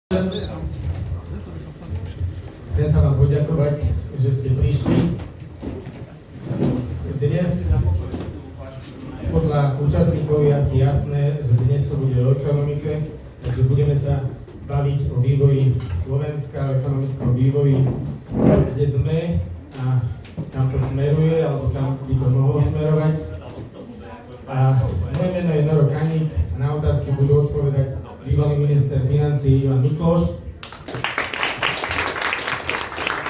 Chcem sa vám poďakovať, že ste prišli. Dnes podľa účastníkov je asi jasné, že dnes to bude o ekonomike, takže budeme sa baviť o vývoji Slovenska, o ekonomickom vývoji, kde sme a kam to smeruje, alebo kam by to mohlo smerovať. A moje meno je Noro Kaník a na otázky budú odpovedať bývalý minister financií Ivan Mikloš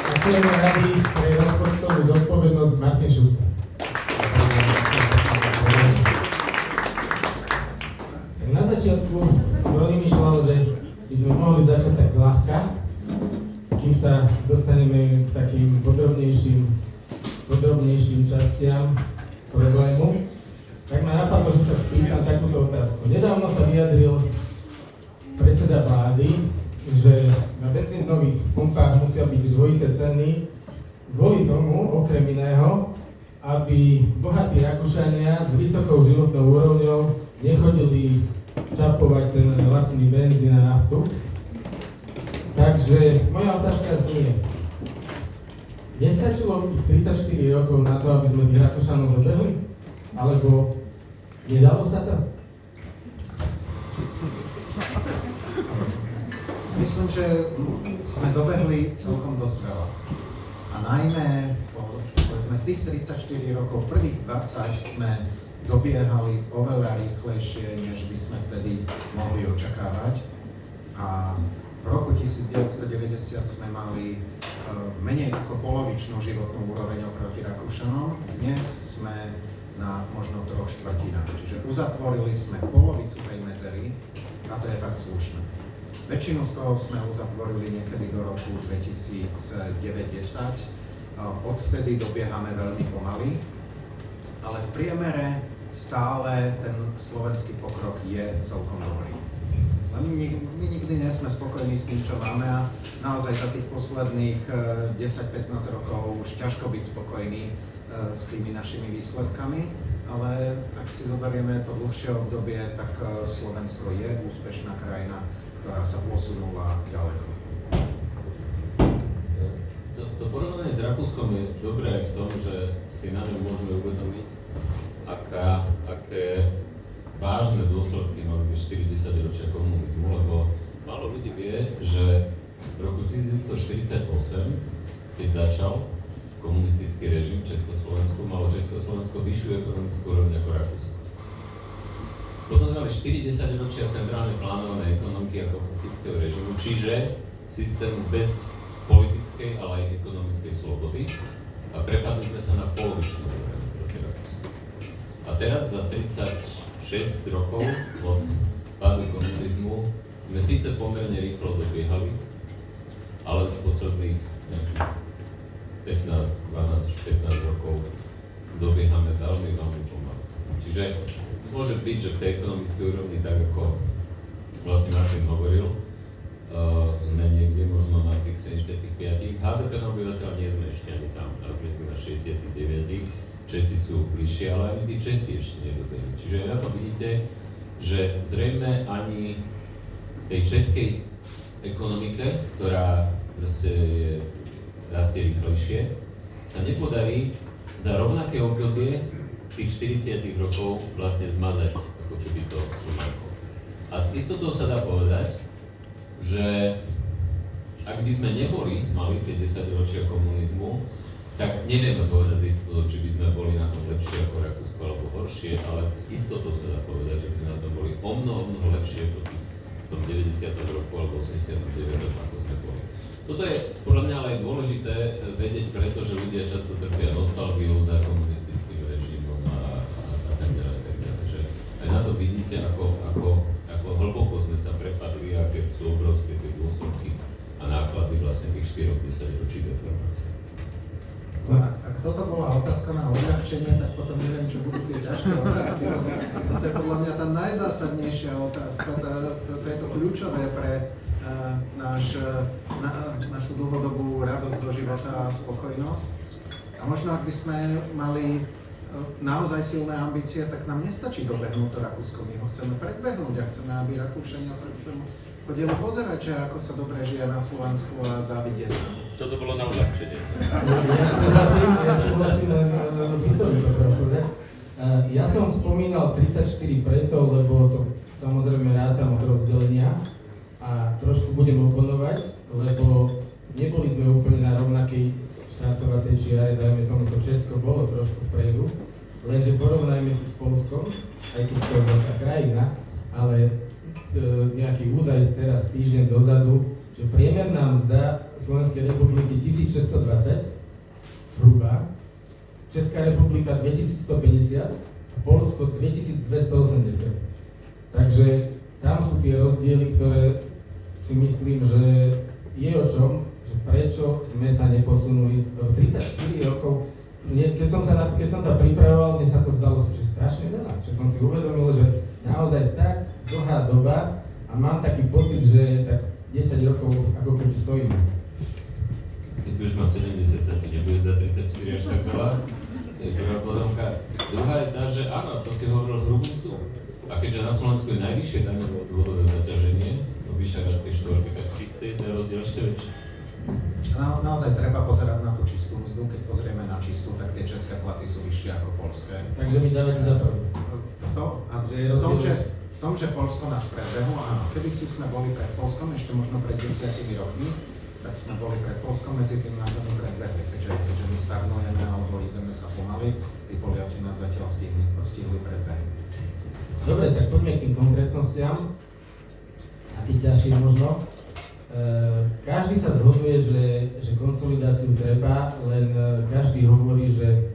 a člen Rady pre rozpočtovú zodpovednosť Martin Šusta. Na začiatku som rozmýšľal, že by sme mohli začať tak zľahka, kým sa dostaneme k takým podrobnejším častiam problému. Tak ma napadlo, že sa spýtam takúto otázku. Nedávno sa vyjadril predseda vlády, že na benzínových pumpách musia byť dvojité ceny kvôli tomu, okrem iného, aby bohatí Rakúšania s vysokou životnou úrovňou nechodili čapovať ten lacný benzín a naftu. Takže moja otázka znie, nestačilo tých 34 rokov na to, aby sme tých Rakúšanov dobehli? Alebo nedalo sa to? Myslím, že sme dobehli celkom dosť veľa. A najmä, povedzme, z tých 34 rokov, prvých 20 sme dobiehali oveľa rýchlejšie, než by sme vtedy mohli očakávať. A v roku 1990 sme mali menej ako polovičnú životnú úroveň oproti Rakúšanom. Dnes sme na možno 3/4. Čiže uzatvorili sme polovicu tej medzery a to je fakt slušné. Väčšinu z toho sme uzatvorili niekedy do roku 2009-10. Odvtedy dobiehame veľmi pomaly, ale v priemere stále ten slovenský pokrok je celkom dobrý. My nikdy nie sme spokojní s tým, čo máme a naozaj za tých posledných 10-15 rokov už ťažko byť spokojný s tými našimi výsledkami, ale ak si zoberieme to dlhšie obdobie, tak Slovensko je úspešná krajina, ktorá sa posunula ďaleko. To porovnanie s Rakúskom je dobré aj v tom, že si na ňom môžeme uvedomiť, aké vážne dôsledky mali 40 ročia komunizmu, lebo málo ľudí vie, že v roku 1948, keď začal komunistický režim v Československu, malo Československo vyššiu ekonomickú úroveň ako Rakúsko. Potom sme mali 40 ročia centrálne plánované ekonomiky a komunistického režimu, čiže systému bez politickej, ale aj ekonomickej slobody a prepadli sme sa na polovičnú úroveň proti Rakúsku. A teraz za 36 rokov od pádu komunizmu sme síce pomerne rýchlo dobiehali, ale už posledných 15 rokov dobiehame veľmi pomaly. Čiže môže byť, že v tej ekonomickej úrovni, tak ako vlastne Martin hovoril, sme niekde možno na tých 75. HDP na obyvateľa nie sme ešte ani tam, ale sme na 69. Česi sú bližšie, ale ani tí Česi ešte nedobiehli. Čiže na to vidíte, že zrejme ani tej českej ekonomike, ktorá proste rastie rýchlejšie, sa nepodarí za rovnaké obdobie tých 40 rokov vlastne zmazať, ako keby to pomáhlo. A s istotou sa dá povedať, že ak by sme mali tie 10 ročia komunizmu, tak nevieme povedať z istotou, či by sme boli na tom lepšie ako Rakúsko alebo horšie, ale s istotou sa dá povedať, že by sme na tom boli o mnoho lepšie proti tom 90. roku alebo 89. ako sme boli. Toto je podľa mňa ale aj dôležité vedieť, pretože ľudia často trpia nostalgiou za komunistickým režimom a tak ďalej. Že aj na to vidíte, ako hlboko sme sa prepadli a aké sú obrovské tie dôsledky a náklady vlastne tých 4-10 ročí deformácie. Ak toto bola otázka na odľahčenie, tak potom neviem, čo budú tie ťažké otázky. To je podľa mňa tá najzásadnejšia otázka, to je to kľúčové pre našu dlhodobú radosť zo života a spokojnosť. A možno ak by sme mali naozaj silné ambície, tak nám nestačí dobehnúť to Rakúsko. My ho chceme predbehnúť a chceme, aby Rakúšania sa chodili pozerať, že ako sa dobre žije na Slovensku a závidieť nám. Toto bolo na uľahčenie. Ja súhlasím len Ficovi to trochu, ne? Ja som spomínal 34 preto, lebo to samozrejme rátam od rozdelenia a trošku budem oponovať, lebo neboli sme úplne na rovnakej štartovacej čiare, dajme tomu, to Česko bolo trošku vpredu, lenže porovnajme si s Polskom, aj keď to je veľká krajina, ale nejaký údaj z teraz týždeň dozadu, že priemerná mzda Slovenskej republiky 1620 hrubá, Česká republika 2150, Poľsko 2280. Takže tam sú tie rozdiely, ktoré si myslím, že je o čom, že prečo sme sa neposunuli do 34 rokov. Keď som sa pripravoval, mne sa to zdalo, že strašne veľa, že som si uvedomil, že naozaj tak dlhá doba a mám taký pocit, že tak 10 rokov ako keby stojíme. Keď budeš mať 70, sa ti nebude zdať 34 až tak veľa. To je prvá poznámka. Druhá je tá, že áno, to si hovoril hrubú mzdu. A keďže na Slovensku je najvyššie daňové zaťaženie, no Vyšehradskej štvorky, tak čisté je ten rozdiel ešte väčší. Naozaj treba pozerať na tú čistú mzdu, keď pozrieme na čistú, tak tie české platy sú vyššie ako poľské. Takže mi dávate za pravdu. V tom, že Poľsko nás predbehlo, áno, kedysi sme boli pred Poľskom, ešte možno pred 10 rokmi, tak sme boli pred Poľskom, medzi tým nás oni predbehli, keďže my stagnujeme alebo ideme sa pomaly, tí Poliaci nás zatiaľ stihli predbehnúť. Dobre, tak poďme k tým konkrétnostiam a tým ťažším možno. Každý sa zhoduje, že konsolidáciu treba, len každý hovorí, že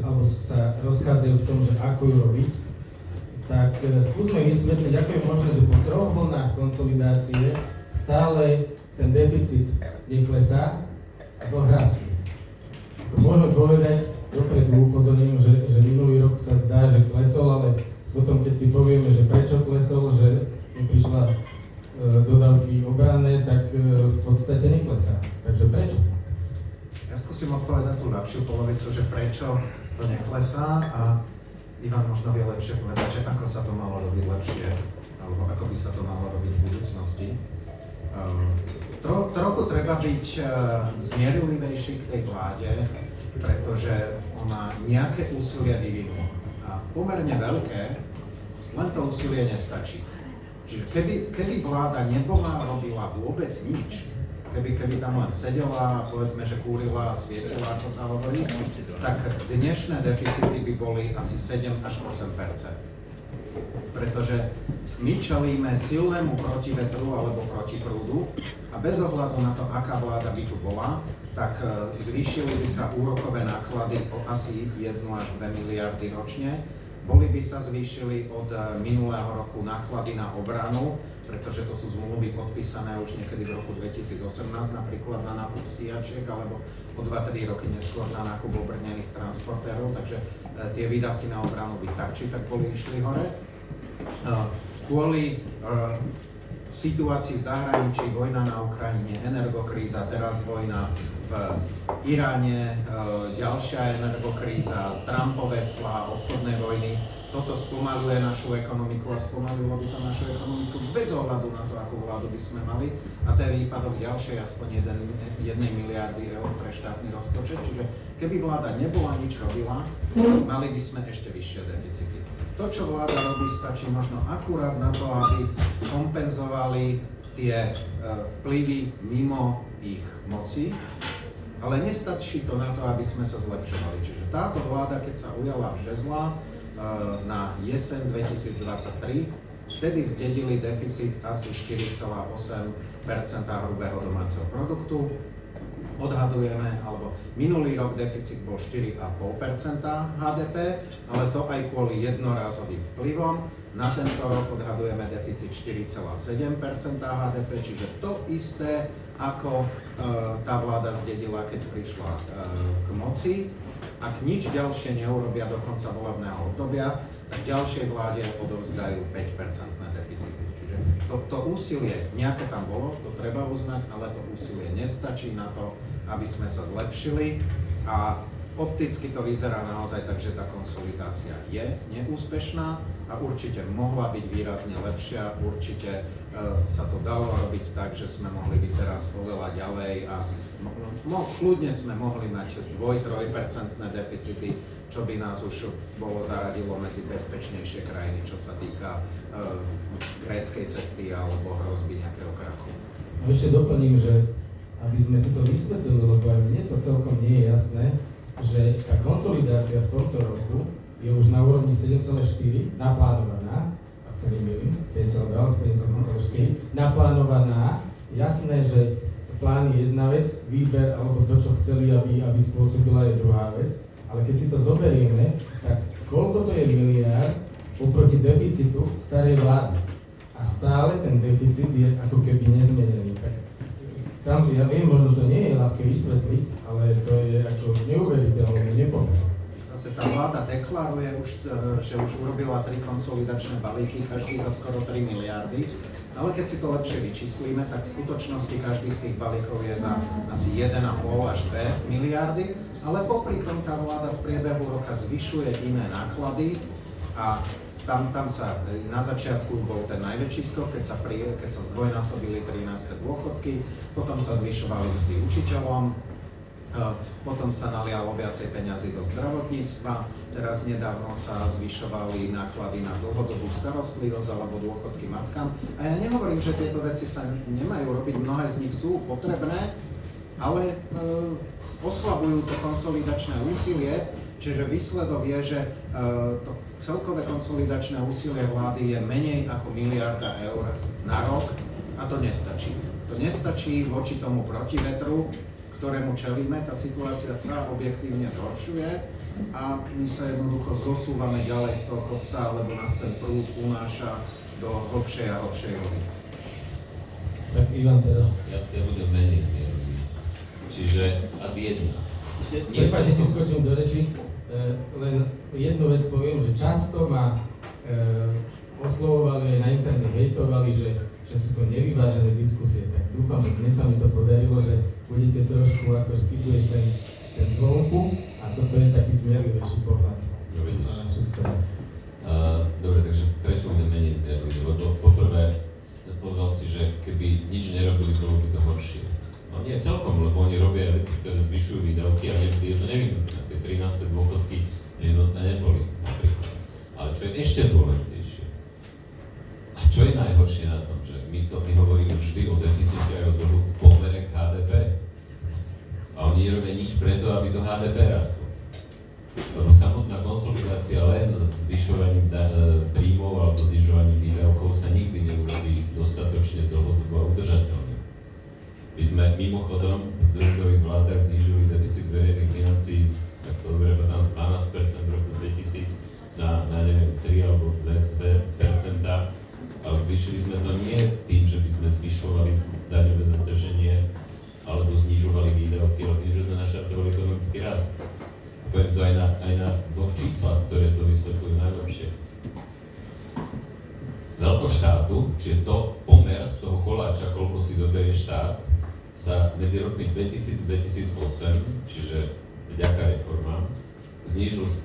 alebo sa rozchádzajú v tom, že ako ju robiť. Tak skúsme vysvetliť, ako je možné, že po 3 vlnách konsolidácie stále ten deficit neklesá a to rastie. Môžem povedať, dopredu upozorním, že minulý rok sa zdá, že klesol, ale potom keď si povieme, že prečo klesol, že prišla dodávky obranné, tak v podstate neklesá. Takže prečo? Ja skúsim odpovedať tú ľahšiu polovicu, že prečo to neklesá a Ivan možno vie lepšie povedať, že ako sa to malo robiť lepšie, alebo ako by sa to malo robiť v budúcnosti. Trochu treba byť zmierlivejší k tej vláde, pretože ona nejaké úsilie vyvinula. A pomerne veľké, len to úsilie nestačí. Čiže keby vláda robila vôbec nič, keby tam len sedela, povedzme, že kúrila a svietila, ako sa hovorí, tak dnešné deficity by boli asi 7 až 8%. Pretože my čelíme silnému protivetru alebo protiprúdu a bez ohľadu na to, aká vláda by tu bola, tak zvýšili by sa úrokové náklady o asi 1 až 2 miliardy ročne. Boli by sa zvýšili od minulého roku náklady na obranu, pretože to sú zmluvy podpísané už niekedy v roku 2018, napríklad na nákup stíhačiek, alebo o 2-3 roky neskôr na nákup obrnených transportérov, takže tie výdavky na obranu by tak či tak boli išli hore. Kvôli situácii v zahraničí, vojna na Ukrajine, energokríza, teraz vojna v Iráne, ďalšia energokríza, Trumpové clá, obchodné vojny. Toto spomaľuje našu ekonomiku a spomaľilo by to našu ekonomiku bez ohľadu na to, akú vládu by sme mali. A to je výpadok ďalšej aspoň 1 miliardy eur pre štátny rozpočet. Čiže keby vláda nebola nič robila, mali by sme ešte vyššie deficity. To, čo vláda robí, stačí možno akurát na to, aby kompenzovali tie vplyvy mimo ich moci, ale nestačí to na to, aby sme sa zlepšovali. Čiže táto vláda, keď sa ujala žezla na jeseň 2023, vtedy zdedili deficit asi 4,8% hrubého domáceho produktu. Odhadujeme, alebo minulý rok deficit bol 4,5% HDP, ale to aj kvôli jednorázovým vplyvom. Na tento rok odhadujeme deficit 4,7% HDP, čiže to isté, ako tá vláda zdedila, keď prišla k moci. Ak nič ďalšie neurobia do konca volebného obdobia, tak ďalšej vláde odovzdajú 5% deficity. Čiže to úsilie nejaké tam bolo, to treba uznať, ale to úsilie nestačí na to, aby sme sa zlepšili a opticky to vyzerá naozaj tak, že tá konsolidácia je neúspešná. a určite mohla byť výrazne lepšia, určite sa to dalo robiť tak, že sme mohli byť teraz oveľa ďalej a kľudne sme mohli mať 2-3% deficity, čo by nás už bolo zaradilo medzi bezpečnejšie krajiny, čo sa týka gréckej cesty alebo hrozby nejakého krachu. A ešte doplním, že aby sme si to vysvetlili, lebo aj mne to celkom nie je jasné, že tá konsolidácia v tomto roku je už na úrovni 7,4 naplánovaná, ak sa nemýlim, 7,4 naplánovaná. Jasné, že plán je jedna vec, výber alebo to, čo chceli, aby spôsobila, je druhá vec. Ale keď si to zoberieme, tak koľko to je miliárd oproti deficitu starej vlády. A stále ten deficit je ako keby nezmenený. Tak tam, ja viem, možno to nie je ľahké vysvetliť, ale to je ako neuveriteľné, nepochopné. Zase tá vláda deklaruje, že už urobila 3 konsolidačné balíky, každý za skoro 3 miliardy, ale keď si to lepšie vyčíslíme, tak v skutočnosti každý z tých balíkov je za asi 1,5 až 2 miliardy, ale popri tom tá vláda v priebehu roka zvyšuje iné náklady a tam sa na začiatku bol ten najväčší skok, keď sa zdvojnásobili 13. dôchodky, potom sa zvyšovali mzdy učiteľom, potom sa nalialo viacej peňazí do zdravotníctva, teraz nedávno sa zvyšovali náklady na dlhodobú starostlivosť alebo dôchodky matkám. A ja nehovorím, že tieto veci sa nemajú robiť, mnohé z nich sú potrebné, ale oslabujú to konsolidačné úsilie, čiže výsledok je, že to celkové konsolidačné úsilie vlády je menej ako 1 miliarda eur na rok a to nestačí. To nestačí voči tomu protivetru, ktorému čelíme, tá situácia sa objektívne zhoršuje a my sa jednoducho zosúvame ďalej z toho kopca, lebo nás ten prúd unáša do hlbšej a hlbšej vody. Tak Ivan teraz. Ja budem menej zmierný. Čiže ad jedna. Prepáčte, ti skočím do reči, len jednu vec poviem, že často ma oslovovali aj na interne hejtovali, že sú to nevyvážené diskusie, tak dúfam, že dnes sa mi to podarilo, že budete trošku ako špiduješ ten zvonku a toto je taký zmierlivejší pohľad na našu stranu. Dobre, takže prečo budem menej zmierlivý? Lebo poprvé povedal si, že keby nič nerobili, bolo by to horšie. No nie celkom, lebo oni robia veci, ktoré zvyšujú výdavky a je to nevyhnutné. Tie 13. dôchodky nevyhnutné neboli napríklad. Ale čo je ešte dôležitejšie? A čo je najhoršie na tom, že my hovoríme vždy o deficite aj o dlhu v pomere k HDP. A oni nerobia nič preto, aby to HDP rastlo. Lebo samotná konsolidácia len zvyšovaním príjmov alebo znižovaním výdavkov sa nikdy neurobí dostatočne dlhodobo a udržateľne. My sme mimochodom v zrejtových vládach znížili deficit verejných financií tak sa dobre pamätám, z 12% v roku 2000 na neviem, 3 alebo 2%, ale zvýšili sme to nie tým, že by sme zvyšovali daňové zaťaženie alebo znižovali výdavky, ale tým, že sme naštartovali ekonomický rast. A poviem to aj na dvoch číslach, ktoré to vysvetľujú najlepšie. Veľkosť štátu, čiže to pomer z toho koláča, koľko si zoberie štát, sa medzi rokmi 2000-2008, čiže vďaka reformám, znížil z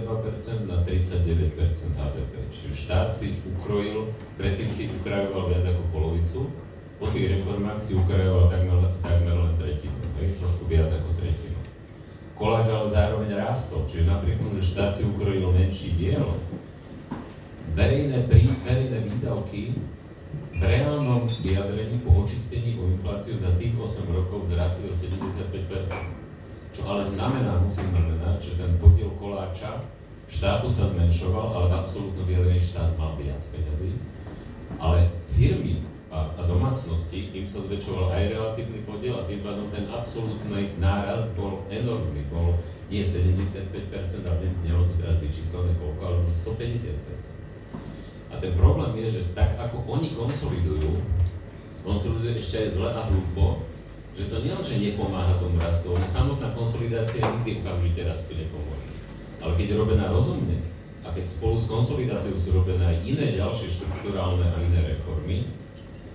52% na 39% HDP. Čiže štát si ukrojil, predtým si ukrajoval viac ako polovicu, po tých reformách si ukrajoval takmer len tretinu, trošku viac ako tretinu. Koláč ale zároveň rástol, čiže napríklad, že štát si ukrojil menší diel, verejné výdavky v reálnom vyjadrení po očistení o infláciu za tých 8 rokov zrásli o 75%. Čo ale musí znamenať, že ten podiel koláča štátu sa zmenšoval, ale v absolútnom vyjadrení štát mal viac peňazí. Ale firmy a domácnosti, im sa zväčšoval aj relatívny podiel a tým pádom ten absolútny nárast bol enormný. Bol nie 75%, ale nemám to teraz vyčíslené koľko, ale 150%. A ten problém je, že tak ako oni konsolidujú ešte aj zle a hlúpo, že to nie len, že nepomáha tomu rastu, samotná konsolidácia nikdy okamžite rastu nepomôže. Ale keď je robená rozumne a keď spolu s konsolidáciou sú robené aj iné ďalšie štrukturálne a iné reformy,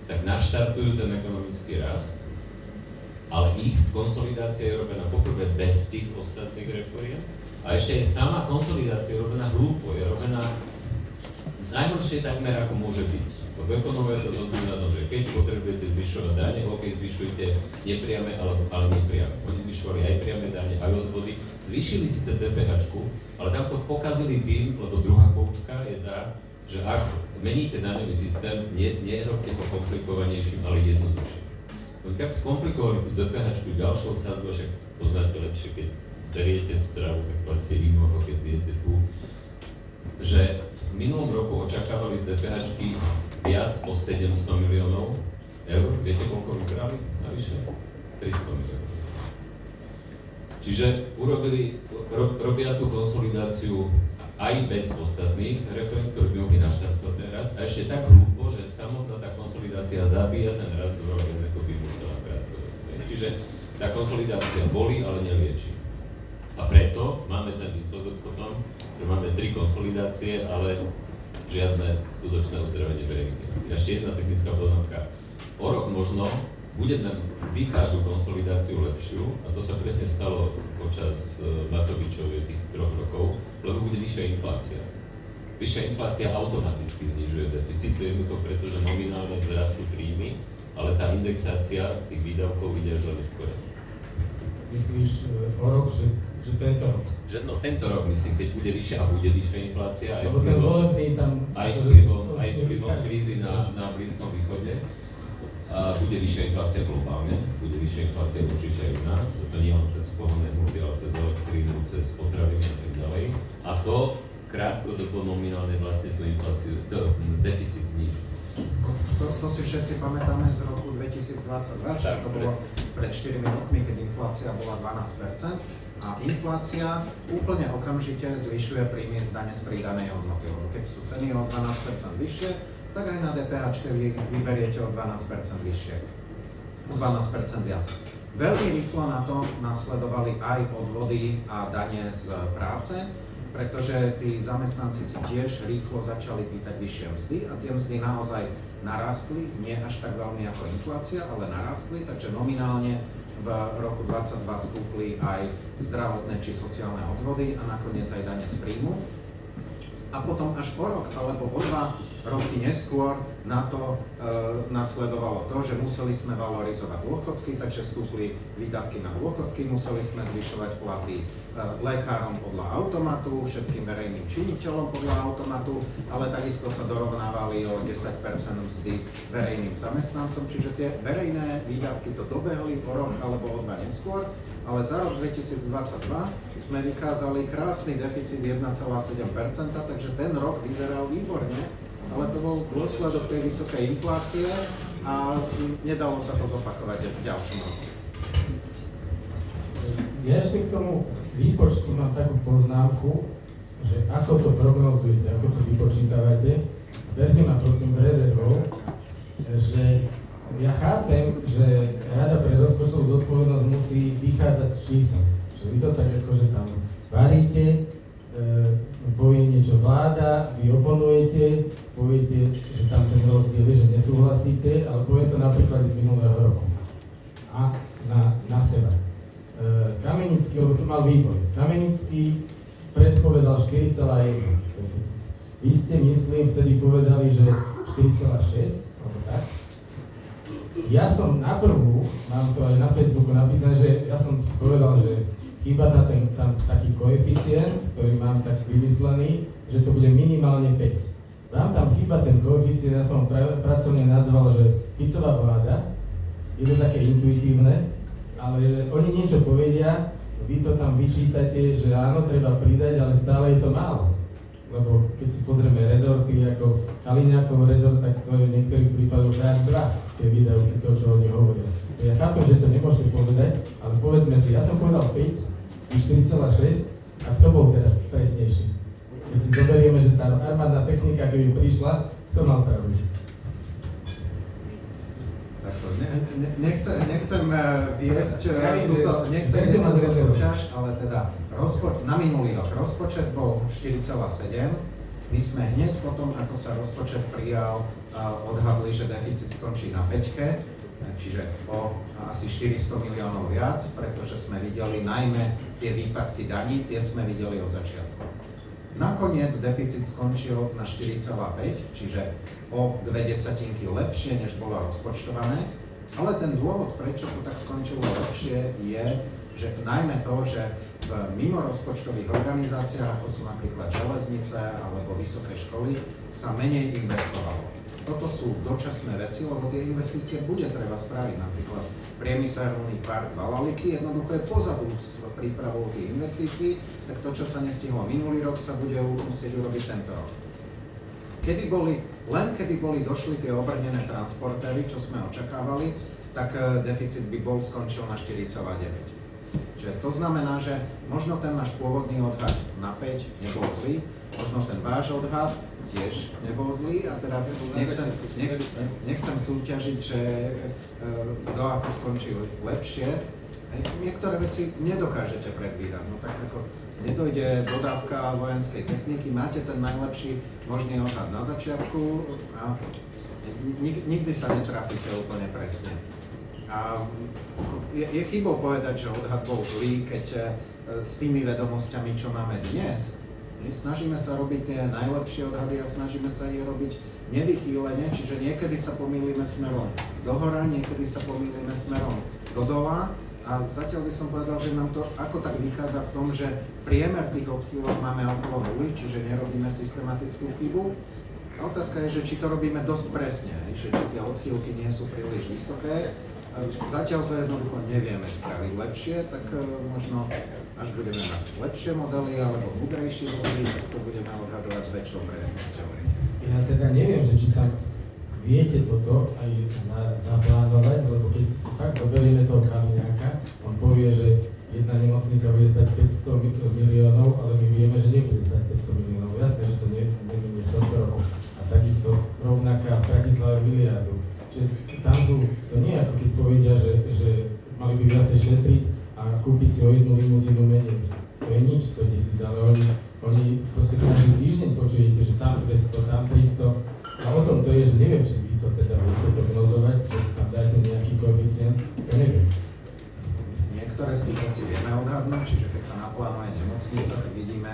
tak naštartujú ten ekonomický rast, ale ich konsolidácia je robená poprvé bez tých ostatných reforiem a ešte aj sama konsolidácia je robená hlúpo, je robená najhoršie takmer ako môže byť. V ekonómia sa zhodnú na tom, že keď potrebujete zvyšovať dane, OK, zvyšujte nepriame, ale nepriame. Oni zvyšovali aj priame dane, aj odvody. Zvýšili síce DPH-čku, ale tam to pokazili tým, lebo druhá poučka je tá, že ak meníte daňový systém, nerobte to komplikovanejším, ale jednoduchším. Oni tak skomplikovali tú DPH-čku ďalšou sadzbou, však poznáte lepšie, keď beriete stravu, tak platíte inú, ako keď zjete tú, že v minulom roku očakávali z DPH-čky viac o 700 miliónov eur. Viete, koľko vybrali navyše? 300 miliónov. Čiže robia tú konsolidáciu aj bez ostatných reform, ktoré by mohli naštartovať teraz. A ešte tak hlúpo, že samotná tá konsolidácia zabíja ten rast do veľa, ako by musela krátkodobne. Čiže tá konsolidácia bolí, ale nelieči. A preto máme ten výsledok potom, že máme 3 konsolidácie, ale žiadne skutočné ozdravenie verejných financií. Ešte jedna technická poznámka. O rok možno vykážu konsolidáciu lepšiu, a to sa presne stalo počas Matovičových tých 3 rokov, lebo bude vyššia inflácia. Vyššia inflácia automaticky znižuje deficit, jednoducho pretože nominálne vzrastú príjmy, ale tá indexácia tých výdavkov ide až len skôr. Myslíš o rok, že tento rok? Že no tento rok, myslím, keď bude vyššia inflácia, aj vplyvom krízy na Blízkom východe, bude vyššia inflácia globálne, bude vyššia inflácia určite aj u nás, to nie len cez pohonné hmoty, ale cez elektrínu, cez potraviny a tak ďalej. A to krátkodobo nominálne vlastne tú infláciu, deficit zniží. To si všetci pamätáme z roku 2022, že to bolo pred 4 rokmi, keď inflácia bola 12%. A inflácia úplne okamžite zvyšuje príjmy z dane z pridanej hodnoty, lebo keď sú ceny o 12% vyššie, tak aj na DPH vy vyberiete o 12% vyššie, o 12% viac. Veľmi rýchlo na to nasledovali aj odvody a dane z práce, pretože tí zamestnanci si tiež rýchlo začali pýtať vyššie mzdy a tie mzdy naozaj narastli, nie až tak veľmi ako inflácia, ale narastli, takže nominálne v roku 2022 stúpli aj zdravotné či sociálne odvody a nakoniec aj dane z príjmu. A potom až o rok alebo o 2 roky neskôr na to nasledovalo to, že museli sme valorizovať dôchodky, takže stúpli výdavky na dôchodky, museli sme zvyšovať platy lekárom podľa automatu, všetkým verejným činiteľom podľa automatu, ale takisto sa dorovnávali o 10% mzdy verejným zamestnancom, čiže tie verejné výdavky to dobehli o rok alebo o 2 neskôr, ale za rok 2022 sme vykázali krásny deficit 1,7%, takže ten rok vyzeral výborne, ale to bol dôsledok tej vysokej inflácie a nedalo sa to zopakovať v ďalšom roku. Ja ešte k tomu výpočtu mám takú poznámku, že ako to prognozujete, ako to vypočítavate, verte ma prosím s rezervou, že ja chápem, že Rada pre rozpočtovú zodpovednosť musí vychádzať z čísel, že vy to tak akože tam varíte, povie niečo vláda, vy oponujete, poviete, že tam ten rozdiel je, že nesúhlasíte, ale poviem to napríklad z minulého roku a na seba. Kamenický, lebo tu mal vývoj, Kamenický predpovedal 4,1 deficit. Vy ste, myslím, vtedy povedali, že 4,6, alebo tak. Ja som na prvú, mám to aj na Facebooku napísané, že ja som si povedal, že chýba tam taký koeficient, ktorý mám tak vymyslený, že to bude minimálne 5. Vám tam chýba ten koeficient, ja som pracovne nazval, že Ficová vláda, je to také intuitívne, ale že oni niečo povedia, vy to tam vyčítate, že áno, treba pridať, ale stále je to málo. Lebo keď si pozrieme rezorty ako Kaliňákov rezort, tak to je v niektorých prípadoch krát 2 tie výdavky, to, čo oni hovoria. Ja chápem, že to nemôžete povedať, ale povedzme si, ja som povedal 5, 4,6 a kto bol teraz presnejší? Keď si zoberieme, že tá armádna technika, keby prišla, kto mal pravdu? Nechcem viesť túto súťaž, ale teda na minulý rok rozpočet bol 4,7. My sme hneď potom, ako sa rozpočet prijal, odhadli, že deficit skončí na 5, čiže o asi 400 miliónov viac, pretože sme videli najmä tie výpadky daní, tie sme videli od začiatku. Nakoniec deficit skončil na 4,5, čiže o 0,2 lepšie, než bolo rozpočtované. Ale ten dôvod, prečo to tak skončilo lepšie, je, že najmä to, že v mimorozpočtových organizáciách, ako sú napríklad železnice alebo vysoké školy, sa menej investovalo. Toto sú dočasné veci, lebo tie investície bude treba spraviť. Napríklad priemyselný park Valaliky jednoducho je pozadu s prípravou tých investícií, tak to, čo sa nestihlo minulý rok, sa bude musieť urobiť tento rok. Keby došli tie obrnené transportéry, čo sme očakávali, tak deficit by skončil na 4,9. Čiže to znamená, že možno ten náš pôvodný odhad na 5 nebol zlý, možno ten váš odhad tiež nebol zlý a teraz nechcem súťažiť, že kto ako skončí lepšie. Niektoré veci nedokážete predvídať, no tak ako nedojde dodávka vojenskej techniky, máte ten najlepší možný odhad na začiatku a nikdy sa netrafíte úplne presne. A je chybou povedať, že odhad bol zlý, keď s tými vedomosťami, čo máme dnes, snažíme sa robiť tie najlepšie odhady a snažíme sa ich robiť nevychýlene, čiže niekedy sa pomýlime smerom dohora, niekedy sa pomýlime smerom do dola. A zatiaľ by som povedal, že nám to ako tak vychádza v tom, že priemer tých odchýlok máme okolo nuly, čiže nerobíme systematickú chybu. A otázka je, že či to robíme dosť presne, že či tie odchýlky nie sú príliš vysoké. Zatiaľ to jednoducho nevieme spraviť lepšie, tak možno až budeme mať lepšie modely alebo múdrejšie modely, tak to budeme odhadovať s väčšou presnosťou. Ja teda neviem, že či tam viete toto aj zaplánovať, lebo keď si fakt zoberieme toho Kaliňáka, on povie, že jedna nemocnica bude stať 500 miliónov, ale my vieme, že nebude stať 500 miliónov. Jasné, že to neminie v tomto roku. A takisto rovnaká v Bratislave miliardu. Čiže tam sú, to nie ako keď povedia, že mali by viacej šetriť a kúpiť si o jednu limuzínu menej. To je nič 100 000, ale oni proste každý týždeň počujete, že tam 200, tam 300. A o tom to je, že neviem, či vy to teda budete prognozovať, že si tam dáte nejaký koeficient, to neviem. Niektoré z tých vecí vieme odhadnúť, čiže keď sa naplánuje nemocnica, tak vidíme,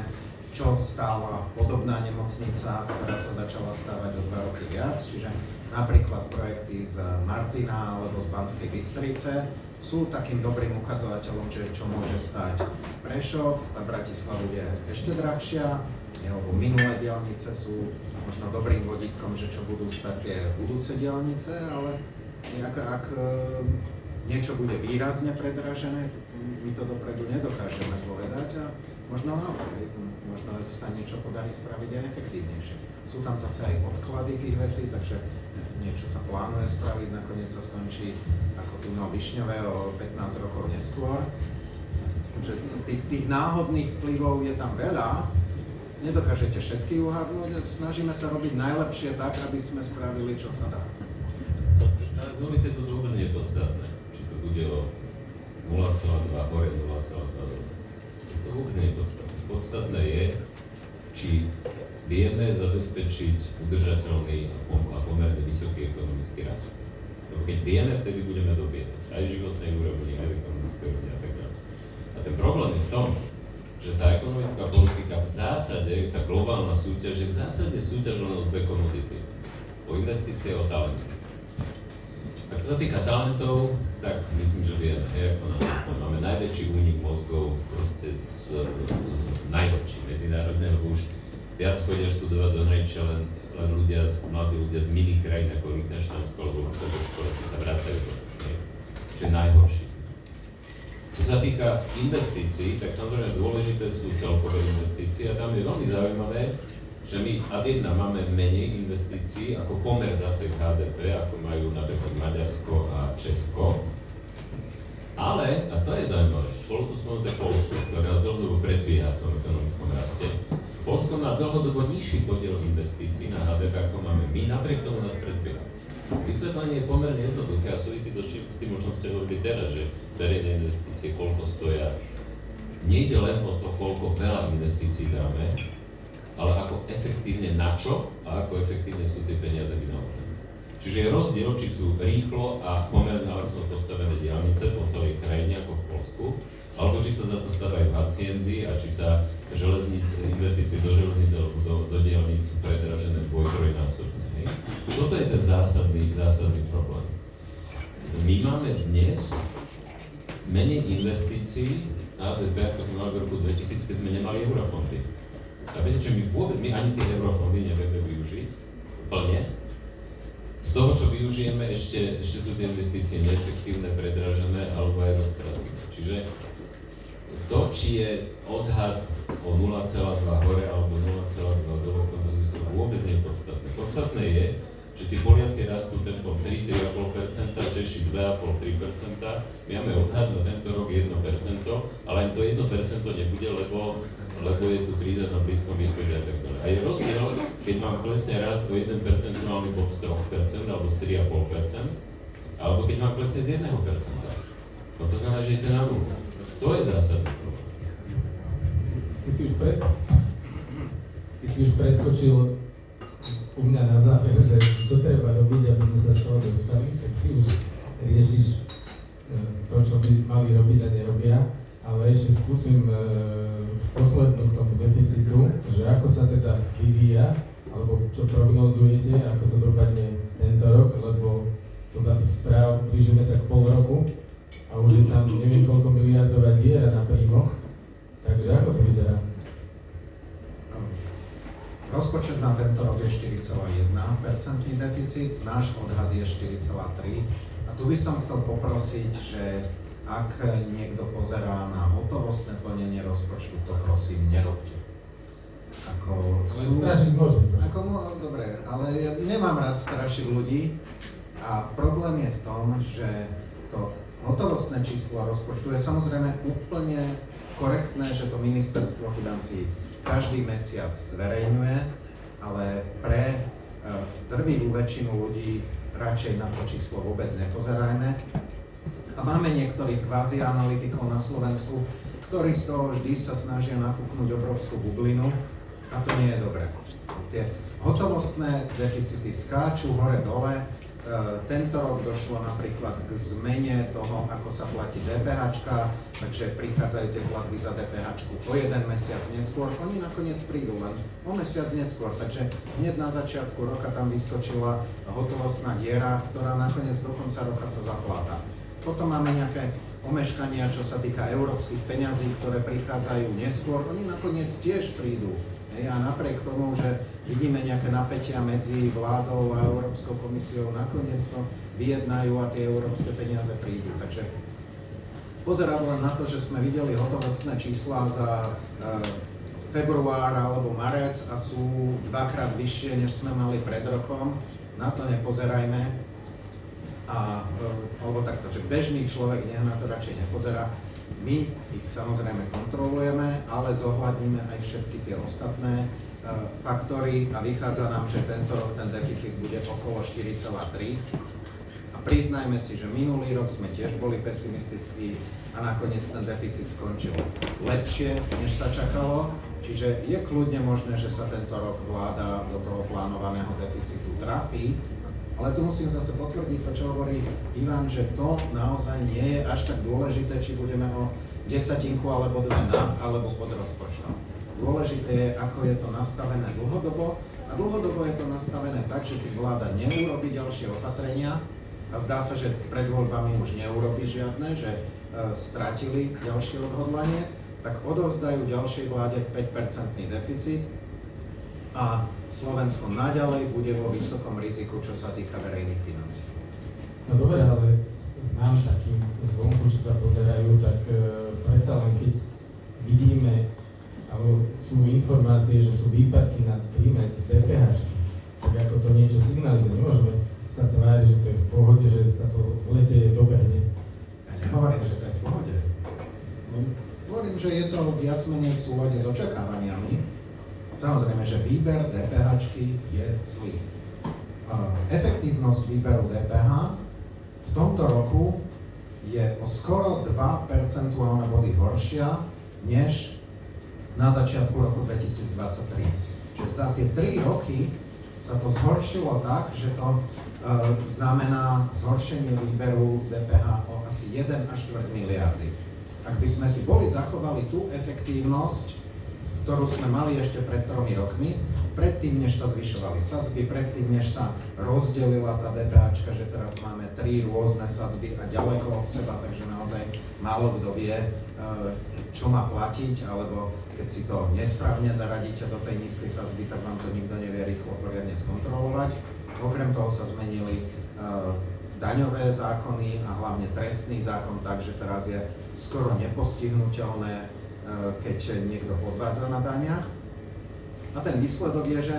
čo stála podobná nemocnica, ktorá sa začala stávať o 2 roky viac, čiže napríklad projekty z Martina alebo z Banskej Bystrice sú takým dobrým ukazovateľom, čo môže stať Prešov, tá Bratislava bude ešte drahšia, lebo minulé diaľnice sú možno dobrým vodítkom, že čo budú stať tie budúce diaľnice, ale ak niečo bude výrazne predražené, my to dopredu nedokážeme povedať a možno naopak, možno sa niečo podarí spraviť aj efektívnejšie. Sú tam zase aj odklady tých vecí, takže niečo sa plánuje spraviť, nakoniec sa skončí ako tunel Višňové o 15 rokov neskôr. Takže tých náhodných vplyvov je tam veľa, nedokážete všetky uhadnúť, snažíme sa robiť najlepšie tak, aby sme spravili, čo sa dá. Dôležité to vôbec nie je podstatné, či to bude o 0,2 hore, 0,2 dole. To vôbec nie je podstatné. Podstatné je, či vieme zabezpečiť udržateľný a pomerne vysoký ekonomický rast. Lebo keď vieme, vtedy budeme dobiehať aj životnej úrovni, aj ekonomickej úrovni a tak ďalej. A ten problém je v tom, že tá ekonomická politika v zásade, tá globálna súťaž je v zásade súťaž len o dve komodity. O investície a o talenty. Ak to sa týka talentov, tak myslím, že vieme, ako máme najväčší únik mozgov, proste najväčší medzinárodného, už viac chodia študovať do Hrejčia len mladí ľudia z mini krajín ako Lichtensteinsko alebo Luxembursko, sa vracajú do čo je najhorší. Čo sa týka investícií, tak samozrejme dôležité sú celkové investície a tam je veľmi zaujímavé, že my ad jedna máme menej investícií ako pomer zase k HDP, ako majú napríklad Maďarsko a Česko. Ale, a to je zaujímavé, bolo tu spomenuté Poľsko, ktoré nás dlhodobo predbieha v tom ekonomickom raste. Poľsko má dlhodobo nižší podiel investícií na HDP, ako máme my, napriek tomu nás predbieha. Vysvetlenie je pomerne jednoduché a súvisí to s tým, o čom ste hovorili teraz, že verejné investície koľko stoja. Nejde len o to, koľko veľa investícií dáme, ale ako efektívne na čo a ako efektívne sú tie peniaze vynaložené. Čiže je rozdiel, či sú rýchlo a pomerne lacno postavené diaľnice po celej krajine ako v Poľsku, alebo či sa za to starajú haciendy a či sa investície do železnice alebo do diaľnic sú predražené dvoj-trojnásobne. Hej. Toto je ten zásadný problém. My máme dnes menej investícií na ADP, ako sme mali v roku 2000, keď sme nemali eurofondy. A viete, že my ani tie eurofondy nevieme využiť plne. Z toho, čo využijeme, ešte sú tie investície neefektívne, predražené alebo aj rozkradené. Čiže to, či je odhad o 0,2 hore alebo 0,2 dole, v tomto zmysle vôbec nie je podstatné. Podstatné je, že tí Poliaci rastú tempom 3,5%, Češi 2,5-3%, my máme odhad na tento rok 1%, ale ani to 1% nebude, lebo je tu kríza na Blízkom východe a tak ďalej. A je rozdiel, keď vám klesne rast o 1 percentuálny bod z 3% alebo z 3,5%, alebo keď vám klesne z 1%. No to znamená, že idete na nulu. To je zásadný problém. Ty si už preskočil u mňa na záver, že čo treba robiť, aby sme sa z toho dostali, tak ty už riešiš to, čo by mali robiť a nerobia, ale ešte skúsim v poslednom k tomu deficitu, že ako sa teda vyvíja, alebo čo prognozujete, ako to dopadne tento rok, lebo podľa tých správ blížime sa k pol roku a už je tam neviem koľko miliardová diera na príjmoch, takže ako to vyzerá? Rozpočet na tento rok je 4,1% deficit, náš odhad je 4,3%. A tu by som chcel poprosiť, že ak niekto pozerá na hotovostné plnenie rozpočtu, to prosím nerobte. Strašiť môžem. Dobre, ale ja nemám rád strašiť ľudí a problém je v tom, že to hotovostné číslo rozpočtu je samozrejme úplne korektné, že to ministerstvo financií každý mesiac zverejňuje, ale pre drvivú väčšinu ľudí radšej na to číslo vôbec nepozerajme. A máme niektorých kvázi analytikov na Slovensku, ktorí z toho vždy sa snažia nafúknuť obrovskú bublinu a to nie je dobré. Tie hotovostné deficity skáču hore-dole. Tento rok došlo napríklad k zmene toho, ako sa platí DPH, takže prichádzajú tie platby za DPH o jeden mesiac neskôr. Oni nakoniec prídu len o mesiac neskôr, takže hneď na začiatku roka tam vyskočila hotovostná diera, ktorá nakoniec do konca roka sa zapláta. Potom máme nejaké omeškania, čo sa týka európskych peňazí, ktoré prichádzajú neskôr. Oni nakoniec tiež prídu. A napriek tomu, že vidíme nejaké napätia medzi vládou a Európskou komisiou, nakoniec to vyjednajú a tie európske peniaze prídu. Takže pozerám len na to, že sme videli hotovostné čísla za február alebo marec a sú dvakrát vyššie, než sme mali pred rokom. Na to nepozerajme. Alebo takto, že bežný človek nech na to radšej nepozerá. My ich samozrejme kontrolujeme, ale zohľadníme aj všetky tie ostatné faktory a vychádza nám, že ten deficit bude okolo 4,3. A priznajme si, že minulý rok sme tiež boli pesimistickí a nakoniec ten deficit skončil lepšie, než sa čakalo. Čiže je kľudne možné, že sa tento rok vláda do toho plánovaného deficitu trafí. Ale tu musím zase potvrdiť to, čo hovorí Ivan, že to naozaj nie je až tak dôležité, či budeme o 10 alebo 2 nad alebo pod rozpočtom. Dôležité je, ako je to nastavené dlhodobo a dlhodobo je to nastavené tak, že keď vláda neurobí ďalšie opatrenia a zdá sa, že pred voľbami už neurobí žiadne, že stratili ďalšie odhodlanie, tak odovzdajú ďalšej vláde 5% deficit a Slovensko naďalej bude vo vysokom riziku, čo sa týka verejných financií. No dobre, ale nám takým zvonku, čo sa pozerajú, tak predsa len keď vidíme, alebo sú informácie, že sú výpadky na príjme z DPH, tak ako to niečo signalizuje, nemôžeme sa tváriť, že to je v pohode, že sa to v lete dobehne. Ja nehovorím, že to je v pohode. Hovorím, že je to viac menej v súlade s očakávaniami. Samozrejme, že výber DPH-čky je zlý. Efektívnosť výberu DPH v tomto roku je o skoro 2 percentuálne body horšia, než na začiatku roku 2023. Čiže za tie 3 roky sa to zhoršilo tak, že to znamená zhoršenie výberu DPH o asi 1,4 miliardy. Ak by sme si boli zachovali tú efektívnosť ktorú sme mali ešte pred 3 rokmi, predtým, než sa zvyšovali sadzby, predtým, než sa rozdelila tá DPH, že teraz máme 3 rôzne sadzby a ďaleko od seba, takže naozaj málo kto vie, čo má platiť, alebo keď si to nesprávne zaradíte do tej nízkej sadzby, tak vám to nikto nevie rýchlo poriadne skontrolovať. Okrem toho sa zmenili daňové zákony a hlavne trestný zákon, takže teraz je skoro nepostihnuteľné, keď niekto podvádza na daniach. A ten výsledok je, že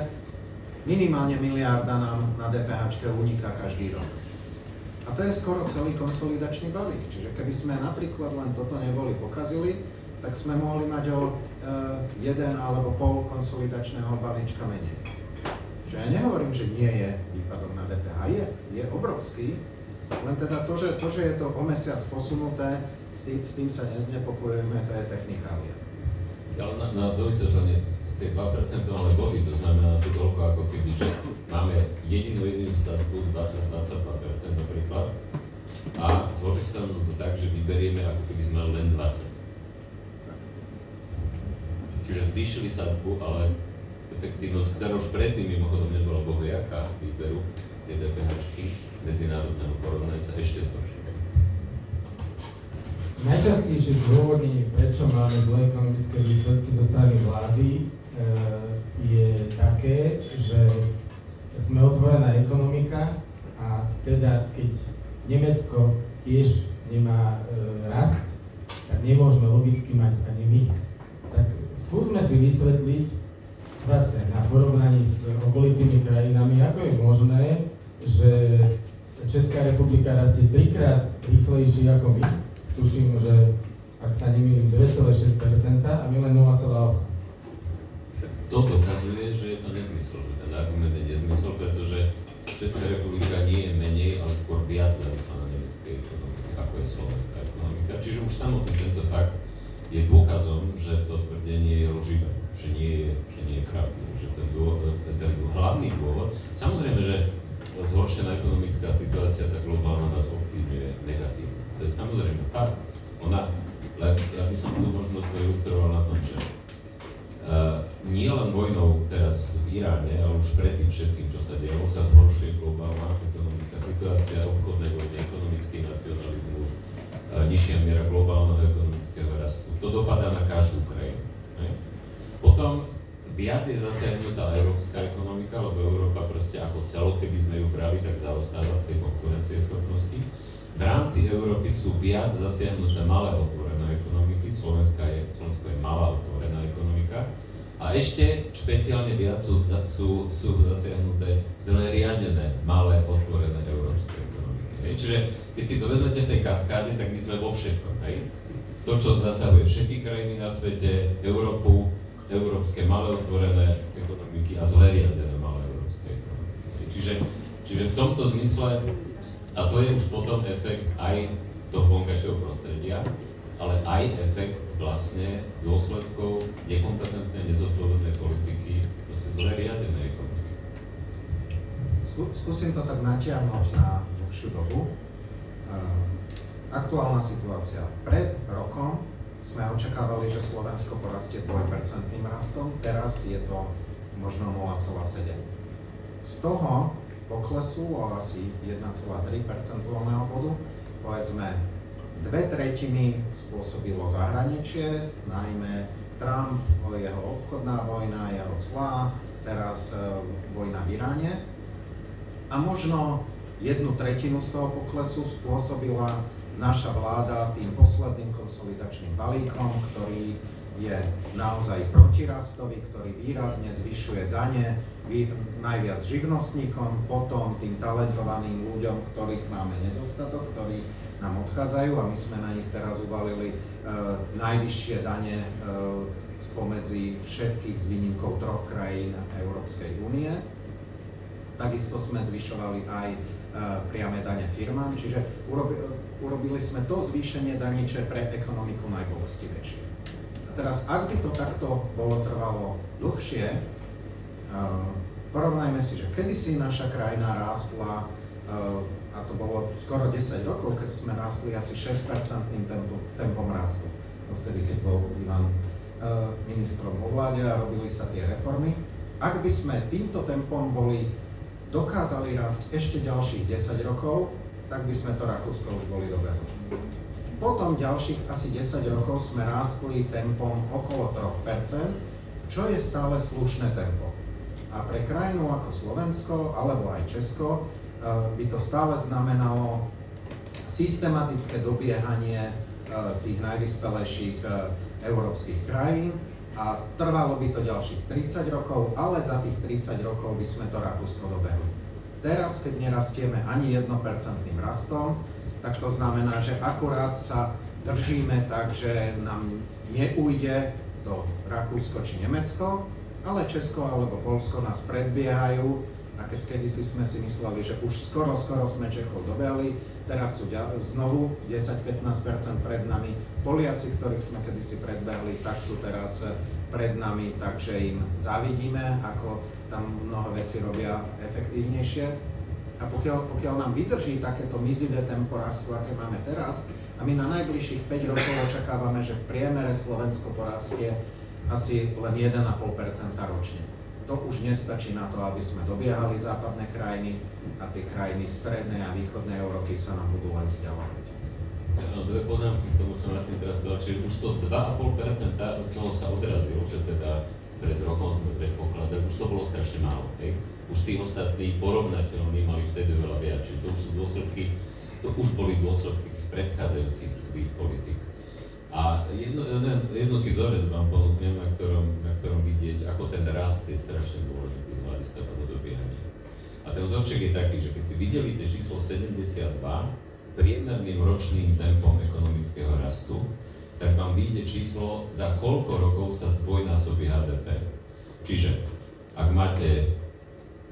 minimálne miliarda nám na DPH uniká každý rok. A to je skoro celý konsolidačný balík. Čiže keby sme napríklad len toto neboli pokazili, tak sme mohli mať o 1 alebo pol konsolidačného balíčka menej. Že ja nehovorím, že nie je výpadok na DPH, je obrovský, len teda to, že je to o mesiac posunuté, s tým sa neznepokojujeme, to je technikália. Ale na dovysvetlenie, tie 2% bohy, to znamená to toľko ako keby, že máme jedinú sadzbu 22% napríklad a zloží sa to tak, že vyberieme ako keby sme len 20. Čiže zvýšili sadzbu, ale efektívnosť, ktorá už predtým mimochodom nebola bohviaká výberu, tie DPH-čky medzinárodného porovnania sa ešte zhoršili. Najčastejšie zdôvodnenie, prečo máme zlé ekonomické výsledky zo strany vlády, je také, že sme otvorená ekonomika a teda keď Nemecko tiež nemá rast, tak nemôžeme logicky mať ani my. Tak skúsme si vysvetliť zase na porovnaní s okolitými krajinami, ako je možné, že Česká republika rastie 3-krát rýchlejšie ako my. Tuším, že ak sa nemýlim 2,6% a my len 0,8%. To dokazuje, že je to nezmysel, že ten argument je nezmysel, pretože Česká republika nie je menej, ale skôr viac závislá na nemeckej ekonomike, ako je slovenská ekonomika. Čiže už samotný tento fakt je dôkazom, že to tvrdenie je lživé, že nie je pravdivé, že ten hlavný dôvod, samozrejme, že zhoršená ekonomická situácia, tá globálna nás ovplyvňuje negatívne. To je samozrejme fakt. Ja by som to možno ilustroval na tom, že nie len vojnou teraz v Iráne, ale už predtým všetkým, čo sa dialo, sa zhoršuje globálna ekonomická situácia, obchodné vojny, ekonomický nacionalizmus, nižšia miera globálneho ekonomického rastu. To dopadá na každú krajinu. Potom viac je zasiahnutá európska ekonomika, lebo Európa proste ako celok, keby sme ju brali, tak zaostáva v tej konkurencieschopnosti. V rámci Európy sú viac zasiahnuté malé otvorené ekonomiky, Slovensko je malá otvorená ekonomika a ešte špeciálne viac sú zasiahnuté zle riadené malé otvorené európske ekonomiky. Čiže keď si to vezmete v tej kaskáde, tak my sme vo všetkom. To, čo zasahuje všetky krajiny na svete, Európu, európske malé otvorené ekonomiky a zle riadené malé európske ekonomiky. Čiže v tomto zmysle, a to je už potom efekt aj toho vonkajšieho prostredia, ale aj efekt vlastne dôsledkov nekompetentnej, nezodpovednej politiky, proste zle riadenej ekonomiky. Skúsim to tak natiahnuť na dlhšiu dobu. Aktuálna situácia. Pred rokom sme očakávali, že Slovensko porastie 2% rastom, teraz je to možno 0,7. Z toho poklesu o asi 1,3 percentuálneho bodu, povedzme 2/3 spôsobilo zahraničie, najmä Trump, jeho obchodná vojna, jeho clá, teraz vojna v Iráne. A možno 1/3 z toho poklesu spôsobila naša vláda tým posledným konsolidačným balíkom, ktorý je naozaj protirastový, ktorý výrazne zvyšuje dane, najviac živnostníkom, potom tým talentovaným ľuďom, ktorých máme nedostatok, ktorí nám odchádzajú a my sme na nich teraz uvalili najvyššie dane spomedzi všetkých s výnimkou 3 krajín Európskej únie. Takisto sme zvyšovali aj priame dane firmám, čiže urobili sme to zvýšenie daní, čo je pre ekonomiku najbolestivejšie. A teraz, ak by to takto trvalo dlhšie, porovnajme si, že kedysi naša krajina rástla, a to bolo skoro 10 rokov, keď sme rástli asi 6% tempom rastu. Vtedy, keď bol Ivan ministrom vo vláde a robili sa tie reformy. Ak by sme týmto tempom dokázali rásť ešte ďalších 10 rokov, tak by sme to Rakúsko už boli dobehli. Potom ďalších asi 10 rokov sme rástli tempom okolo 3%, čo je stále slušné tempo. A pre krajinu ako Slovensko alebo aj Česko by to stále znamenalo systematické dobiehanie tých najvyspelejších európskych krajín a trvalo by to ďalších 30 rokov, ale za tých 30 rokov by sme to Rakúsko dobehli. Teraz, keď nerastieme ani 1% rastom, tak to znamená, že akurát sa držíme tak, že nám neujde to Rakúsko či Nemecko, ale Česko alebo Poľsko nás predbiehajú a kedysi sme si mysleli, že už skoro sme Čechov dobehli, teraz sú znovu 10-15% pred nami. Poliaci, ktorých sme kedysi predbehli, tak sú teraz pred nami, takže im závidíme, ako tam mnoho vecí robia efektívnejšie. A pokiaľ nám vydrží takéto mizivé tempo rastu, aké máme teraz, a my na najbližších 5 rokov očakávame, že v priemere Slovensko porastie asi len 1,5% ročne. To už nestačí na to, aby sme dobiehali západné krajiny a tie krajiny strednej a východnej Európy sa nám budú len vzdialovať. Dve poznámky k tomu, čo Martin teraz povedal, čiže už to 2,5%, od čoho sa odrazilo, že teda pred rokom sme predpokladali, už to bolo strašne málo, hej? Už tí ostatní porovnateľní mali vtedy veľa viac, čiže to už sú dôsledky, to už boli dôsledky predchádzajúcich zlých politik. A jednoduchý vzorec vám ponúknem, na ktorom vidieť, ako ten rast je strašne dôležitý z hľadiska toho dobiehania. A ten vzorček je taký, že keď si videli tie číslo 72 priemerným ročným tempom ekonomického rastu, tak vám vyjde číslo, za koľko rokov sa zdvojnásobí HDP. Čiže ak máte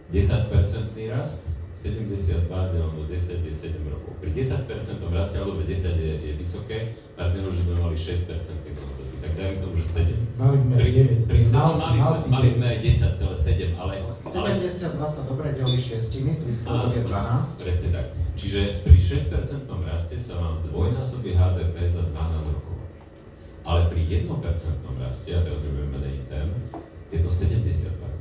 10% rast, 72 deleno do 10 je 7 rokov. Pri 10% raste, alebo 10 je vysoké, partneru, že sme mali 6% hodnoty, tak dajme tomu, že 7. Mali sme 9. Mali sme aj 10,7, ale 72 sa dobre delí 6, výsledok je 12. Presne tak. Čiže pri 6% raste sa vám zdvojnásobí HDP za 12 rokov. Ale pri 1% raste, a teraz budeme meniť ten, je to 72 rokov.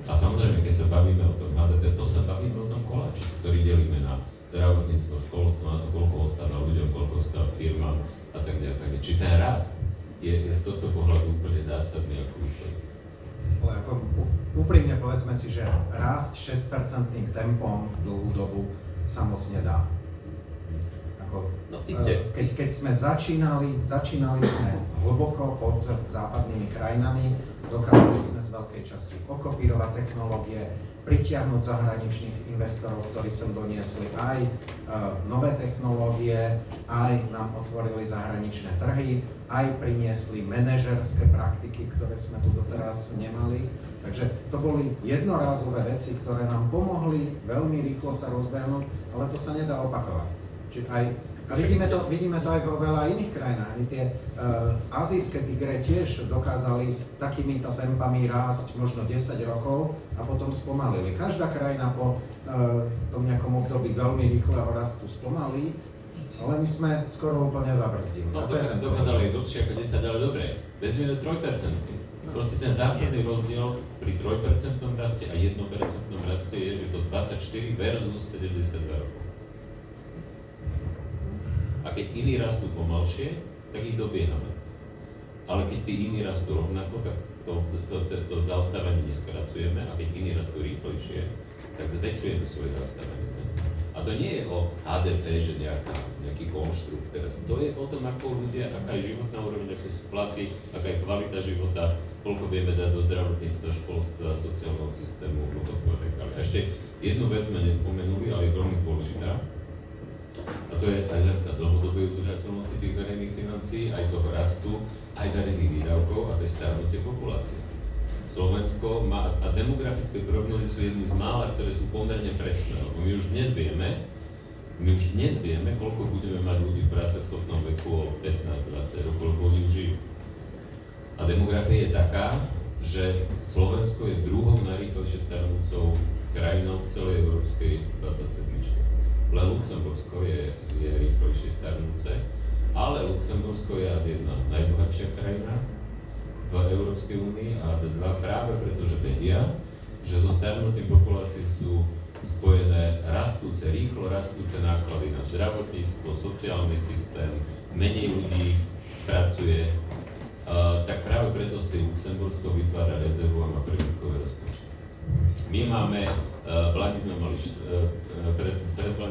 A samozrejme, keď sa bavíme o tom HDP, to sa bavíme o tom koláči, ktorý delíme na zdravotníctvo, školstvo, na to, koľko ostáva ľuďom, koľko ostáva firmám a tak ďalej. Či ten rast je z tohto pohľadu úplne zásadný a kľúčový. Ale ako úprimne povedzme si, že rásť 6% tempom dlhú dobu sa moc nedá. No iste. Keď sme začínali sme hlboko pod západnými krajinami, dokázali sme z veľkej časti okopírovať technológie, pritiahnuť zahraničných investorov, ktorí sem doniesli aj nové technológie, aj nám otvorili zahraničné trhy, aj priniesli manažerské praktiky, ktoré sme tu doteraz nemali. Takže to boli jednorázové veci, ktoré nám pomohli veľmi rýchlo sa rozbehnúť, ale to sa nedá opakovať. A vidíme to aj vo veľa iných krajinách. Tie azijské tigre tiež dokázali takýmito tempami rásť možno 10 rokov a potom spomalili. Každá krajina po tom nejakom období veľmi rýchleho rastu spomalí, ale my sme skoro úplne zabrzdili. No dokázali dlhšie ako 10, ale dobre, vezmeme 3%. Proste ten zásadný rozdiel pri 3% raste a 1% raste je, že to 24 versus 72 rokov. A keď iní rastú pomalšie, tak ich dobiehame. Ale keď tí iní rastú rovnako, tak to zaostávanie neskracujeme, a keď iní rastú rýchlejšie, tak zväčšujeme svoje zaostávanie. A to nie je o HDP, že nejaký konštrukt teraz. To je o tom, ako ľudia, aká je životná úroveň, aké sú platy, aká je kvalita života, koľko vieme dať do zdravotníctva, školstva, sociálneho systému, dôchodkov a tak ďalej. A ešte jednu vec sme nespomenuli, ale je veľmi dôležitá. A to je aj z hľadiska dlhodobej udržateľnosti tých verejných financií, aj toho rastu, aj verejných výdavkov, a to je starnutie populácie. Slovensko má, a demografické prognozy sú jedny z mála, ktoré sú pomerne presné, lebo my už dnes vieme, koľko budeme mať ľudí v práceschopnom veku o 15-20 rokov, koľko oni už žijú. A demografia je taká, že Slovensko je druhou najrýchlejšie starnúcou krajinou v celej európskej 27. Len Luxembursko je rýchlejšie starnúce a Ale Luxembursko je jedna najbohatšia krajina v Európskej únii a dva práve preto, že vedia, že so starnutím populácií sú spojené rýchlo rastúce náklady na zdravotníctvo, sociálny systém, menej ľudí pracuje, tak práve preto si Luxembursko vytvára rezervu a má prebytkové rozpočty. My máme, predvládne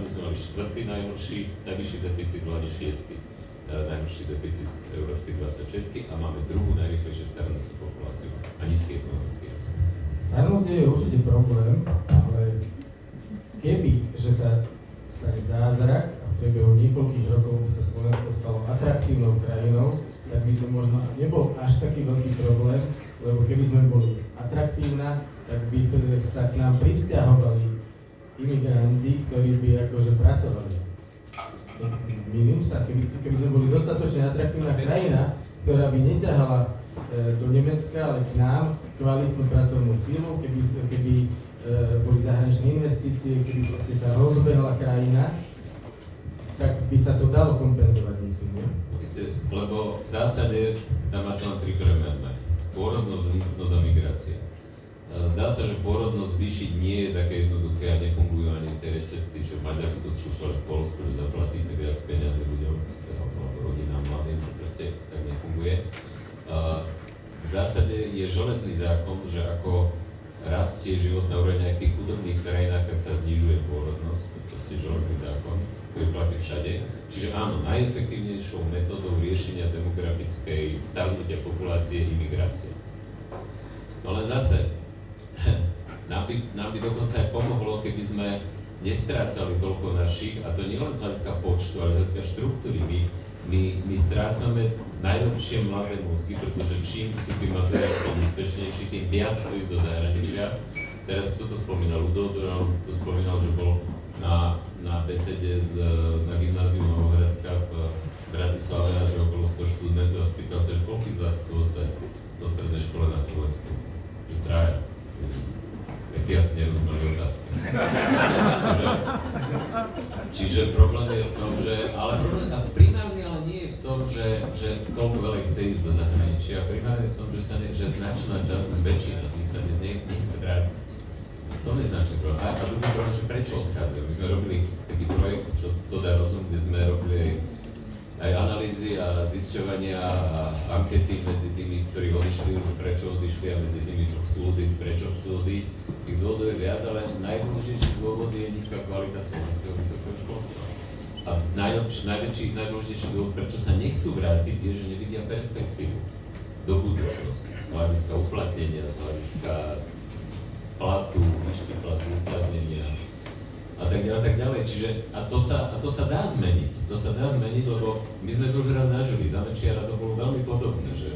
sme mali štvrtý najvyšší deficit, vlády šiestý najvyšší deficit z európskych 26 a máme druhú najrýchlejšie starnúcu populáciu a nízky ekonomický rast. Starnutie je určite problém, ale keby, že sa stane zázrak a v priebehu niekoľkých rokov by sa Slovensko stalo atraktívnou krajinou, tak by to možno nebol až taký veľký problém, lebo keby sme boli atraktívna, tak by sa k nám prisťahovali imigranti, ktorí by akože pracovali. Mýlim sa, keby sme boli dostatočne atraktívna krajina, ktorá by neťahala do Nemecka, ale k nám kvalitnú pracovnú sílu, keby boli zahraničné investície, keby proste sa rozbehla krajina, tak by sa to dalo kompenzovať, myslím, nie? Lebo v zásade tam má to len tri premenné. Pôrodnosť, vnútornosť a migrácia. Zdá sa, že pôrodnosť zvýšiť nie je také jednoduché a nefungujú ani tie recepty, že v Maďarsku skúšali v Poľsku, že zaplatíte viac peniazy ľuďom, alebo rodinám, mladým, to proste tak nefunguje. V zásade je železný zákon, že ako rastie životná úroveň aj v tých chudobných krajinách, tak sa znižuje pôrodnosť, to je proste železný zákon, ktorý platí všade. Čiže áno, najefektívnejšou metódou riešenia demografickej starnutia populácie je imigrácia. No len zase, nám by dokonca aj pomohlo, keby sme nestrácali toľko našich, a to nielen z hľadiska počtu, ale z hľadiska štruktúry. My strácame najlepšie mladé mozgy, pretože čím sú tí mladé úspešnejší, tým viac to ísť do zahraničia. Teraz kto to spomínal? Ludo to spomínal, že bol na besede na gymnáziu Novohradská v Bratislave a že okolo 100 študentov a spýtal sa, že koľký z vás chcú ostať do strednej škole na Slovensku? Že traja. Ty asi nerozumeli otázky. Čiže problém je v tom, že, ale problém, a primárny ale nie je v tom, že toľko veľa chce ísť do zahraničia, primárne je v tom, že značná časť, väčšina z nich sa dnes nechce vrátiť. To je značný problém. A druhý problém, že prečo odchádzajú? My sme robili taký projekt, čo to dá rozum, kde sme robili aj analýzy a zisťovania a ankety medzi tými, ktorí odišli, že prečo odišli a medzi tými, čo chcú odísť, prečo chcú odísť. Tých dôvodov je viac, ale najdôležitejší dôvod je nízka kvalita slovenského vysokého školstva. A najdôležitejší dôvod, prečo sa nechcú vrátiť, je, že nevidia perspektívu do budúcnosti. Z hľadiska uplatnenia, z hľadiska platu, výšky platu, uplatnenia a tak ďalej. Čiže to sa dá zmeniť. To sa dá zmeniť, lebo my sme to už raz zažili. Za Mečiara to bolo veľmi podobné, že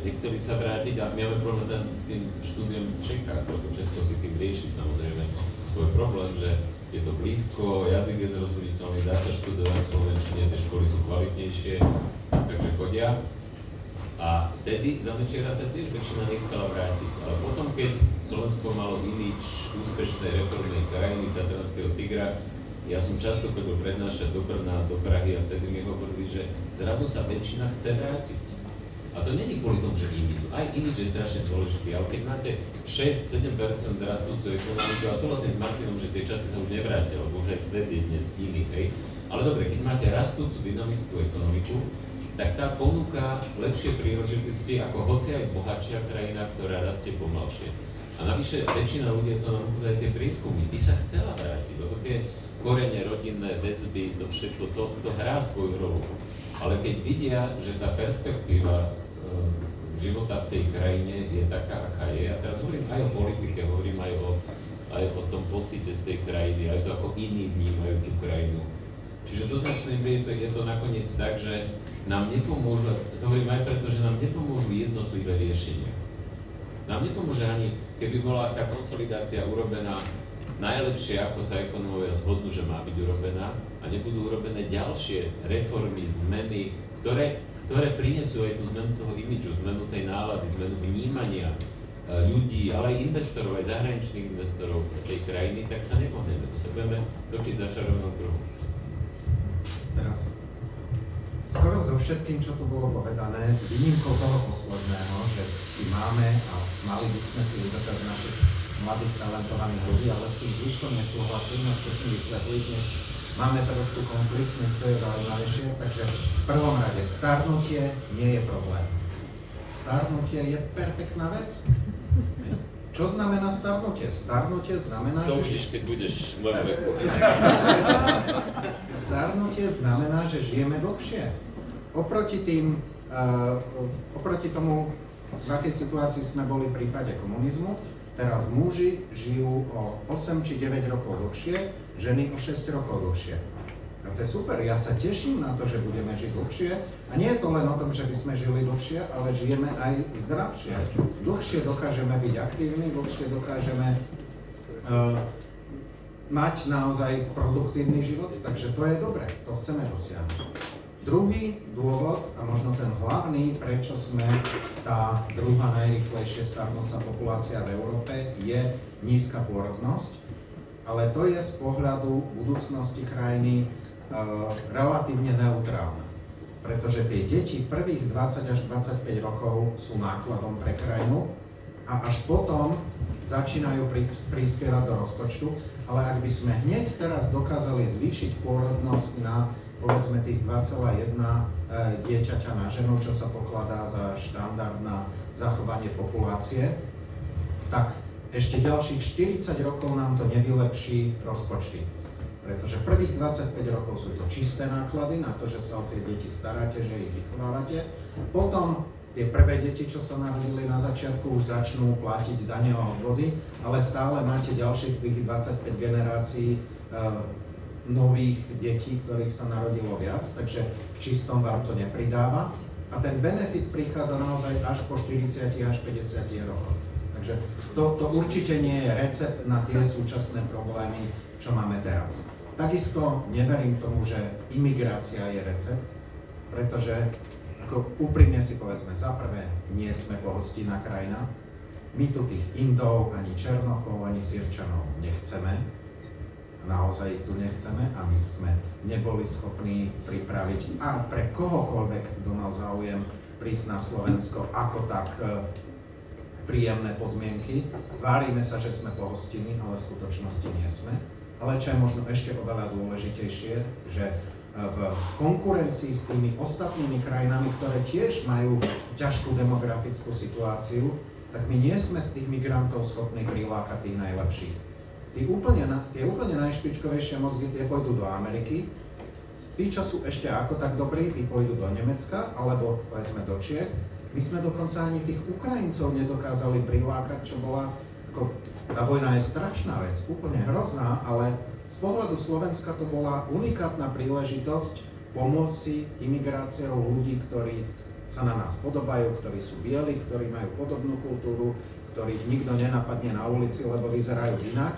nechceli sa vrátiť a my máme problém s tým štúdiom v Čechách, lebo Česko si tým rieši samozrejme svoj problém, že je to blízko, jazyk je zrozumiteľný, dá sa študovať v slovenčine, tie školy sú kvalitnejšie, takže chodia. A vtedy za Mečiara sa tiež väčšina nechcela vrátiť, ale potom, keď Slovensko malo imidž úspešnej reformnej krajiny, Tatranského tigra, ja som často chodil prednášať do Brna, do Prahy a vtedy mi hovorili, že zrazu sa väčšina chce vrátiť. A to nie je kvôli tomu, že imidž, aj imidž je strašne dôležitý, ale keď máte 6-7% rastúcu ekonomiku, a súhlasím s Martinom, že tie časy sa už nevrátia, lebo už aj svet je dnes iný, hej. Ale dobre, keď máte rastúcu dynamickú ekonomiku, tak tá ponúka lepšie príležitosti ako hoci aj bohatšia krajina, ktorá rastie pomalšie. A navyše väčšina ľudí, to nám ukazuje aj tie prieskumy, by sa chcela vrátiť, lebo tie korene, rodinné väzby, to všetko, to hrá svoju rolu. Ale keď vidia, že tá perspektíva života v tej krajine je taká, aká je, a teraz hovorím aj o politike, hovorím aj o tom pocite z tej krajiny, aj to, ako iní vnímajú tú krajinu. Čiže do značnej miery je to nakoniec tak, že nám nepomôžu, to hovorím aj preto, že nám nepomôžu jednotlivé riešenia. Nám nepomôže ani, keby bola tá konsolidácia urobená najlepšie, ako sa ekonómovia zhodnú, že má byť urobená, a nebudú urobené ďalšie reformy, zmeny, ktoré prinesú aj tú zmenu toho imidžu, zmenu tej nálady, zmenu vnímania ľudí, ale aj investorov, aj zahraničných investorov tej krajiny, tak sa nepohneme. To sa budeme točiť za čarovnou kruhu. Teraz skoro všetkým, čo tu bolo povedané, s výnimkou toho posledného, že si máme a mali by sme si udržať našich mladých talentovaných ľudí, ale s tým zvyškom nesúhlasím, a skúsim vysvetliť, než máme trošku konflikt, než to je zaujímavejšie. Takže v prvom rade starnutie nie je problém. Starnutie je perfektná vec. Čo znamená starnutie? Starnutie znamená, To uvidíš, keď budeš v mojom veku. Starnutie znamená, že žijeme dlhšie. Oproti tomu, v akej situácii sme boli v prípade komunizmu, teraz muži žijú o 8 či 9 rokov dlhšie, ženy o 6 rokov dlhšie. No to je super, ja sa teším na to, že budeme žiť dlhšie. A nie je to len o tom, že by sme žili dlhšie, ale žijeme aj zdravšie. Dlhšie dokážeme byť aktívni, dlhšie dokážeme mať naozaj produktívny život, takže to je dobre, to chceme dosiahnuť. Druhý dôvod, a možno ten hlavný, prečo sme tá druhá najrýchlejšie starnúca populácia v Európe, je nízka pôrodnosť, ale to je z pohľadu budúcnosti krajiny relatívne neutrálne. Pretože tie deti prvých 20 až 25 rokov sú nákladom pre krajinu a až potom začínajú prispievať do rozpočtu, ale ak by sme hneď teraz dokázali zvýšiť pôrodnosť na povedzme tých 2,1 dieťaťa na ženu, čo sa pokladá za štandard na zachovanie populácie, tak ešte ďalších 40 rokov nám to nevylepší rozpočty. Pretože prvých 25 rokov sú to čisté náklady na to, že sa o tie deti staráte, že ich vychovávate. Potom tie prvé deti, čo sa narodili na začiatku, už začnú platiť dane a odvody, ale stále máte ďalších tých 25 generácií nových detí, ktorých sa narodilo viac, takže v čistom vám to nepridáva. A ten benefit prichádza naozaj až po 40 až 50 rokoch. Takže to určite nie je recept na tie súčasné problémy, čo máme teraz. Takisto neverím tomu, že imigrácia je recept, pretože ako úprimne si povedzme, za prvé, nie sme pohostinná krajina. My tu tých Indov, ani Černochov, ani Sýrčanov nechceme. Naozaj ich tu nechceme a my sme neboli schopní pripraviť a pre kohokoľvek, kto mal záujem prísť na Slovensko, ako tak príjemné podmienky. Tvárime sa, že sme pohostinní, ale v skutočnosti nie sme. Ale čo je možno ešte oveľa dôležitejšie, že v konkurencii s tými ostatnými krajinami, ktoré tiež majú ťažkú demografickú situáciu, tak my nie sme z tých migrantov schopní prilákať tých najlepších. Tie úplne najšpičkovejšie mozgy, tie pôjdu do Ameriky. Tí, čo sú ešte ako tak dobrí, tí pôjdu do Nemecka, alebo povedzme do Čiech. My sme dokonca ani tých Ukrajincov nedokázali prilákať, čo bola, ako, tá vojna je strašná vec, úplne hrozná, ale z pohľadu Slovenska to bola unikátna príležitosť pomôcť si imigráciou ľudí, ktorí sa na nás podobajú, ktorí sú bieli, ktorí majú podobnú kultúru, ktorých nikto nenapadne na ulici, lebo vyzerajú inak.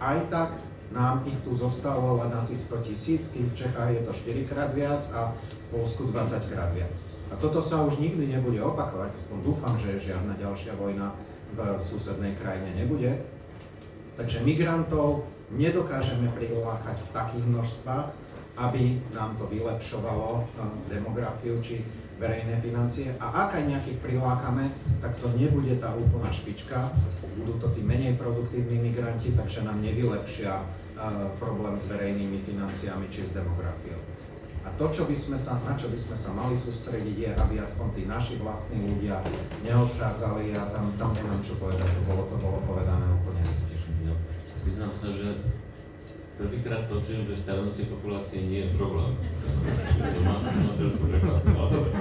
A aj tak nám ich tu zostalo len asi 100 000, kým v Čechách je to 4-krát viac a v Poľsku 20-krát viac. A toto sa už nikdy nebude opakovať, aspoň dúfam, že žiadna ďalšia vojna v susednej krajine nebude. Takže migrantov nedokážeme prilákať v takých množstvách, aby nám to vylepšovalo demografiu či verejné financie. A ak aj nejakých prilákame, tak to nebude tá úplná špička, budú to tí menej produktívni migranti, takže nám nevylepšia problém s verejnými financiami či s demografiou. A to, na čo by sme sa mali sústrediť, je, aby aspoň tí naši vlastní ľudia neodchádzali a tam nemám čo povedať, to bolo povedané úplne vystižne. No, priznám sa, že prvýkrát počujem, že starnutie populácie nie je problém. To má trošku prekvapilo, ale dobre.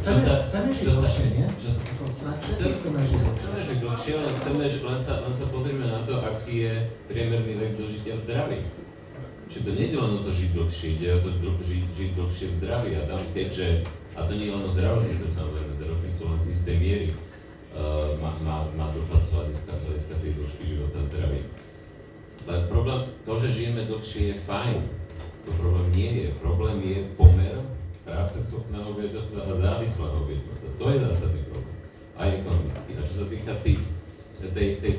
Chceme žiť dlhšie, nie? Chceme žiť dlhšie, ale len sa pozrieme na to, aký je priemerný vek dožitia v zdraví. Čiže to nie je len o to žiť dlhšie, ide o to žiť dlhšie v zdraví a tam keďže, a to nie je len o zdravotníctve samozrejme, zdravotníctvo len z istej miery má dopad z hľadiska tej dĺžky života a zdravia. Ale problém, to, že žijeme dlhšie je fajn, to problém nie je. Problém je pomer práceschopného obyvateľstva a závislého obyvateľstva. To je zásadný problém, aj ekonomický. A čo sa týka tej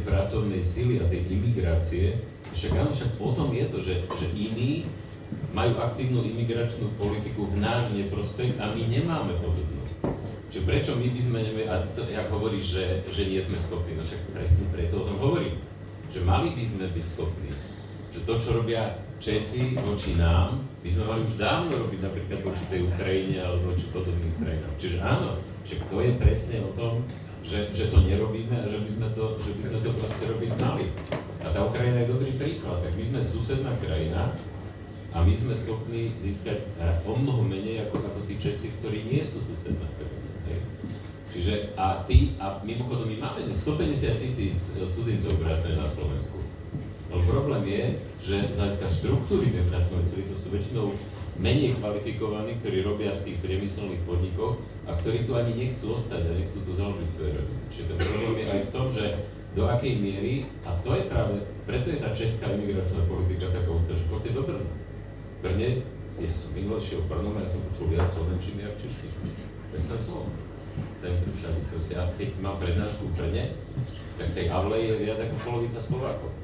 pracovnej sily a tej imigrácie, však o tom je to, že iní majú aktívnu imigračnú politiku v náš neprospech a my nemáme podobnú. Čiže prečo my by sme nemali, a to, jak hovoríš, že nie sme schopní, no však presne preto o tom hovorím, že mali by sme byť schopní, že to, čo robia Česi voči nám, by sme mali už dávno robiť napríklad voči tej Ukrajine alebo voči podobným krajinám. Čiže áno, že to je presne o tom, že to nerobíme a že by sme to proste robiť mali. A tá Ukrajina je dobrý príklad, tak my sme susedná krajina a my sme schopní získať o mnoho menej ako tí Česi, ktorí nie sú susedná krajina. Čiže a mimochodom my máme 150,000 cudzincov pracuje na Slovensku. No problém je, že z hľadiska štruktúry tej pracovnej sily to sú väčšinou menej kvalifikovaní, ktorí robia v tých priemyselných podnikoch a ktorí tu ani nechcú ostať a nechcú tu založiť svoje rodiny. Čiže ten problém je aj v tom, že do akej miery, a to je práve, preto je tá česká imigračná politika taká úzka, že choďte do Brna. V Brne, ja som minulý šiel v Brnom a ja som počul viac slovenčiny ako češtiny. Presne slovo. Centrum všade. Proste, a keď mám prednášku v Brne, tak tej Avlej je viac ako polovica Slovákov.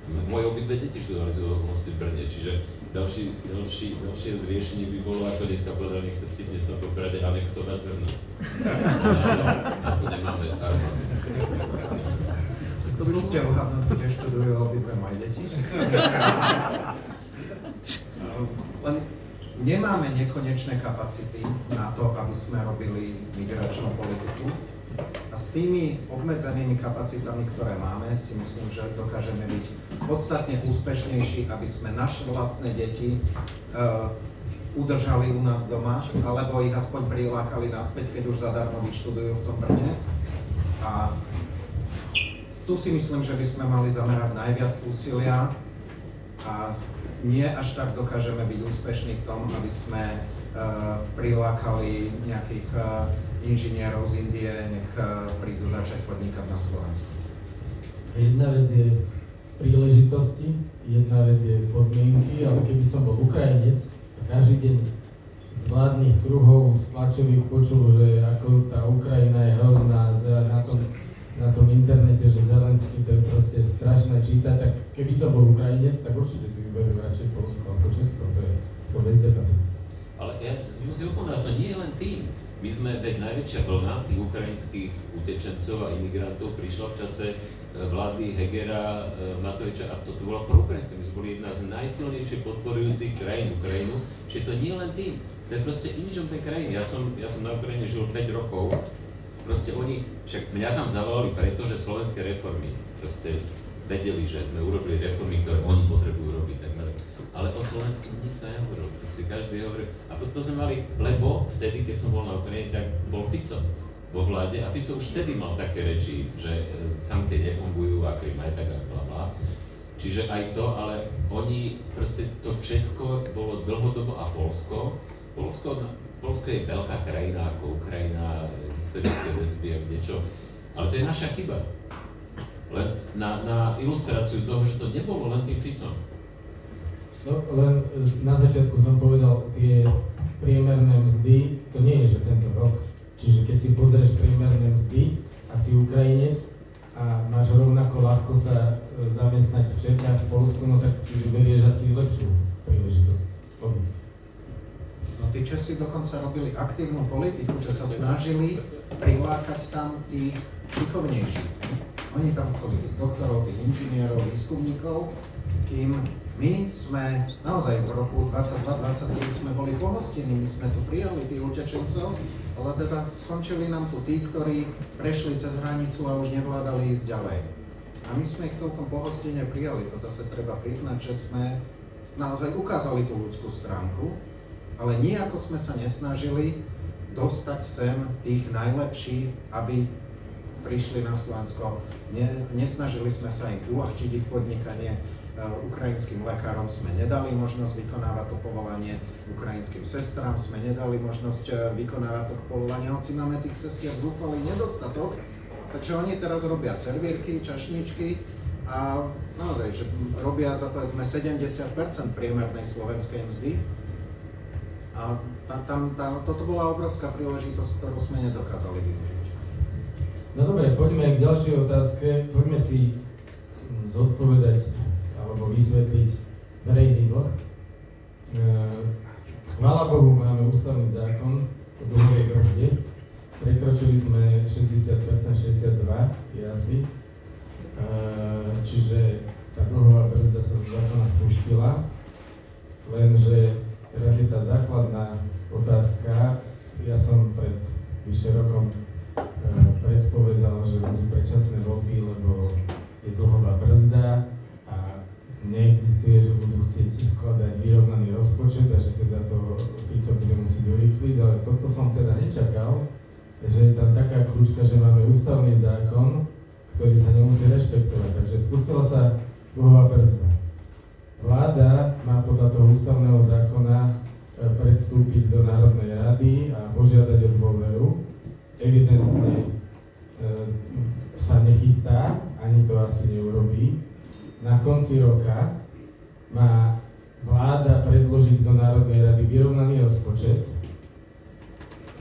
Moje obidve deti študovali z okolnosti v Brne, čiže ďalšie zriešenie by bolo, ako dneska povedal niekto vtipne v tom Poprade, anektovať Brno. Na to nemáme armádu. Skúste uhadnúť, kde študujú obidve moje deti. Len nemáme nekonečné kapacity na to, aby sme robili migračnú politiku. A s tými obmedzenými kapacitami, ktoré máme, si myslím, že dokážeme byť podstatne úspešnejší, aby sme naše vlastné deti udržali u nás doma, alebo ich aspoň prilákali naspäť, keď už zadarmo vyštudujú v tom Brne. A tu si myslím, že by sme mali zamerať najviac úsilia a nie až tak dokážeme byť úspešní v tom, aby sme prilákali nejakých inžinierov z Indie, nech prídu začať podnikať na Slovensku. Jedna vec je príležitosti, jedna vec je podmienky, ale keby som bol Ukrajinec a každý deň z vládnych kruhov, z tlačových počul, že ako tá Ukrajina je hrozná na tom internete, že Zelenský, to je proste strašné čítať, tak keby som bol Ukrajinec, tak určite si vyberú radšej Polsko ako Česko, to je bez debaty. Ale ja musím upovedať, to nie je len tým. My sme, veď najväčšia vlna tých ukrajinských utečencov a imigrantov prišla v čase vlády Hegera, Matoviča a to bolo proukrajinské. My sme boli jedna z najsilnejšie podporujúcich krajín Ukrajinu, čiže to nie je len tým. To je proste imidžom tej krajiny. Ja som na Ukrajine žil 5 rokov, proste však mňa tam zavolali preto, že slovenské reformy proste vedeli, že sme urobili reformy, ktoré oni potrebujú robiť. Ale o Slovensku nikto nehovoril, proste každý hovoril. A to sme mali, lebo vtedy, keď som bol na Ukrajine, tak bol Fico vo vláde a Fico už vtedy mal také reči, že sankcie nefungujú a Krym aj tak a blablabla. Čiže aj to, ale oni, proste to Česko bolo dlhodobo a Poľsko je veľká krajina ako Ukrajina, historické väzby a kdečo, ale to je naša chyba. Len na ilustráciu toho, že to nebolo len tým Ficom. No, len na začiatku som povedal, tie priemerné mzdy, to nie je, že tento rok. Čiže keď si pozrieš priemerné mzdy a si Ukrajinec a máš rovnako ľahko sa zamestnať v Čechách, v Poľsku, no tak si vyberieš asi lepšiu príležitosť. Logicky. No tí Česi dokonca robili aktívnu politiku, že sa snažili prilákať tam tých šikovnejších. Oni tam chceli tých doktorov, tých inžinierov, výskumníkov, kým my sme naozaj v roku 22-23 sme boli pohostení, my sme tu prijali tých utečencov, ale teda skončili nám tu tí, ktorí prešli cez hranicu a už nevládali ísť ďalej. A my sme ich celkom pohostene prijali, to zase treba priznať, že sme naozaj ukázali tú ľudskú stránku, ale nijako sme sa nesnažili dostať sem tých najlepších, aby prišli na Slovensko. Nesnažili sme sa im uľahčiť ich podnikanie. Ukrajinským lekárom sme nedali možnosť vykonávať to povolanie, ukrajinským sestrám sme nedali možnosť vykonávať to povolanie, hoci máme tých sestier zúfalý nedostatok, takže oni teraz robia servírky, čašničky a naozaj, že robia za povedzme 70% priemernej slovenskej mzdy a toto bola obrovská príležitosť, ktorú sme nedokázali využiť. No dobre, poďme k ďalšej otázke, poďme si zodpovedať alebo vysvetliť verejný dlh. Chvála Bohu, máme ústavný zákon o dlhovej brzde. Prekročili sme 60%, 62% je asi. Čiže tá dlhová brzda sa z zákona spustila. Lenže teraz je tá základná otázka. Ja som pred vyše rokom predpovedal, že budú predčasné voľby, lebo je dlhová brzda a neexistuje, že budú chcieť skladať vyrovnaný rozpočet a že teda to Fico bude musieť urýchliť, ale toto som teda nečakal, že je tam taká kľúčka, že máme ústavný zákon, ktorý sa nemusí rešpektovať, takže spustila sa dlhová brzda. Vláda má podľa toho ústavného zákona predstúpiť do Národnej rady a požiadať o dôveru. Evidentne sa nechystá, ani to asi neurobí. Na konci roka má vláda predložiť do Národnej rady vyrovnaný rozpočet.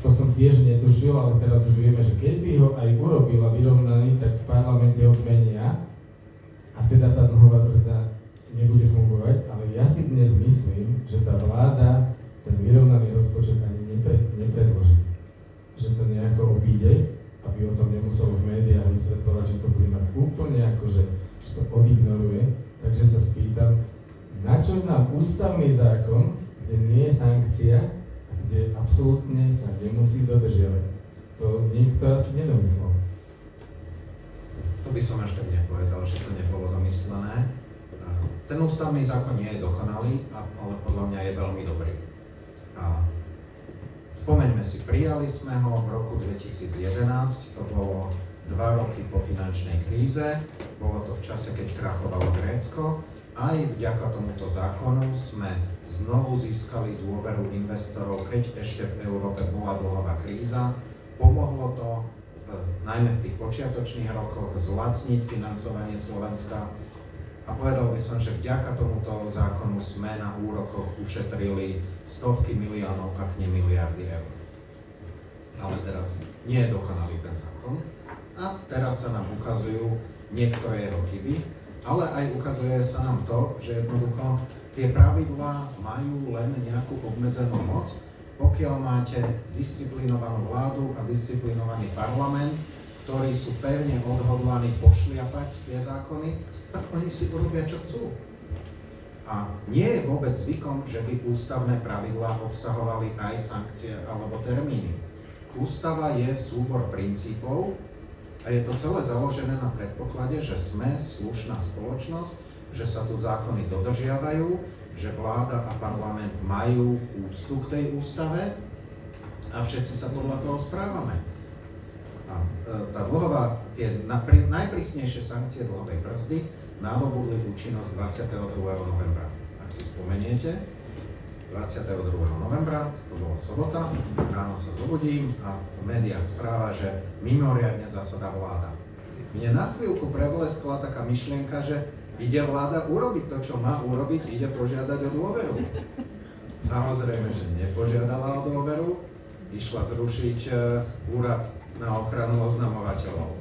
To som tiež netušil, ale teraz už vieme, že keď by ho aj urobila vyrovnaný, tak v parlamente ho zmenia a teda tá dlhová brzda nebude fungovať, ale ja si dnes myslím, že tá vláda ten vyrovnaný rozpočet ani nepredloží. Že to nejako obíde, aby o tom nemuselo v médiách vysvetľovať, že to bude mať úplne ako, že to odignoruje. Takže sa spýtam, na čo nám ústavný zákon, kde nie je sankcia, kde absolútne sa nemusí dodržiavať. To niekto asi nedomyslel. To by som až tak nepovedal, že to nebolo domyslené. Ten ústavný zákon nie je dokonalý, ale podľa mňa je veľmi dobrý. Spomeňme si, prijali sme ho v roku 2011, to bolo 2 roky po finančnej kríze, bolo to v čase, keď krachovalo Grécko. Aj vďaka tomuto zákonu sme znovu získali dôveru investorov, keď ešte v Európe bola dlhová kríza. Pomohlo to najmä v tých počiatočných rokoch zlacniť financovanie Slovenska. A povedal by som, že vďaka tomuto zákonu sme na úrokoch ušetrili stovky miliónov, ak nie miliardy eur. Ale teraz nie je dokonalý ten zákon. A teraz sa nám ukazujú niektoré jeho chyby, ale aj ukazuje sa nám to, že jednoducho tie pravidlá majú len nejakú obmedzenú moc. Pokiaľ máte disciplinovanú vládu a disciplinovaný parlament, ktorí sú pevne odhodlaní pošliapať tie zákony, tak oni si urobia, čo chcú. A nie je vôbec zvykom, že by ústavné pravidlá obsahovali aj sankcie alebo termíny. Ústava je súbor princípov a je to celé založené na predpoklade, že sme slušná spoločnosť, že sa tu zákony dodržiavajú, že vláda a parlament majú úctu k tej ústave a všetci sa podľa toho správame. A tá dlhová, tie najprísnejšie sankcie dlhovej brzdy nadobudli účinnosť 22. novembra. Ak si spomeniete, 22. novembra, to bola sobota, ráno sa zobudím a v médiách správa, že mimoriadne zasadá vláda. Mne na chvíľku prebleskla taká myšlienka, že ide vláda urobiť to, čo má urobiť, ide požiadať o dôveru. Samozrejme, že nepožiadala o dôveru, išla zrušiť úrad na ochranu oznamovateľov.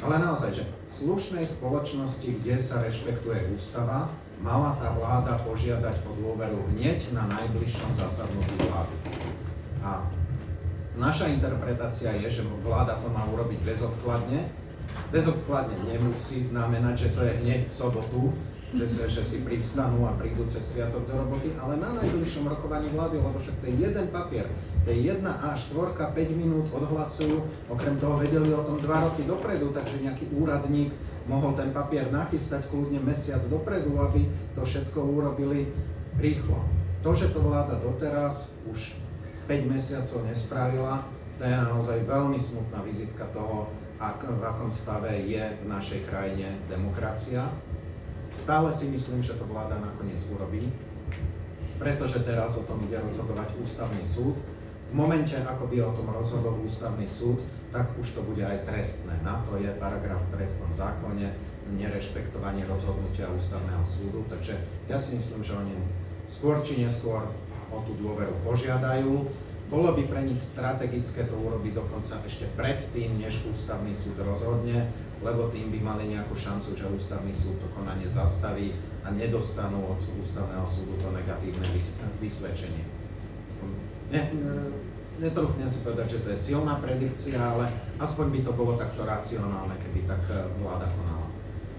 Ale naozaj, že v slušnej spoločnosti, kde sa rešpektuje ústava, mala tá vláda požiadať o dôveru hneď na najbližšom zasadnutí vlády. A naša interpretácia je, že vláda to má urobiť bezodkladne. Bezodkladne nemusí znamenať, že to je hneď v sobotu, že si privstanú a prídu cez sviatok do roboty, ale na najbližšom rokovaní vlády, lebo však to je jeden papier, to je 1 A4, 5 minút odhlasujú, okrem toho vedeli o tom 2 roky dopredu, takže nejaký úradník mohol ten papier nachystať kľudne mesiac dopredu, aby to všetko urobili rýchlo. To, že to vláda doteraz už 5 mesiacov nespravila, to je naozaj veľmi smutná vizitka toho, v akom stave je v našej krajine demokracia. Stále si myslím, že to vláda nakoniec urobí, pretože teraz o tom ide rozhodovať ústavný súd. V momente, ako by o tom rozhodol ústavný súd, tak už to bude aj trestné. Na to je paragraf v trestnom zákone, nerešpektovanie rozhodnutia ústavného súdu. Takže ja si myslím, že oni skôr či neskôr o tú dôveru požiadajú. Bolo by pre nich strategické to urobiť dokonca ešte predtým, než ústavný súd rozhodne, lebo tým by mali nejakú šancu, že ústavný súd to konanie zastaví a nedostanú od ústavného súdu to negatívne vysvedčenie. Netrúfnem si povedať, že to je silná predikcia, ale aspoň by to bolo takto racionálne, keby tak vláda konala.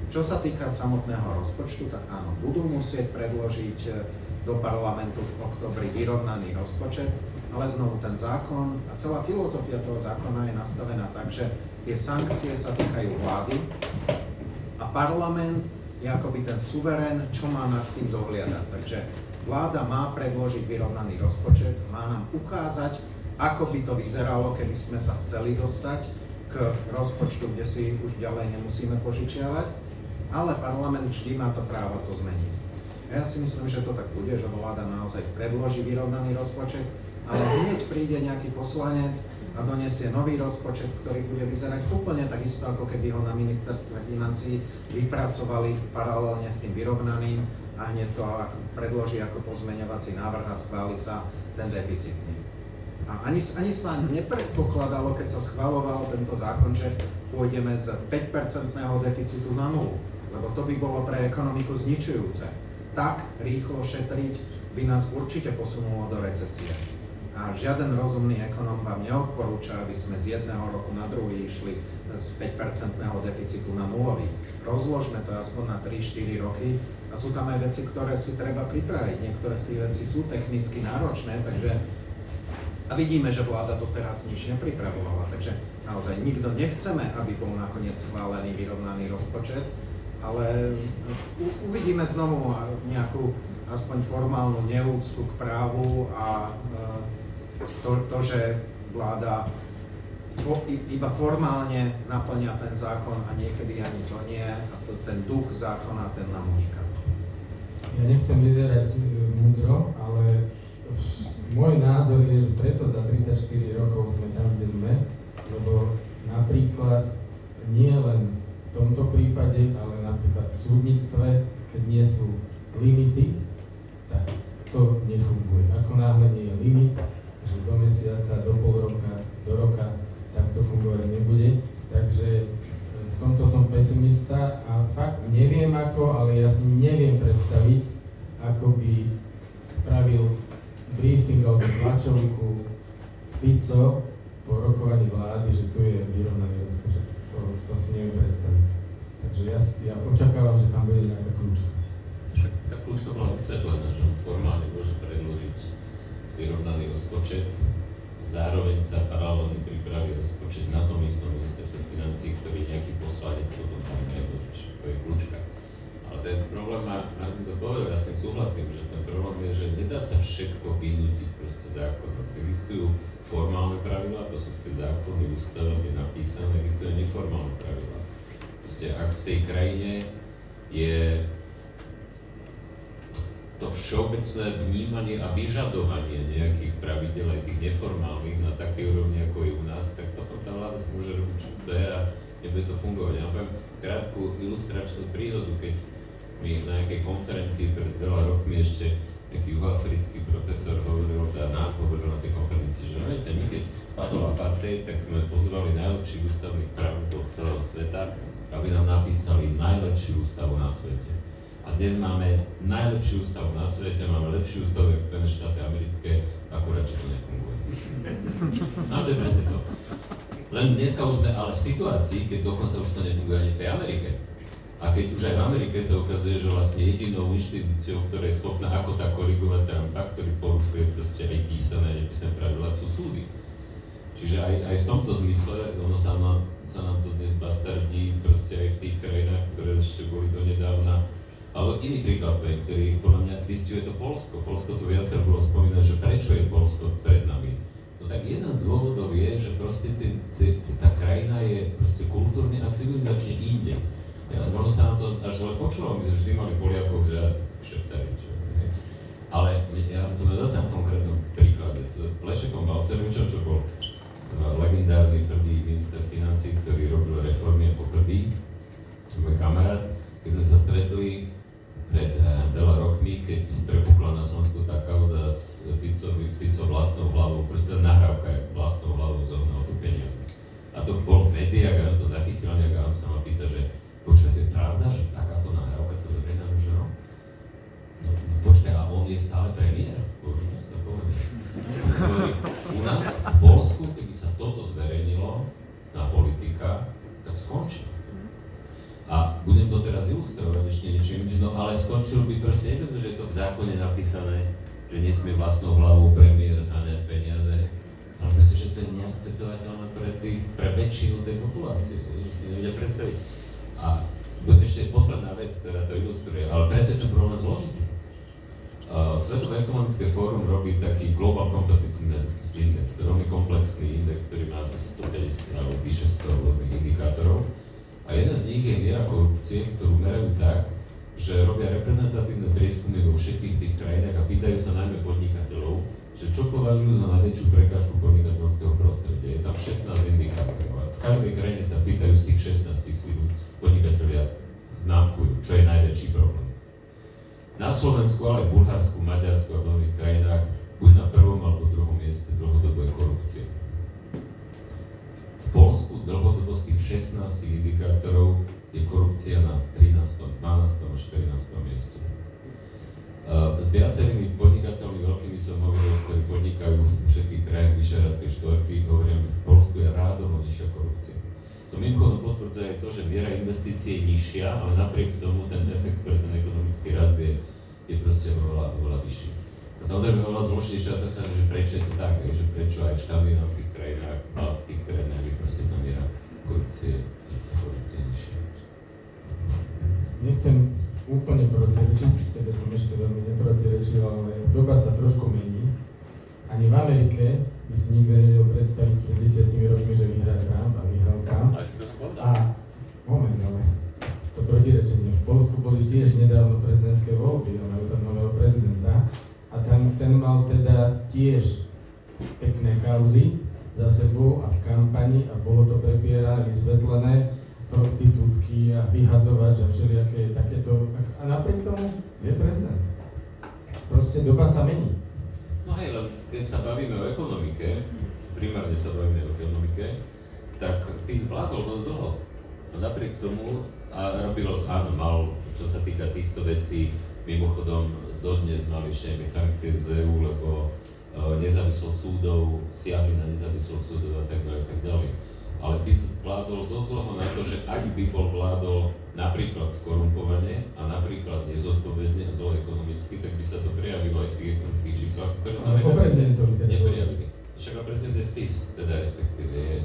Čo sa týka samotného rozpočtu, tak áno, budú musieť predložiť do parlamentu v októbri vyrovnaný rozpočet, ale znovu ten zákon a celá filozofia toho zákona je nastavená tak, že tie sankcie sa týkajú vlády a parlament je akoby ten suverén, čo má nad tým dohliadať. Takže vláda má predložiť vyrovnaný rozpočet, má nám ukázať, ako by to vyzeralo, keby sme sa chceli dostať k rozpočtu, kde si už ďalej nemusíme požičiavať, ale parlament vždy má to právo to zmeniť. Ja si myslím, že to tak bude, že vláda naozaj predloží vyrovnaný rozpočet, ale hneď príde nejaký poslanec a donesie nový rozpočet, ktorý bude vyzerať úplne takisto, ako keby ho na ministerstve financií vypracovali paralelne s tým vyrovnaným a hneď to predloží ako pozmeňovací návrh a schváli sa ten deficitný. A ani sa nepredpokladalo, keď sa schvaľoval tento zákon, že pôjdeme z 5% deficitu na 0, lebo to by bolo pre ekonomiku zničujúce. Tak rýchlo šetriť by nás určite posunulo do recesie. A žiaden rozumný ekonóm vám neodporúča, aby sme z jedného roku na druhý išli z 5% deficitu na 0. Rozložme to aspoň na 3-4 roky a sú tam aj veci, ktoré si treba pripraviť. Niektoré z tých vecí sú technicky náročné, takže a vidíme, že vláda doteraz nič nepripravovala, takže naozaj nikto nechceme, aby bol nakoniec schválený vyrovnaný rozpočet, ale uvidíme znovu nejakú aspoň formálnu neúctu k právu a to, že vláda iba formálne naplňa ten zákon a niekedy ani to nie, a ten duch zákona, ten nám uniká. Ja nechcem vyzerať múdro, ale môj názor je, že preto za 34 rokov sme tam, kde sme, lebo napríklad nie len v tomto prípade, ale napríklad v súdnictve, keď nie sú limity, tak to nefunguje. Ako náhle nie je limit, že do mesiaca, do pol roka, do roka, tak to fungovať nebude. Takže v tomto som pesimista a fakt neviem ako, ale ja si neviem predstaviť, ako by spravil briefing alebo tlačovku Fico po rokovaní vlády, že tu je vyrovnaný rozpočet. To si neviem predstaviť. Takže ja očakávam, že tam bude nejaká kľúčka. Však tá kľúčka bola vysvetlená, že on formálne môže predložiť vyrovnaný rozpočet, zároveň sa paralelne pripraví rozpočet na tom istom ministerstve financií, ktorý nejaký poslanec potom tam predloží. To je kľúčka. Ale ten problém má, na to povedal, ja s tým súhlasím, že ten problém je, že nedá sa všetko vynútiť proste zákonom. Existujú formálne pravidlá, to sú tie zákony, ústava, tie napísané, existujú neformálne pravidlá. Proste ak v tej krajine je to všeobecné vnímanie a vyžadovanie nejakých pravidel, aj tých neformálnych, na takej úrovni, ako je u nás, tak potom tá vláda si môže robiť, čo chce a nebude to fungovať. Ja poviem krátku ilustračnú príhodu, keď mi na nejakej konferencii pred veľa rokmi ešte nejaký juhoafrický profesor hovoril, nám hovoril na tej konferencii, že viete, my keď padol apartheid, tak sme pozvali najlepších ústavných právnikov celého sveta, aby nám napísali najlepšiu ústavu na svete. A dnes máme najlepšiu ústavu na svete, máme lepšiu ústavu ako Spojené štáty americké, akurát, že to nefunguje. No to je presne to. Len dneska už sme ale v situácii, keď dokonca už to nefunguje ani v tej Amerike. A keď už aj v Amerike sa ukazuje, že vlastne jedinou inštitúciou, ktorá je schopná ako tak korigovať Trumpa, ktorý porušuje proste aj písané a nepísané pravidlá, sú súdy. Čiže aj v tomto zmysle, ono sa nám to dnes bastardí proste aj v tých krajinách, ktoré ešte boli donedávna. Ale iný príklad, ktorý podľa mňa vystihuje to Poľsko. Poľsko tu viackrát bolo spomínané, že prečo je Poľsko pred nami. No tak jeden z dôvodov je, že proste tá krajina je proste kultúrne a civilizačne inde. Ja, možno sa nám to až zle počúval, my sme vždy mali Poliakov, že šeptári, čo. Ale ja to zase na konkrétnom príklade s Lešekom Balcerovičom, čo bol legendárny prvý minister financií, ktorý robil reformy ako prvý, môj kamarát, keď sme sa stretli pred veľa rokmi, keď prepukla na Slovensku tá kauza s Fico vlastnou hlavou, proste nahrávka vlastnou hlavou zohnal tu peniaze. A to bol v médiách a to zachytil nejak a on sa ma pýta, že počuť, je pravda, že takáto nahrávka sa dobre naružila? ilustrovať ešte niečím, no ale skončil by proste neto, že je to v zákone napísané, že nesmie vlastnou hlavou premiér zháňať peniaze, ale proste, že to je neakceptovateľné pre väčšinu tej populácie, že si nevedia predstaviť. A ešte posledná vec, ktorá to ilustruje, ale preto je to problém zložitý. Svetové ekonomické fórum robí taký Global Competitiveness Index, to je veľmi komplexný index, ktorý má asi 150 alebo vyše 100 rôznych indikátorov. A jeden z nich je miera korupcie, ktorú merajú tak, že robia reprezentatívne prieskumy vo všetkých tých krajinách a pýtajú sa najmä podnikateľov, že čo považujú za najväčšiu prekážku podnikateľského prostredia. Je tam 16 indikátorov a v každej krajine sa pýtajú z tých 16, si podnikatelia známkujú, čo je najväčší problém. Na Slovensku, ale v Bulharsku, Maďarsku a v mnohých krajinách buď na prvom alebo druhom mieste dlhodobo je korupcia. V Poľsku dlhodobo z tých 16 indikátorov je korupcia na 13., 12. a 14. mieste. S viacerými podnikateľmi veľkými som hovoril, ktorí podnikajú v všetkých krajinách Vyšehradskej štvorky, hovorím, že v Poľsku je rádovo nižšia korupcia. To mimochodom potvrdzuje aj to, že miera investície je nižšia, ale napriek tomu ten efekt pre ten ekonomický rast je proste oveľa vyšší. A samozrejme oveľa zložitejšia otázka, že prečo je to tak, že prečo aj v škandinávskych krajinách, v baltských krajinách je proste tá miera korupcie nižšia. Nechcem úplne protirečiť, teda som ešte veľmi neprotirečil, ale doba sa trošku mení. Ani v Amerike by si nikto nevedel predstaviť pred 10 rokmi, že vyhrá Trump a vyhral Trump. A moment, ale to protirečenie. V Poľsku boli tiež nedávno prezidentské voľby a majú tam nového prezidenta a ten mal teda tiež pekné kauzy za sebou a v kampani a bolo to prepierané, vysvetlené, prostitútky a vyhadzovač a všelijaké takéto. A napriek tomu je prezident. Proste doba sa mení. No hej, len keď sa bavíme o ekonomike, primárne sa bavíme o ekonomike, tak PiS vládol dosť dlho. A napriek tomu, a robil, áno, mal, čo sa týka týchto vecí, mimochodom dodnes mali ešte nejaké sankcie z EU, lebo nezávislosť súdov, siahli na nezávislosť súdov a tak ďalej. Ale PiS vládol dosť dlho na to, že ak by bol vládol napríklad skorumpovane a napríklad nezodpovedne a zlo ekonomicky, tak by sa to prejavilo aj v tých ekonomických číslach, ktoré sa neprejavili. Však a prezident je PiS, teda respektíve je.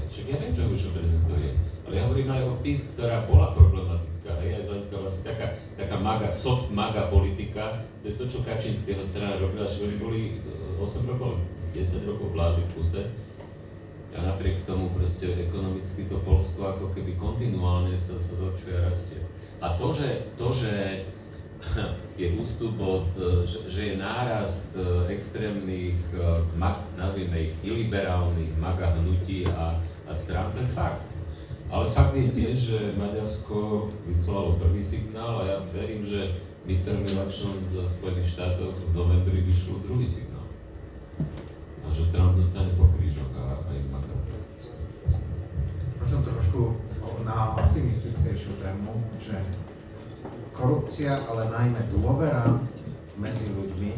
Však ja viem, čo prezident to je. Ale ja hovorím aj o PiS, ktorá bola problematická, aj z hľadiska vlastne taká maga, soft maga politika, to je to, čo Kačinského strana robila, že oni boli 8 rokov, 10 rokov vlády v kuse. A napriek tomu proste ekonomicky to Poľsko ako keby kontinuálne sa zlepšuje a rastie. A to, že je ústup od, že je nárast extrémnych, nazvime ich iliberálnych maga hnutí a strán, to je fakt. Ale fakt je tiež, že Maďarsko vyslalo prvý signál a ja verím, že midterm elections z Spojených štátov v novembri vyšlo druhý signál. A že Trump dostane po krížok a im maká. Možno trošku na optimistickejšiu tému, že korupcia, ale najmä dôvera medzi ľuďmi,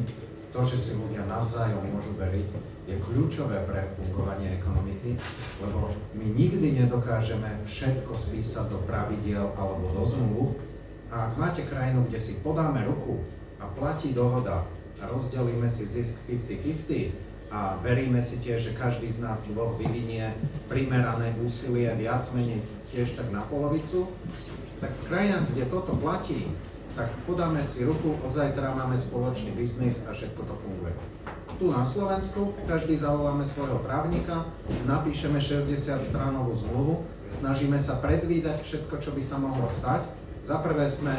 to, že si ľudia navzájom môžu veriť, je kľúčové pre fungovanie ekonomiky, lebo my nikdy nedokážeme všetko spísať do pravidiel alebo do zmluv. A ak máte krajinu, kde si podáme ruku a platí dohoda a rozdelíme si zisk 50-50 a veríme si tiež, že každý z nás dvoch vyvinie primerané úsilie viac menej tiež tak na polovicu, tak v krajinách, kde toto platí, tak podáme si ruku, od zajtra máme spoločný biznis a všetko to funguje. Tu na Slovensku každý zavoláme svojho právnika, napíšeme 60-stranovú zmluvu, snažíme sa predvídať všetko, čo by sa mohlo stať. Za prvé sme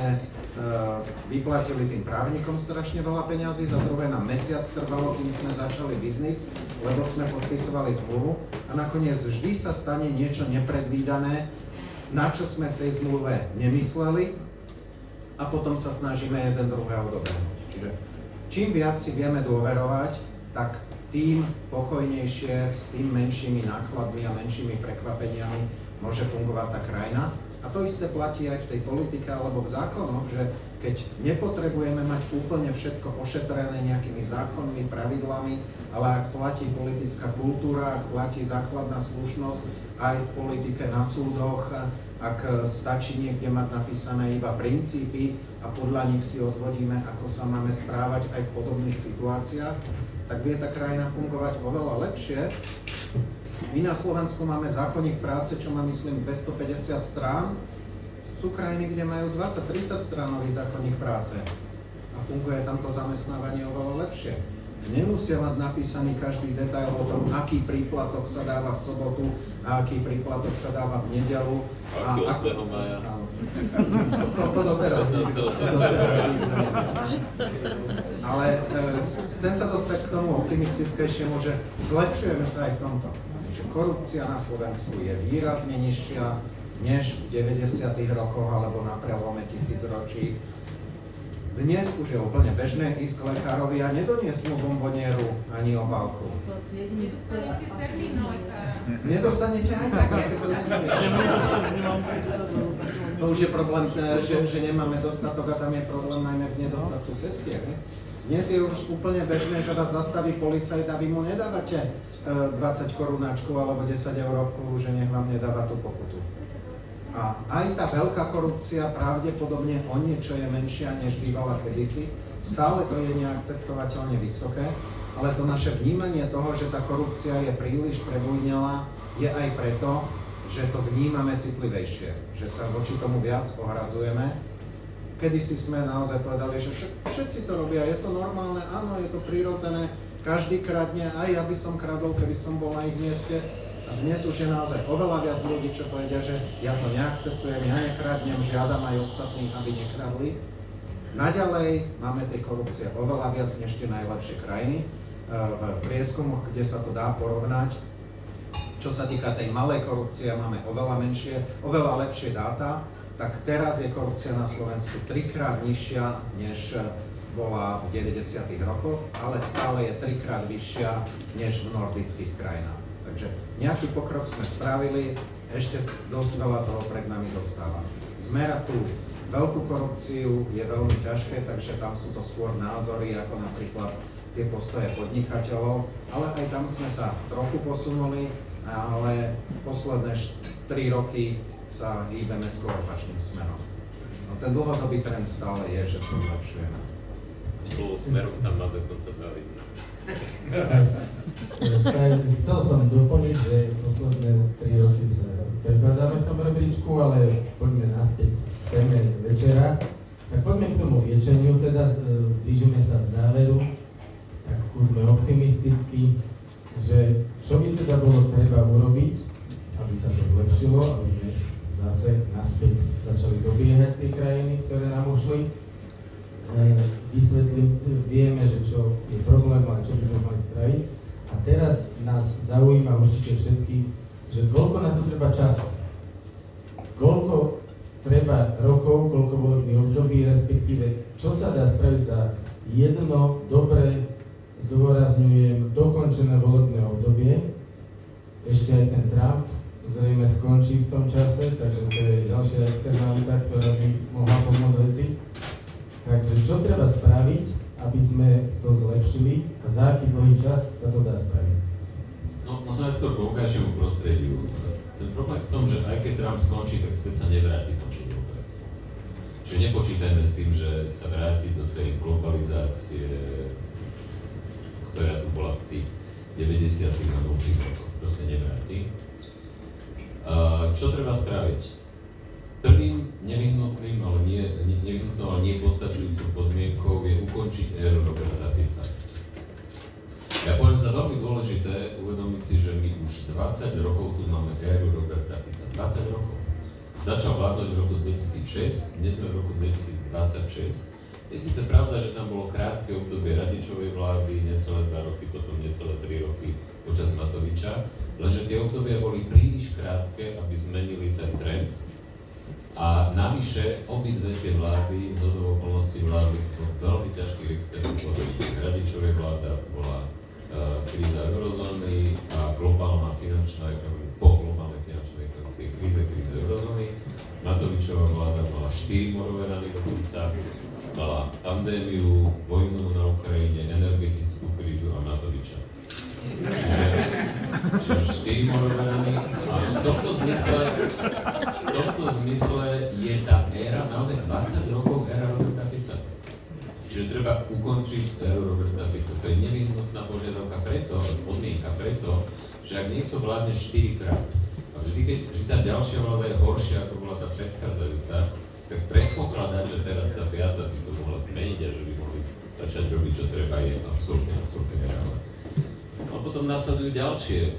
vyplatili tým právnikom strašne veľa peňazí, za druhé nám mesiac trvalo, kým sme začali biznis, lebo sme podpisovali zmluvu a nakoniec vždy sa stane niečo nepredvídané, na čo sme v tej zmluve nemysleli a potom sa snažíme jeden druhého dobehnúť. Čiže čím viac si vieme dôverovať, tak tým pokojnejšie, s tým menšími nákladmi a menšími prekvapeniami môže fungovať tá krajina. A to isté platí aj v tej politike alebo v zákonoch, že keď nepotrebujeme mať úplne všetko ošetrené nejakými zákonmi, pravidlami, ale ak platí politická kultúra, ak platí základná slušnosť aj v politike na súdoch, ak stačí niekde mať napísané iba princípy a podľa nich si odvodíme, ako sa máme správať aj v podobných situáciách, tak vie tá krajina fungovať oveľa lepšie. My na Slovensku máme zákonník práce, čo má myslím 250 strán. Sú krajiny, kde majú 20-30 stránový zákonník práce a funguje tam to zamestnávanie oveľa lepšie. Nemusia mať napísaný každý detail o tom, aký príplatok sa dáva v sobotu a aký príplatok sa dáva v nedeľu. Aký 8. mája. To doteraz. Ale chcem sa dostať k tomu optimistickejšiemu, že zlepšujeme sa aj v tomto. Že korupcia na Slovensku je výrazne nižšia než v 90. rokoch alebo na prelome tisícročí. Dnes už je úplne bežné ísť k lekárovi a nedoniesť mu bombonieru ani obálku. Nedostanete aj tak, to už je problém, že nemáme dostatok a tam je problém najmä v nedostatku sestier. Dnes je už úplne bežné, že vás zastaví policajt a vy mu nedávate 20 korunáčku alebo 10 eurovku, že nech vám nedáva tú pokutu. A aj tá veľká korupcia pravdepodobne o niečo je menšia, než bývala kedysi. Stále to je neakceptovateľne vysoké, ale to naše vnímanie toho, že tá korupcia je príliš prebujnelá, je aj preto, že to vnímame citlivejšie, že sa voči tomu viac ohradzujeme. Kedysi sme naozaj povedali, že všetci to robia, je to normálne, áno, je to prirodzené, každý kradne, aj ja by som kradol, keby som bol na ich mieste. A dnes už je naozaj oveľa viac ľudí, čo povedia, že ja to neakceptujem, ja nekradnem, žiadam aj ostatných, aby nekradli. Naďalej máme tej korupcie oveľa viac než tie najlepšie krajiny. V prieskumoch, kde sa to dá porovnať, čo sa týka tej malej korupcie, máme oveľa lepšie dáta, tak teraz je korupcia na Slovensku 3-krát nižšia, než bola v 90. rokoch, ale stále je 3-krát vyššia, než v nordických krajinách. Takže nejaký pokrok sme spravili, ešte dosť veľa toho pred nami zostáva. Zmerať tú veľkú korupciu je veľmi ťažké, takže tam sú to skôr názory, ako napríklad tie postoje podnikateľov, ale aj tam sme sa trochu posunuli, ale posledné 3 roky sa hýbeme skôr opačným smerom. No, ten dlhodobý trend stále je, že sa zlepšujeme. Slovo smerom tam má dokonca 2 významy. Chcel som doplniť, že posledné 3 roky sa prekladáme v tom rebríčku, ale poďme naspäť k téme večera. Tak poďme k tomu liečeniu, teda blížime sa k záveru, tak skúsme optimisticky, že čo by teda bolo treba urobiť, aby sa to zlepšilo, aby sme zase naspäť začali dobiehať tie krajiny, ktoré nám ušli. Vysvetlím, vieme, že čo je problém, ale čo by sme mali spraviť. A teraz nás zaujíma určite všetkých, že koľko na to treba času. Koľko treba rokov, koľko volebných období, respektíve čo sa dá spraviť za jedno dobré, zdôrazňujem, dokončené volebné obdobie. Ešte aj ten Trump zrejme skončí v tom čase, takže to je ďalšia externalita, ktorá by mohla pomôcť veci. Takže čo treba spraviť, aby sme to zlepšili a za aký dlhý čas sa to dá spraviť? No, možno aj skôr k vonkajšiemu prostrediu. Ten problém v tom, že aj keď Trump skončí, tak späť sa nevráti tam do dobre. Čiže nepočítajme s tým, že sa vráti do tej globalizácie, ktorá tu bola v tých 90. a 0. rokoch. Proste nevráti. Čo treba spraviť? Prvým nevyhnutným, ale nie postačujúcou podmienkou je ukončiť éru Roberta Fica. Ja poviem za veľmi dôležité uvedomiť si, že my už 20 rokov tu máme éru Roberta Fica. 20 rokov. Začal vládnuť v roku 2006, dnes sme v roku 2026. Je síce pravda, že tam bolo krátke obdobie Radičovej vlády, necelé 2 roky, potom necelé 3 roky počas Matoviča, lenže tie obdobia boli príliš krátke, aby zmenili ten trend. A navyše obidve tie vlády, z hodou okolností vlády v veľmi ťažkých externých podmienkach. Radičovej vláda bola kríza eurozóny a globálna finančná ekonomika, po globálnej finančnej kríze eurozóny. Matovičová vláda mala 4 morové rany dokonca, mala pandémiu, vojnu na Ukrajine, energetickú krízu a Matoviča. Čiže 4 morové rany a v tomto zmysle je tá éra, naozaj 20 rokov éra Roberta Fica. Čiže treba ukončiť éru Roberta Fica. To je nevyhnutná požiadavka preto, podmienka preto, že ak niekto vládne 4-krát, a vždy, keď tá ďalšia vláda je horšia, ako bola tá predchádzajúca, tak predpokladať, že teraz tá piata by to mohla zmeniť a že by mohli začať robiť, čo treba, je absolútne nereálne. A potom nasledujú ďalšie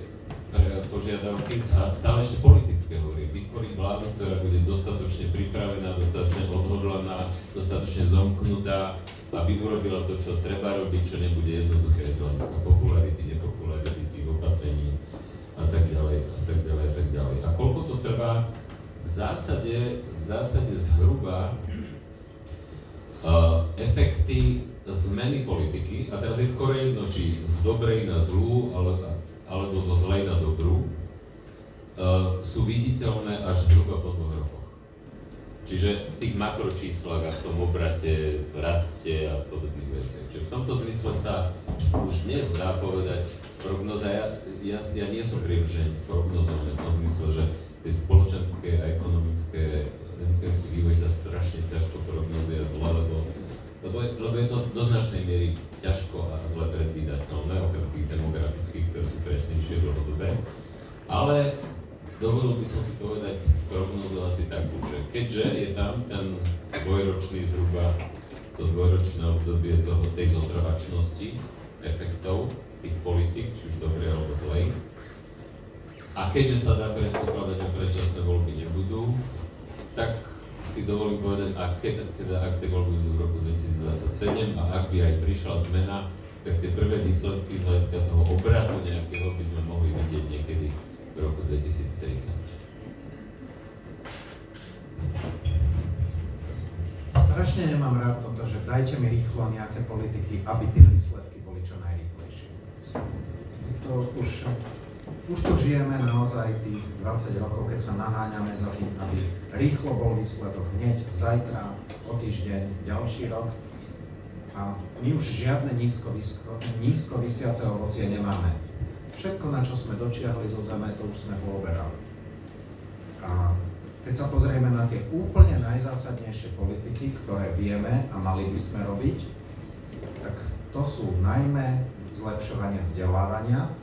požiadavky a stále ešte politické hovorí. Vytvoriť vládu, ktorá bude dostatočne pripravená, dostatočne odhodlaná, dostatočne zomknutá, aby urobila to, čo treba robiť, čo nebude jednoduché z hľadiska popularity, nepopularity, tých opatrení a tak ďalej, a tak ďalej, a tak ďalej. A koľko to trvá? V zásade zhruba efekty zmeny politiky, a teraz je skoro jedno, či z dobrej na zlú, alebo zo zlej na dobrú, sú viditeľné až zhruba po 2 rokoch. Čiže v tých makročíslach a v tom obrate, v raste a v podobných veciach. Čiže v tomto zmysle sa už dnes dá povedať prognoza, ja nie som privrženec prognozovaný v tom zmysle, že tie spoločenské a ekonomické vývoj sa strašne ťažko prognozuje zle, lebo je to do značnej miery ťažko a zle predvídateľné, okrem tých demografických, ktoré sú presnejšie dlhodobé. Ale dovolil by som si povedať prognozu asi takú, že keďže je tam ten zhruba to dvojročné obdobie tej zotrvačnosti efektov tých politik, či už dobré alebo zlej, a keďže sa dá predpokladať, že predčasné voľby nebudú, tak si dovolím povedať, ak tie voľby budú v roku 2027 a ak by aj prišla zmena, tak tie prvé výsledky z hľadiska toho obratu nejakého by sme mohli vidieť niekedy v roku 2030. Strašne nemám rád toto, že dajte mi rýchlo nejaké politiky, aby tie výsledky boli čo najrýchlejšie. Už to žijeme naozaj tých 20 rokov, keď sa naháňame za tým, aby rýchlo bol výsledok hneď, zajtra, o týždeň, ďalší rok. A my už žiadne nízko visiace ovocie nemáme. Všetko, na čo sme dočiahli zo zeme, to už sme pooberali. A keď sa pozrieme na tie úplne najzásadnejšie politiky, ktoré vieme a mali by sme robiť, tak to sú najmä zlepšovanie vzdelávania,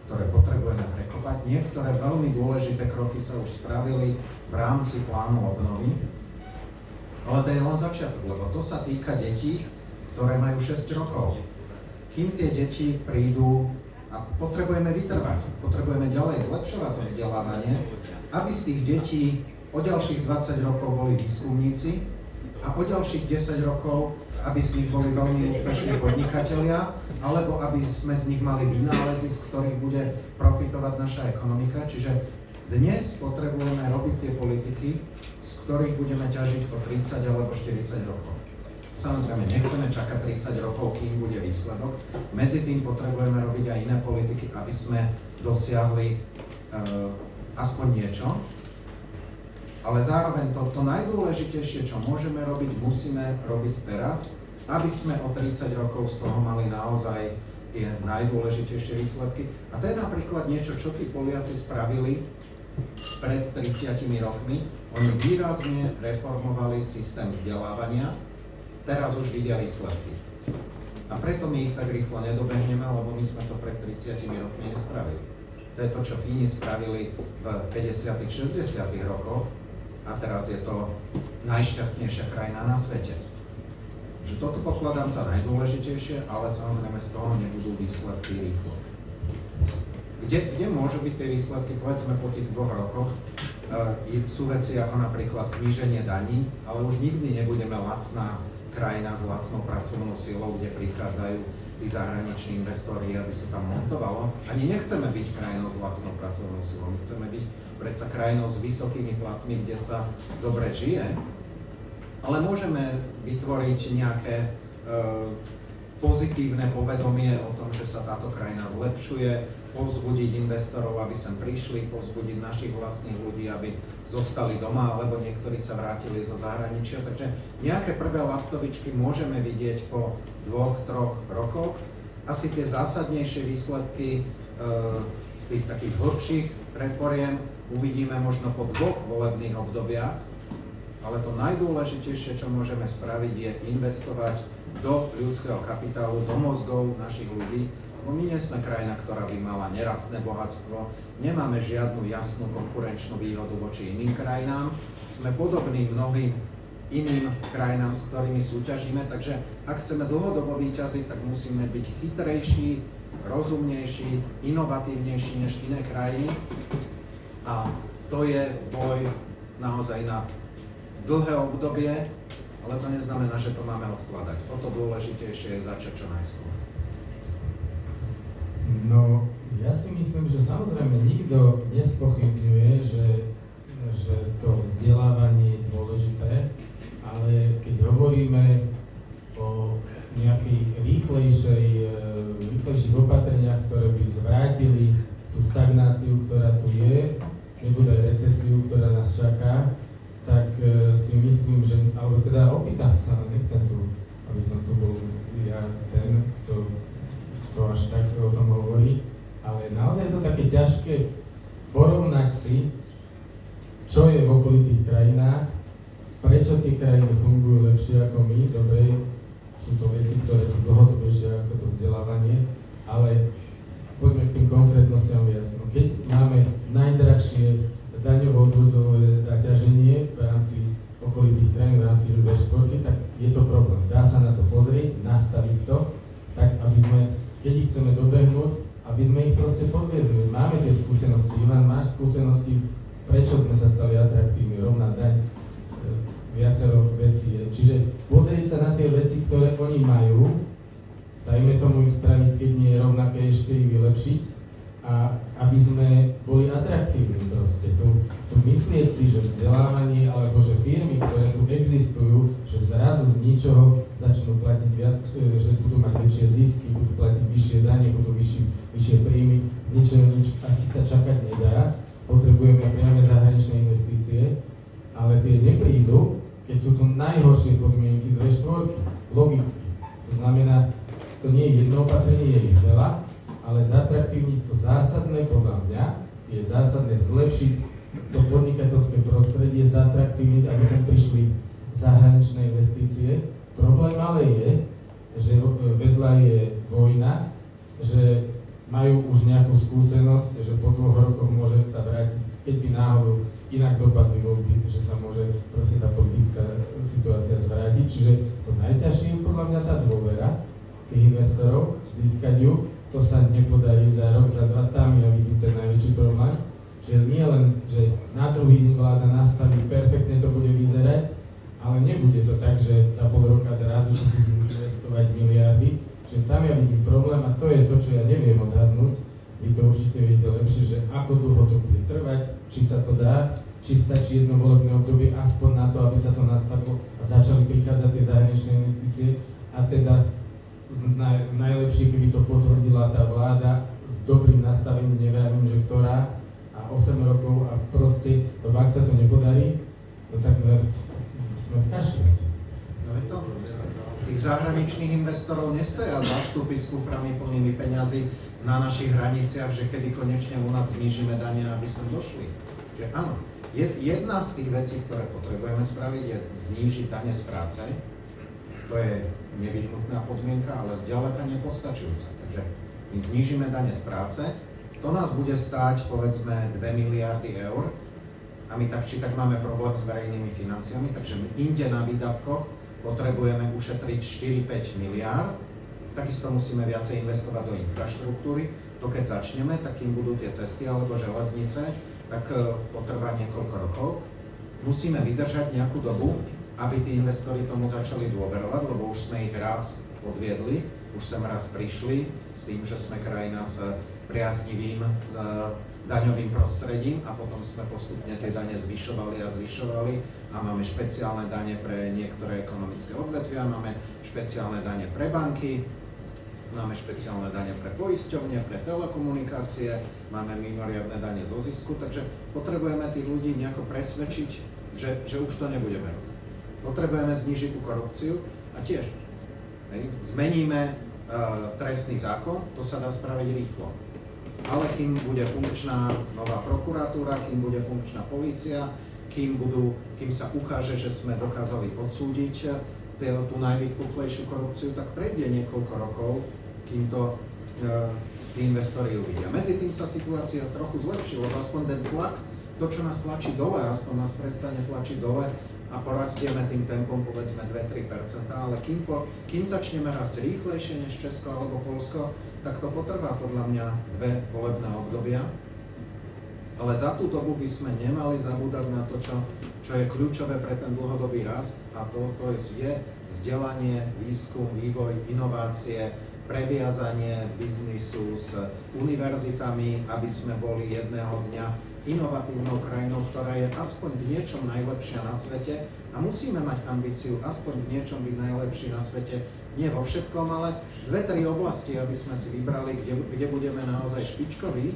ktoré potrebujeme prekopať. Niektoré veľmi dôležité kroky sa už spravili v rámci plánu obnovy, ale to je len začiatok, lebo to sa týka detí, ktoré majú 6 rokov. Kým tie deti prídu a potrebujeme vytrvať, potrebujeme ďalej zlepšovať to vzdelávanie, aby z tých detí o ďalších 20 rokov boli výskumníci a o ďalších 10 rokov, aby z nich boli veľmi úspešní podnikatelia, alebo aby sme z nich mali vynálezy, z ktorých bude profitovať naša ekonomika. Čiže dnes potrebujeme robiť tie politiky, z ktorých budeme ťažiť o 30 alebo 40 rokov. Samozrejme, nechceme čakať 30 rokov, kým bude výsledok. Medzi tým potrebujeme robiť aj iné politiky, aby sme dosiahli aspoň niečo. Ale zároveň to najdôležitejšie, čo môžeme robiť, musíme robiť teraz, aby sme o 30 rokov z toho mali naozaj tie najdôležitejšie výsledky. A to je napríklad niečo, čo tí Poliaci spravili pred 30 rokmi. Oni výrazne reformovali systém vzdelávania, teraz už vidia výsledky. A preto my ich tak rýchlo nedobehneme, lebo my sme to pred 30 rokmi nespravili. To je to, čo Fíni spravili v 50 60 rokoch a teraz je to najšťastnejšia krajina na svete. Že toto pokladám za najdôležitejšie, ale samozrejme z toho nebudú výsledky rýchlo. Kde môžu byť tie výsledky, povedzme po tých 2 rokoch? Sú veci ako napríklad zníženie daní, ale už nikdy nebudeme lacná krajina s lacnou pracovnou silou, kde prichádzajú tí zahraniční investori, aby sa tam montovalo. Ani nechceme byť krajinou s lacnou pracovnou silou, my chceme byť predsa krajinou s vysokými platmi, kde sa dobre žije. Ale môžeme vytvoriť nejaké pozitívne povedomie o tom, že sa táto krajina zlepšuje, povzbudiť investorov, aby sem prišli, povzbudiť našich vlastných ľudí, aby zostali doma, alebo niektorí sa vrátili zo zahraničia. Takže nejaké prvé lastovičky môžeme vidieť po 2-3 rokoch. Asi tie zásadnejšie výsledky z tých takých hĺbších reforiem uvidíme možno po 2 volebných obdobiach, ale to najdôležitejšie, čo môžeme spraviť, je investovať do ľudského kapitálu, do mozgov našich ľudí, lebo my nie sme krajina, ktorá by mala nerastné bohatstvo, nemáme žiadnu jasnú konkurenčnú výhodu voči iným krajinám, sme podobní mnohým iným krajinám, s ktorými súťažíme, takže ak chceme dlhodobo víťaziť, tak musíme byť chytrejší, rozumnejší, inovatívnejší než iné krajiny a to je boj naozaj na dlhé obdobie, ale to neznamená, že to máme odkladať. O to dôležitejšie je začať čo najskôr. No, ja si myslím, že samozrejme nikto nespochybňuje, že to vzdelávanie je dôležité, ale keď hovoríme o nejakých rýchlejších opatreniach, ktoré by zvrátili tú stagnáciu, ktorá tu je, nebude recesiu, ktorá nás čaká, tak si myslím, že, alebo teda opýtam sa, nechcem tu, aby som tu bol ja ten, kto až tak o tom hovorí, ale naozaj je to také ťažké porovnať si, čo je v okolitých krajinách, prečo tie krajiny fungujú lepšie ako my, dobre, sú to veci, ktoré sú dlhodobejšie ako to vzdelávanie, ale poďme k tým konkrétnostiam viac. No, keď máme najdrahšie daňovo-odvodové zaťaženie v rámci okolitých krajín, v rámci V4, tak je to problém. Dá sa na to pozrieť, nastaviť to, tak aby sme, keď ich chceme dobehnúť, aby sme ich proste podviezli. Máme tie skúsenosti, Ivan, máš skúsenosti, prečo sme sa stali atraktívni, rovná daň, viacero vecí je. Čiže pozrieť sa na tie veci, ktoré oni majú, dajme tomu ich spraviť, keď nie je rovnaké, ešte ich vylepšiť, a aby sme boli atraktívni proste. Tu myslieť si, že vzdelávanie, alebo že firmy, ktoré tu existujú, že zrazu z ničoho začnú platiť viac, že budú mať väčšie zisky, budú platiť vyššie dane, budú vyššie príjmy, z ničoho nič asi sa čakať nedá. Potrebujeme priame zahraničné investície, ale tie neprídu, keď sú tu najhoršie podmienky z V4, logicky. To znamená, to nie je jedno opatrenie, je ich veľa, ale zatraktívniť to zásadné, podľa mňa, je zásadné zlepšiť to podnikateľské prostredie, zatraktívniť, aby sem prišli zahraničné investície. Problém ale je, že vedľa je vojna, že majú už nejakú skúsenosť, že po 2 rokoch môže sa vrátiť, keď by náhodou inak dopadli voľby, že sa môže proste tá politická situácia zvrátiť. Čiže to najťažšie je podľa mňa tá dôvera tých investorov, získať ju. To sa nepodarí za rok, za 2, tam ja vidím ten najväčší problém. Že nie len, že na druhý deň vláda nastaví, perfektne to bude vyzerať, ale nebude to tak, že za pol roka zrazu budú investovať miliardy. Že tam ja vidím problém a to je to, čo ja neviem odhadnúť. Vy to určite viete lepšie, že ako dlho to bude trvať, či sa to dá, či stačí jedno volebné obdobie aspoň na to, aby sa to nastavilo a začali prichádzať tie zahraničné investície a teda najlepšie, keby to potvrdila tá vláda s dobrým nastavením, neviem, že ktorá, a 8 rokov a proste, lebo ak sa to nepodarí, no tak sme v kaši asi. No je to. Tých zahraničných investorov nestoja zástupy s kuframi plnými peňazí na našich hraniciach, že kedy konečne u nás znížime dane, aby sem došli. Že áno, jedna z tých vecí, ktoré potrebujeme spraviť, je znížiť dane z práce. To je nevyhnutná podmienka, ale zďaleka nepostačujúca. Takže my znížime dane z práce, to nás bude stáť povedzme 2 miliardy eur a my tak či tak máme problém s verejnými financiami, takže my inde na výdavkoch potrebujeme ušetriť 4-5 miliárd, takisto musíme viacej investovať do infraštruktúry, to keď začneme, tak kým budú tie cesty alebo železnice, tak potrvá niekoľko rokov. Musíme vydržať nejakú dobu, aby tí investori tomu začali dôverovať, lebo už sme ich raz odviedli, už sem raz prišli s tým, že sme krajina s priaznivým daňovým prostredím a potom sme postupne tie dane zvyšovali a máme špeciálne dane pre niektoré ekonomické odvetvia, máme špeciálne dane pre banky, máme špeciálne dane pre poisťovne, pre telekomunikácie, máme mimoriadne dane zo zisku, takže potrebujeme tých ľudí nejako presvedčiť, že už to nebudeme robiť. Potrebujeme znížiť tú korupciu a tiež zmeníme trestný zákon, to sa dá spraviť rýchlo. Ale kým bude funkčná nová prokuratúra, kým bude funkčná polícia, kým sa ukáže, že sme dokázali odsúdiť tú najvypuklejšiu korupciu, tak prejde niekoľko rokov, kým to tí investori uvidia. Medzi tým sa situácia trochu zlepšila, aspoň ten tlak, to, čo nás tlačí dole, aspoň nás prestane tlačiť dole a porastieme tým tempom povedzme 2-3%, ale kým začneme rásť rýchlejšie než Česko alebo Poľsko, tak to potrvá podľa mňa 2 volebné obdobia. Ale za tú dobu by sme nemali zabúdať na to, čo je kľúčové pre ten dlhodobý rast, a to je vzdelanie, výskum, vývoj, inovácie, previazanie biznisu s univerzitami, aby sme boli jedného dňa inovatívnou krajinou, ktorá je aspoň v niečom najlepšia na svete, a musíme mať ambíciu aspoň v niečom byť najlepší na svete, nie vo všetkom, ale 2-3 oblasti, aby sme si vybrali, kde budeme naozaj špičkoví.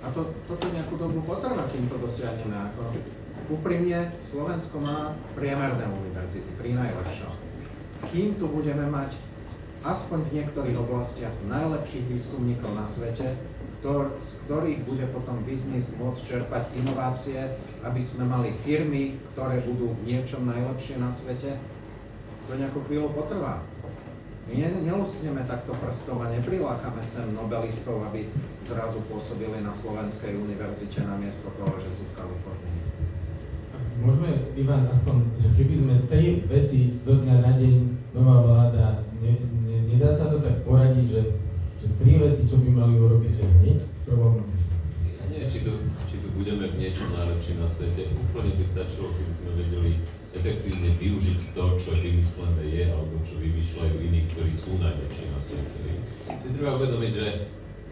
A toto nejakú dobu potrvá, kým to dosiahneme. Úprimne, Slovensko má priemerné univerzity, pri najlepšom. Kým tu budeme mať aspoň v niektorých oblastiach najlepších výskumníkov na svete, z ktorých bude potom biznis môcť čerpať inovácie, aby sme mali firmy, ktoré budú v niečom najlepšie na svete, to nejakú chvíľu potrvá. My neluskneme takto prstom a neprilákame sem nobelistov, aby zrazu pôsobili na Slovenskej univerzite namiesto toho, že sú v Kalifornii. Môžeme, Ivan, aspoň, že keby sme 3 veci zo dňa na deň nová vláda, nedá sa to tak poradiť, že 3 veci, čo by mali urobiť, že hneď v prvom... Nie, či tu budeme v niečom najlepším na svete. Úplne by stačilo, keby sme vedeli efektívne využiť to, čo vymyslené je, alebo čo vymýšľajú iní, ktorí sú najlepší na svete. Treba uvedomiť, že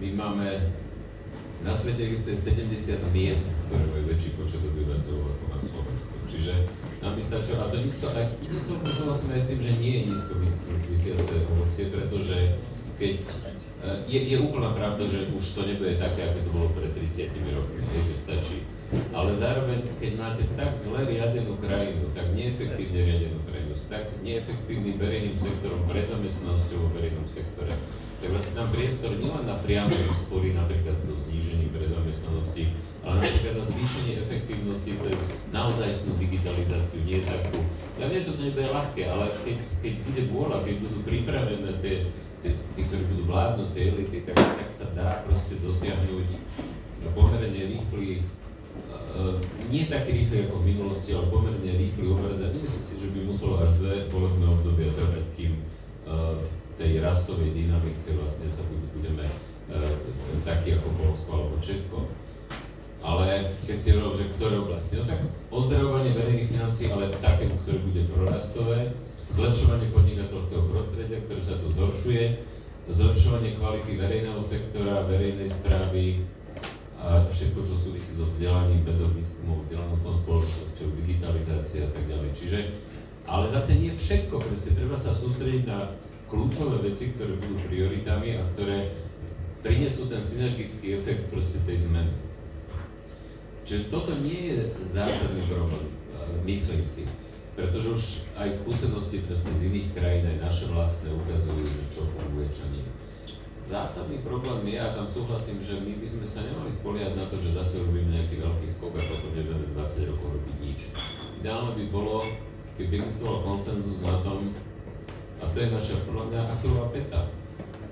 my máme na svete existuje 70 miest, ktoré majú väčší počet obyvateľov ako na Slovensku. Čiže nám by stačilo, a to nízko, aj celkom súhlasím aj s tým, že nie je nízko vysiace ovocie, pretože keď je úplná pravda, že už to nebude také, ako to bolo pred 30 rokmi, že stačí. Ale zároveň, keď máte tak zle riadenú krajinu, tak neefektívne riadenú krajinu, s tak neefektívnym verejným sektorom, prezamestnanosťou vo verejnom sektore, tak vlastne tam priestor nielen na priame úspory, napríklad do znížení prezamestnanosti, ale napríklad na zvýšenie efektívnosti cez naozajstnú digitalizáciu, nie takú. Ja viem, že to nebude ľahké, ale keď bude vôľa, keď budú pripravené tí, ktorí budú vládnuť tie elity, tak sa dá proste dosiahnuť pomerne rýchly, nie taký rýchly ako v minulosti, ale pomerne rýchly obrat. Nemyslím si, že by muselo až 2 volebné obdobia trvať, kým v tej rastovej dynamike vlastne sa budeme takí ako Poľsko alebo Česko. Ale keď si hovoril, že ktoré oblasti, no tak ozdravovanie verejných financií, ale také, ktoré bude prorastové, zlepšovanie podnikateľského prostredia, ktoré sa tu zhoršuje, zlepšovanie kvality verejného sektora, verejnej správy a všetko, čo súvisí so vzdelaním, vedou výskumov, vzdelanostnou spoločnosťou, digitalizácia a tak ďalej. Čiže, ale zase nie všetko, proste treba sa sústrediť na kľúčové veci, ktoré budú prioritami a ktoré prinesú ten synergický efekt proste tej zmeny. Čiže toto nie je zásadný problém, myslím si. Pretože už aj skúsenosti z iných krajín, aj naše vlastné ukazujú, že čo funguje, čo nie. Zásadný problém je, a tam súhlasím, že my by sme sa nemali spoliehať na to, že zase robíme nejaký veľký skok a potom nebudeme 20 rokov robiť nič. Ideálne by bolo, keby existoval konsenzus na tom, a to je naša podľa mňa Achillová päta,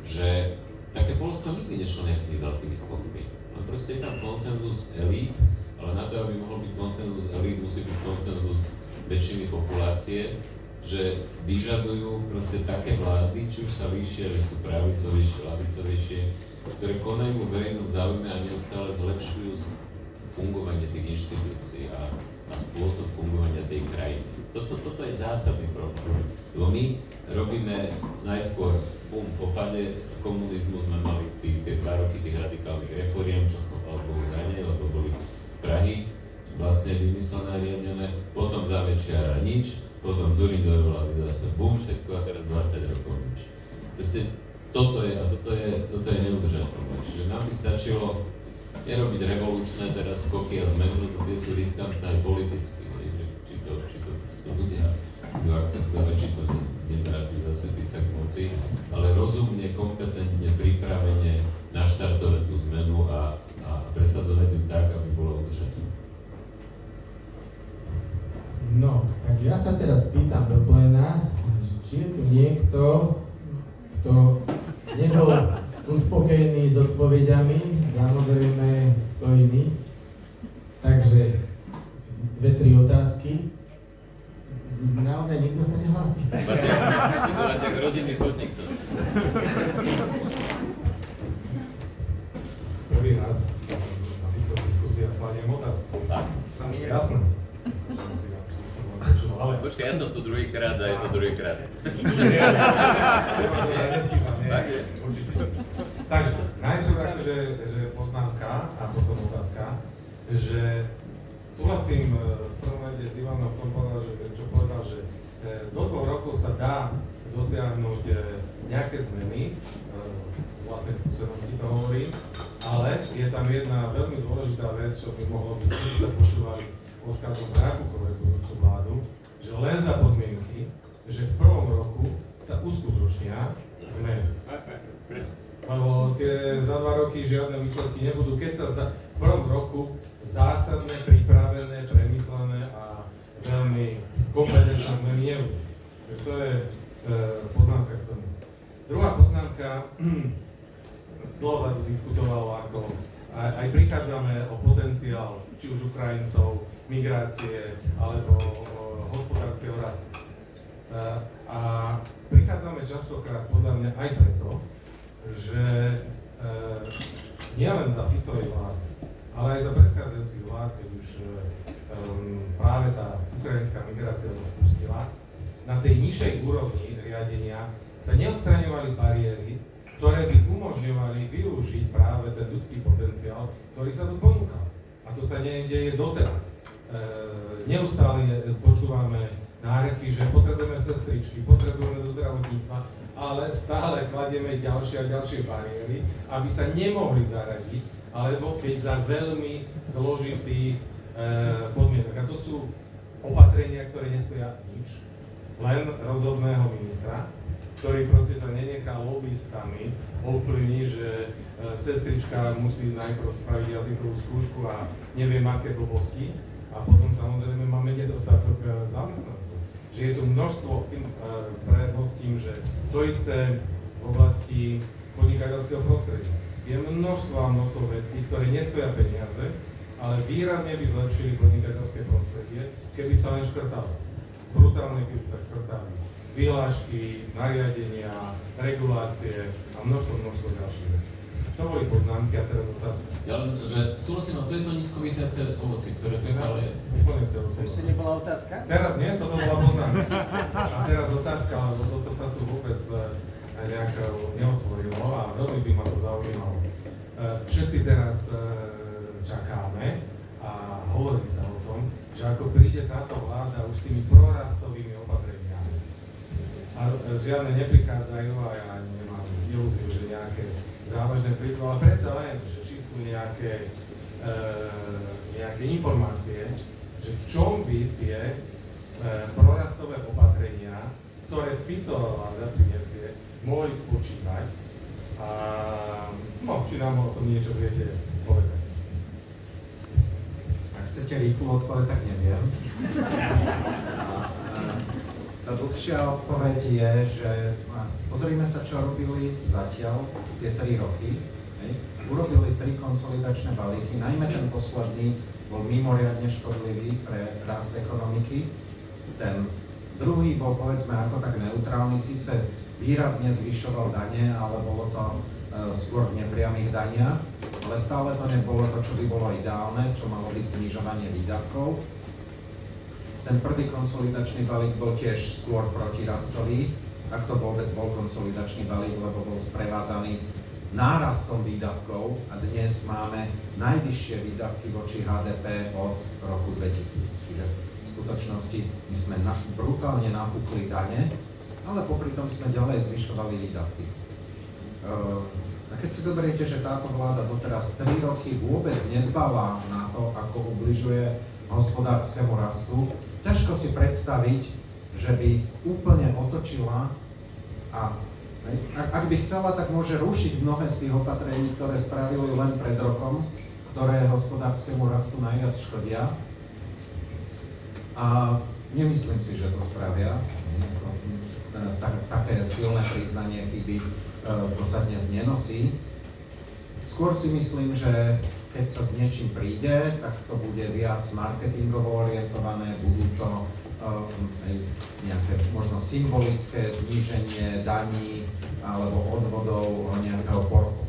že také Poľsko nikdy nešlo nejakými veľkými skokmi. No proste je tam konsenzus elít, ale na to, aby mohol byť konsenzus elít, musí byť konsenzus väčšiny populácie, že vyžadujú proste také vlády, či už sa líšia, že sú pravicovejšie, ľavicovejšie, ktoré konajú vo verejnom záujme a neustále zlepšujú fungovanie tých inštitúcií a spôsob fungovania tej krajiny. Toto je zásadný problém. Lebo my robíme najskôr po páde komunizmu sme mali tie 2 roky tých radikálnych reforiem, čo bolo za ne, lebo boli z Prahy vlastne vymyslené a riadené, potom za Mečiara nič, potom Dzurindovej vlády zase bum, všetko a teraz 20 rokov nič. Proste toto je neudržateľné. Čiže nám by stačilo nerobiť revolučné teraz skoky a zmeny, lebo tie sú riskantné aj politicky, či to bude akceptovať, či to nevráti zase sa k moci, ale rozumne, kompetentne, pripravene naštartovať tú zmenu a presadzovať ju tak, aby bola udržateľná. No, tak ja sa teraz pýtam do pléna, či je tu niekto, kto nebol uspokojený s odpovediami, samozrejme kto iný. Takže 2-3 otázky. Naozaj nikto sa nehlási? Máte rodinný podnik. Prvý raz na týchto diskusiách kladiem otázku. Jasné. Ale Počkaj, ja som tu druhýkrát a je to druhýkrát. Určite. Takže, najprv akože, že poznámka a potom otázka, že súhlasím v prvom rade s Ivanom v tom povedal, že do 2 rokov sa dá dosiahnuť nejaké zmeny, z vlastnej skúsenosti to hovorím, ale je tam jedna veľmi dôležitá vec, čo by mohlo byť, keď sa počúvali odkazom pre akúkoľvek budúcu vládu, že len za podmienky, že v prvom roku sa uskutočnia zmeny. Lebo tie za 2 roky žiadne výsledky nebudú, keď sa v prvom roku zásadné, pripravené, premyslené a veľmi kompetentné zmeny nebudú. To je poznámka k tomu. Druhá poznámka, dlho sa tu diskutovalo, ako aj prichádzame o potenciál či už Ukrajincov, migrácie alebo hospodárskeho rastu. A prichádzame častokrát podľa mňa aj preto, že nielen za Ficovej vlády, ale aj za predchádzajúcich vlád, keď už práve tá ukrajinská migrácia sa spustila, na tej nižšej úrovni riadenia sa neodstraňovali bariéry, ktoré by umožňovali využiť práve ten ľudský potenciál, ktorý sa tu ponúkal. A to sa nedeje doteraz. Neustále počúvame náreky, že potrebujeme sestričky, potrebujeme do zdravotníctva, ale stále kladieme ďalšie a ďalšie bariéry, aby sa nemohli zaradiť, alebo keď za veľmi zložitých podmienok. A to sú opatrenia, ktoré nestoja nič, len rozhodného ministra, ktorý proste sa nenechá lobbyistami ovplyvniť, že sestrička musí najprv spraviť jazykovú skúšku a neviem aké blbosti, a potom samozrejme máme nedostatok zamestnancov. Že je tu množstvo prednostím, že to isté v oblasti podnikateľského prostredia. Je množstvo a množstvo vecí, ktoré nestoja peniaze, ale výrazne by zlepšili podnikateľské prostredie, keby sa len škrtalo. Brutálne, keby sa škrtali vyhlášky, nariadenia, regulácie a množstvo ďalších vecí. To boli poznámky a teraz otázka. Ja len, že súhlasím, to je to nízkovisiace ovoci, ktoré sa stále... Úplne sa rozhodol. Ešte nebola otázka? Teraz nie, toto bola poznámka. A teraz otázka, lebo toto sa tu vôbec nejak neotvorilo a veľmi by ma to zaujímalo. Všetci teraz čakáme a hovorí sa o tom, že ako príde táto vláda už s tými prorastovými opatreniami a žiadne neprichádzajú a ja nemám ilúziu, že nejaké závažné príklady, ale predsa len, že či sú nejaké informácie, že v čom by tie prorastové opatrenia, ktoré Ficová vláda prinesie, mohli spočívať a či nám o tom niečo viete povedať. Ak chcete rýchlu odpoveď, tak neviem. Tá dlhšia odpoveď je, že pozrime sa, čo robili zatiaľ tie 3 roky. Urobili 3 konsolidačné balíky, najmä ten posledný bol mimoriadne škodlivý pre rast ekonomiky. Ten druhý bol povedzme ako tak neutrálny, síce výrazne zvyšoval dane, ale bolo to skôr v nepriamých daniach, ale stále to nebolo to, čo by bolo ideálne, čo malo byť znižovanie výdavkov. Ten prvý konsolidačný balík bol tiež skôr protirastový, ak to vôbec bol konsolidačný balík, lebo bol sprevádzaný nárastom výdavkov a dnes máme najvyššie výdavky voči HDP od roku 2000. Čiže v skutočnosti my sme brutálne nafúkli dane, ale popri tom sme ďalej zvyšovali výdavky. A keď si zoberiete, že táto vláda doteraz 3 roky vôbec nedbala na to, ako ubližuje hospodárskemu rastu, ťažko si predstaviť, že by úplne otočila a ak by chcela, tak môže rušiť mnohé z tých opatrení, ktoré spravili len pred rokom, ktoré hospodárskemu rastu najviac škodia. A nemyslím si, že to spravia. Také silné priznanie chyby to sa dnes nenosí. Skôr si myslím, že keď sa s niečím príde, tak to bude viac marketingovo orientované, budú to nejaké možno symbolické zníženie daní alebo odvodov nejakého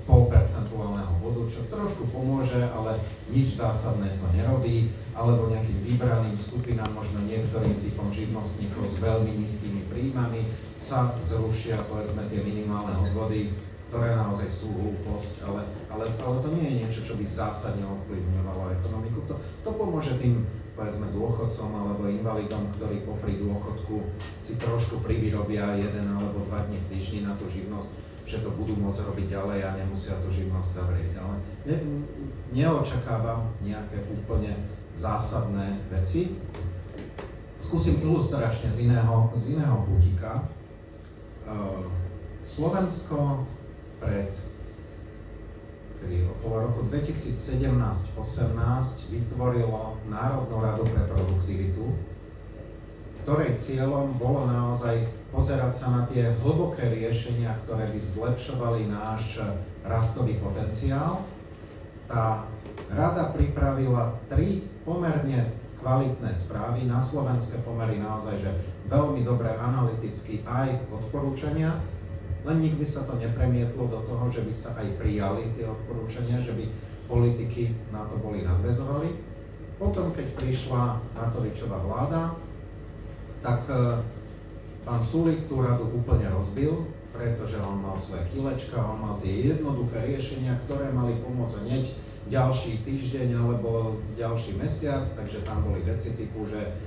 polpercentuálneho bodu, čo trošku pomôže, ale nič zásadné to nerobí, alebo nejakým vybraným skupinám, možno niektorým typom živnostníkov s veľmi nízkymi príjmami sa zrušia, povedzme, tie minimálne odvody, ktoré naozaj sú hlúposť, ale to nie je niečo, čo by zásadne ovplyvňovalo ekonomiku. To pomôže tým, povedzme, dôchodcom alebo invalidom, ktorí popri dôchodku si trošku privyrobia 1 alebo 2 dní v týždni na tú živnosť, že to budú môcť robiť ďalej a nemusia tú živnosť zavrieť. Ale neočakávam nejaké úplne zásadné veci. Skúsim ilustračne z iného kútika. Slovensko pred okolo roku 2017-18 vytvorilo Národnú radu pre produktivitu, ktorej cieľom bolo naozaj pozerať sa na tie hlboké riešenia, ktoré by zlepšovali náš rastový potenciál. Tá rada pripravila 3 pomerne kvalitné správy, na slovenské pomery naozaj, že veľmi dobré analyticky aj odporúčania, len nikdy sa to nepremietlo do toho, že by sa aj prijali tie odporúčania, že by politiky na to boli nadväzovali. Potom, keď prišla Matovičová vláda, tak pán Sulík tú radu úplne rozbil, pretože on mal svoje kilečka, on mal tie jednoduché riešenia, ktoré mali pomôcť hneď ďalší týždeň alebo ďalší mesiac, takže tam boli veci typu, že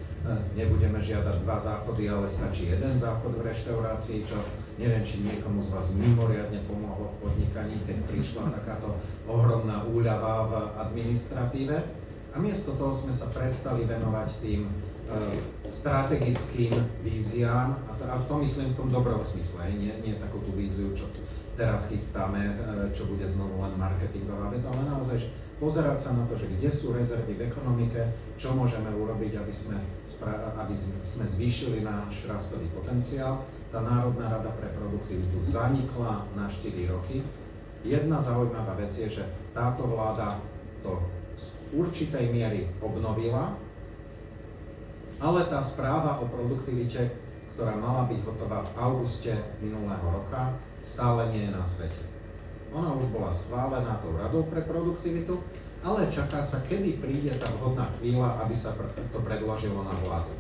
nebudeme žiadať 2 záchody, ale stačí 1 záchod v reštaurácii, čo neviem, či niekomu z vás mimoriadne pomohlo v podnikaní, keď prišla takáto ohromná úľava v administratíve. A miesto toho sme sa prestali venovať tým strategickým víziám, a to myslím v tom dobrom smysle, nie takú tú víziu, čo teraz chystáme, čo bude znovu len marketingová vec, ale naozaj pozerať sa na to, že kde sú rezervy v ekonomike, čo môžeme urobiť, aby sme zvýšili náš rastový potenciál. Tá Národná rada pre produktivitu zanikla na 4 roky. Jedna zaujímavá vec je, že táto vláda to z určitej miery obnovila, ale tá správa o produktivite, ktorá mala byť hotová v auguste minulého roka, stále nie je na svete. Ona už bola schválená tou Radou pre produktivitu, ale čaká sa, kedy príde tá vhodná chvíľa, aby sa to predložilo na vládu.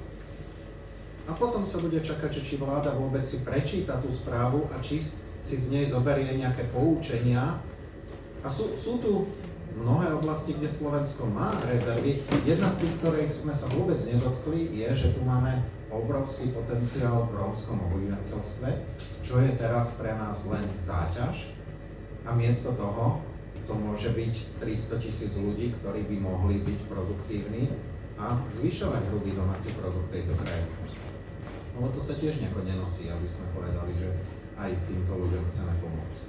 A potom sa bude čakať, či vláda vôbec si prečíta tú správu a či si z nej zoberie nejaké poučenia. A sú tu mnohé oblasti, kde Slovensko má rezervy. Jedna z tých, ktorých sme sa vôbec nedotkli, je, že tu máme obrovský potenciál v rómskom obyvateľstve, čo je teraz pre nás len záťaž. A miesto toho to môže byť 300 000 ľudí, ktorí by mohli byť produktívni a zvyšovať hrubý domáci produkt tejto krajiny. No to sa tiež nejako nenosí, aby sme povedali, že aj týmto ľuďom chceme pomôcť.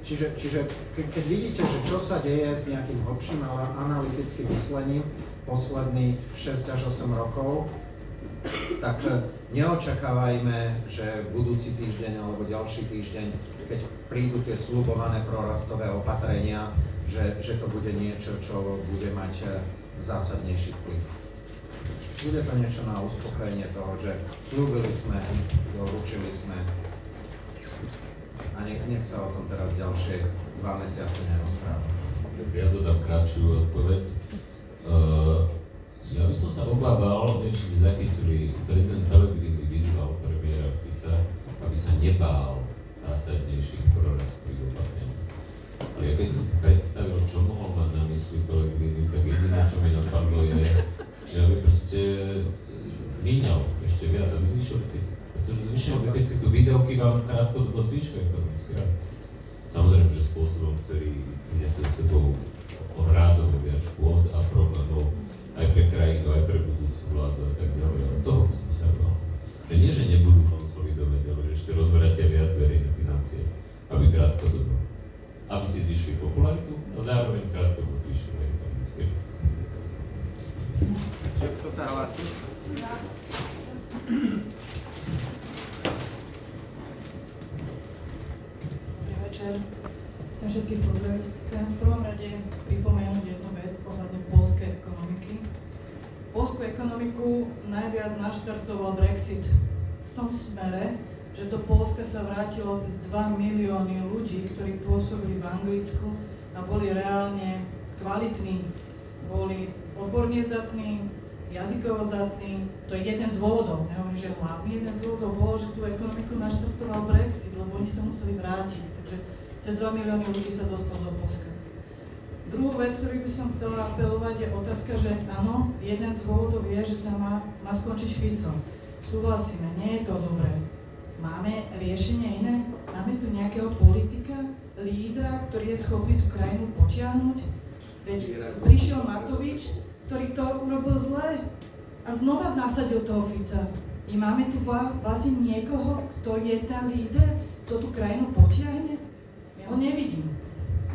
Čiže keď vidíte, že čo sa deje s nejakým hlbším analytickým myslením posledných 6 až 8 rokov, tak neočakávajme, že budúci týždeň alebo ďalší týždeň, keď prídu tie sľubované prorastové opatrenia, že to bude niečo, čo bude mať zásadnejší vplyv. Bude to niečo na uspokojenie toho, že sľúbili sme, doručili sme a nech sa o tom teraz ďalšie 2 mesiace nerozpráva. Ja dodám kratšiu odpoveď. Ja by som sa obával, či si zachytili, prezident Pellegrini vyzval premiéra Fica, aby sa nebál zásadnejších prorastových opatrení. Ale ja keď som si predstavil, čo mohol mať na mysli Pellegrini, tak jediné, čo mi napadlo je, že aby proste míňal ešte viac, aby zvýšil deficit. Pretože zvýšil zvýšenia deficitu výdavky vám krátkodobo zvýšia ekonomický rast. Samozrejme, že spôsobom, ktorý prinesie za sebou rádovo viac škôd a problémov aj pre krajinu, aj pre budúcu vládu a tak ďalej. Ale toho by som sa bál. Že nie, že nebudú konsolidovať, ale že ešte rozvratia viac verejné financie, aby krátkodobo. Aby si zvýšili popularitu a zároveň krátkodobo zvýšili ekonomický rast. Kto sa hlási? Dobrý večer. Chcem všetkých pozdraviť. Chcem v prvom rade pripomenúť jednu vec ohľadne poľskej ekonomiky. Poľskú ekonomiku najviac naštartoval Brexit v tom smere, že do Poľska sa vrátilo cez 2 milióny ľudí, ktorí pôsobili v Anglicku a boli reálne kvalitní, boli odborne zdatní, jazykovo zdatní. To je jeden z dôvodov, nehovorím, že hlavný jeden z dôvodov bolo, že tú ekonomiku naštartoval Brexit, lebo oni sa museli vrátiť, takže cez 2 milióny ľudí sa dostalo do Poľska. Druhú vec, ktorú by som chcela apelovať, je otázka, že áno, jeden z dôvodov je, že sa má skončiť Fico. Súhlasíme, nie je to dobré. Máme riešenie iné? Máme tu nejakého politika, lídra, ktorý je schopný tú krajinu potiahnuť? Veď prišiel Matovič, ktorý to urobil zle a znova nasadil toho Fica. I máme tu vlastne niekoho, kto je ten líder, kto tú krajinu potiahne? Ja ho nevidím.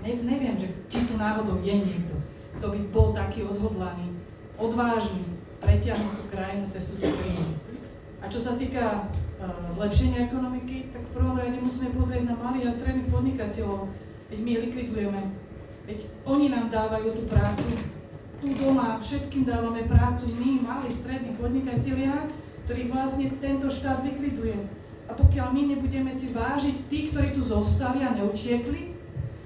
Neviem, či tu náhodou je niekto, kto by bol taký odhodlaný, odvážny, pretiahnuť tú krajinu cez túto krízu. A čo sa týka zlepšenia ekonomiky, tak v prvom rade musíme pozrieť na malých a stredných podnikateľov. Veď my likvidujeme, veď oni nám dávajú tú prácu. Tu doma všetkým dávame prácu, my, malí, strední podnikatelia, ktorých vlastne tento štát likviduje. A pokiaľ my nebudeme si vážiť tých, ktorí tu zostali a neutiekli,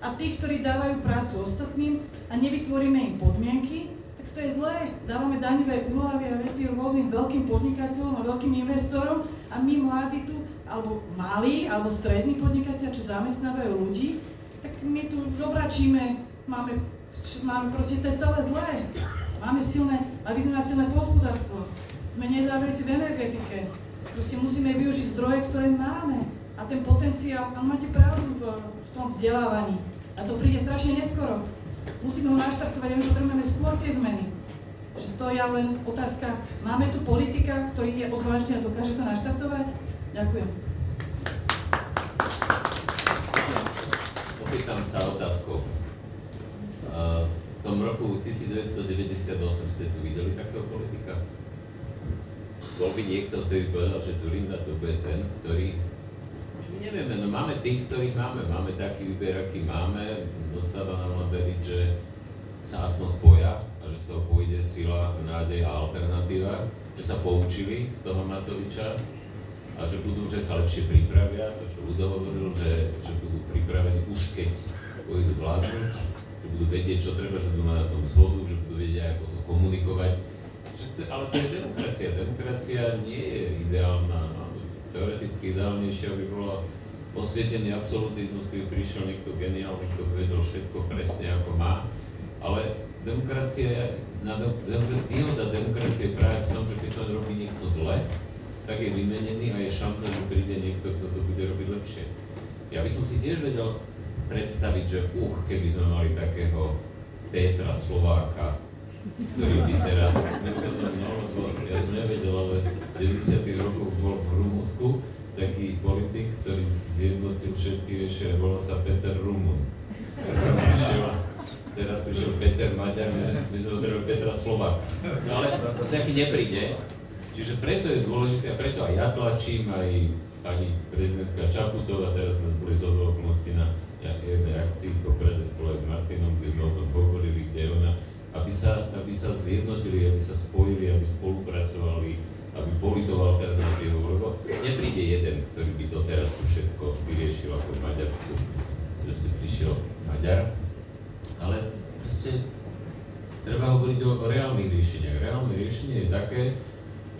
a tých, ktorí dávajú prácu ostatným a nevytvoríme im podmienky, tak to je zlé. Dávame daňové úľavy a veci rôznym veľkým podnikateľom a veľkým investorom a my mladí tu, alebo malí, alebo strední podnikatelia, čo zamestnávajú ľudí, tak my tu žobračíme, máme proste, to je celé zlé. Máme silné, aby sme mali silné poľnohospodárstvo. Sme nezávislí v energetike. Proste musíme využiť zdroje, ktoré máme. A ten potenciál, a máte pravdu v tom vzdelávaní. A to príde strašne neskoro. Musíme ho naštartovať a my potrebujeme skôr tie zmeny. Že to je len otázka, máme tu politika, ktorý je odvážny a dokáže to naštartovať? Ďakujem. Opýtam sa otázkou. V tom roku 1998 ste tu videli takého politika? Bol by niekto, ktorý povedal, že Dzurinda to bude ten, ktorý... My nevieme, no máme tých, ktorých máme taký výber, aký máme, dostáva nám len veriť, že sa aspoň spoja a že z toho pôjde sila, nádej a alternatíva, že sa poučili z toho Matoviča a že sa lepšie pripravia, to čo Udo hovoril, že budú pripravení už keď pôjdu vládnuť, že budú vedieť, čo treba, že budú mať na tom zhodu, že budú vedieť, ako to komunikovať. Ale to je demokracia. Demokracia nie je ideálna. Teoreticky ideálnejšia by bola osvietený absolutizmus, keby prišiel niekto geniálny, kto by vedel všetko presne ako má. Ale výhoda demokracie je práve v tom, že keď to robí niekto zle, tak je vymenený a je šanca, že príde niekto, kto to bude robiť lepšie. Ja by som si tiež vedel predstaviť, že keby sme mali takého Petra Slováka, ktorý by teraz, ja som nevedel, ale v 90. rokoch bol v Rumunsku taký politik, ktorý zjednotil všetky riešenia, volal sa Peter Rumun. Teraz prišiel Peter Maďar, my sme potrebovali Petra Slováka. No ale taký nepríde, čiže preto je dôležité, a preto aj ja tlačím, aj pani prezidentka Čaputová, teraz sme boli z okolností na jednej akcii, poprede spolu aj s Martinom, kde sme o tom hovorili, kde ona, aby sa zjednotili, aby sa spojili, aby spolupracovali, aby boli to alternatívou, lebo nepríde jeden, ktorý by to teraz všetko vyriešil ako v Maďarsku, že si prišiel Maďar, ale proste treba hovoriť o reálnych riešeniach. Reálne riešenie je také,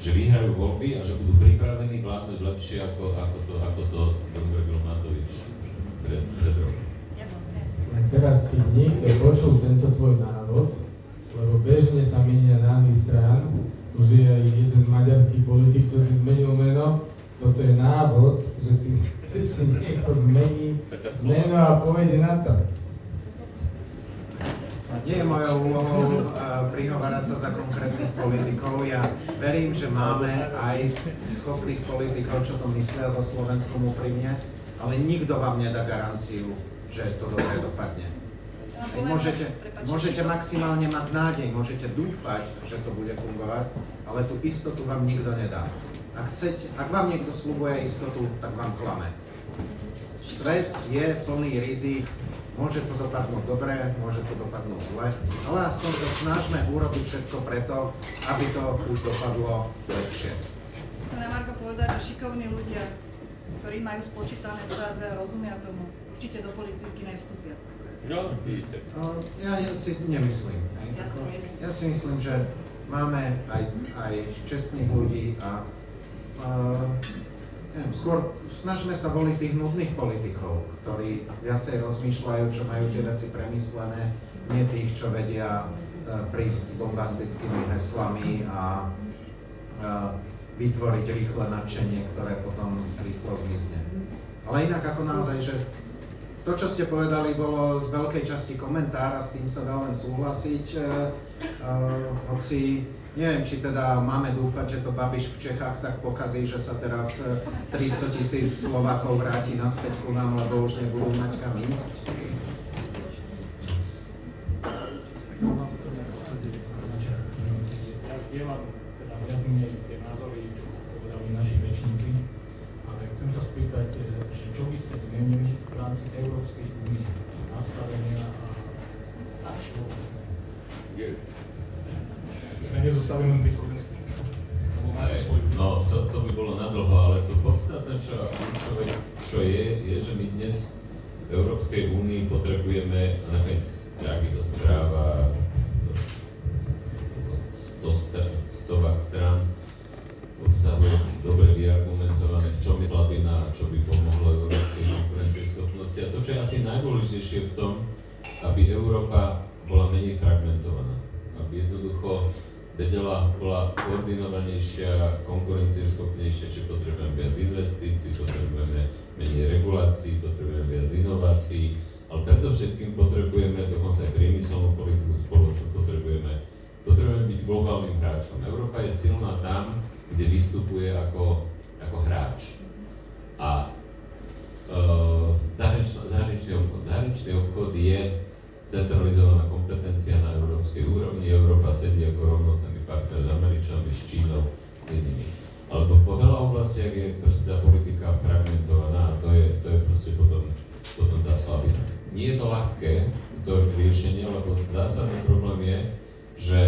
že vyhrajú voľby a že budú pripravení vládnuť lepšie, ako to robil Matovič pred rokom. Teraz, keď niekto počul tento tvoj návod, lebo bežne sa menia názvy strán, už je aj jeden maďarský politik, čo si zmenil meno, toto je návod, že si niekto zmení meno a pôjde na to. Nie je mojou úlohou prihovárať sa za konkrétnych politikov. Ja verím, že máme aj schopných politikov, čo to myslia za Slovenskom úprimne, ale nikto vám nedá garanciu, že to dobre dopadne. Môžete maximálne mať nádej, môžete dúfať, že to bude fungovať, ale tú istotu vám nikto nedá. Ak vám niekto sľubuje istotu, tak vám klame. Svet je plný rizik, môže to dopadnúť dobre, môže to dopadnúť zle, ale aspoň sa snažme urobiť všetko preto, aby to už dopadlo lepšie. Chcem na Marko povedať, že šikovní ľudia, ktorí majú spočítané 2 a 2 rozumia tomu, určite do politiky nevstúpia. No, vidíte. Ja si nemyslím. Ja si myslím, že máme aj čestných ľudí a skôr snažme sa voliť tých nudných politikov, ktorí viacej rozmýšľajú, čo majú tie veci premyslené, nie tých, čo vedia prísť s bombastickými heslami a vytvoriť rýchle nadšenie, ktoré potom rýchlo zmizne. Ale inak ako naozaj, že to, čo ste povedali, bolo z veľkej časti komentár a s tým sa dá len súhlasiť, hoci neviem, či teda máme dúfať, že to Babiš v Čechách tak pokazí, že sa teraz 300 000 Slovákov vráti naspäť ku nám, lebo už nebudú mať kam ísť. Ja zdieľam teda viac menej tie názory, čo povedali naši rečníci, ale chcem sa spýtať, že čo by ste zmenili v rámci Európskej únie, nastavenia a všeobecné. Sme nezostali len pri Slovensku. No, to by bolo nadlho, ale to podstatné, čo je, že my dnes v Európskej únii potrebujeme nakoniec, aký to správa, 100 strán obsahuje dobre vyargumentované, v čom je slabina a čo by pomohlo európskej konkurencieschopnosti. A to, čo je asi najdôležitejšie v tom, aby Európa bola menej fragmentovaná, aby jednoducho bola koordinovanejšia, konkurencieschopnejšia, či potrebujeme viac investícií, potrebujeme menej regulácií, potrebujeme viac inovácií, ale predovšetkým potrebujeme dokonca aj priemyselnú politiku spoločnú, potrebujeme byť globálnym hráčom. Európa je silná tam, kde vystupuje ako hráč. A zahraničný obchod je centralizovaná kompetencia na európskej úrovni. Európa sedí ako rovnocenný partner s Američanmi, s Čínou, s inými. Ale po veľa oblastiach je tá politika fragmentovaná a to je proste potom tá slabina. Nie je to ľahké, to riešenie, lebo zásadný problém je, že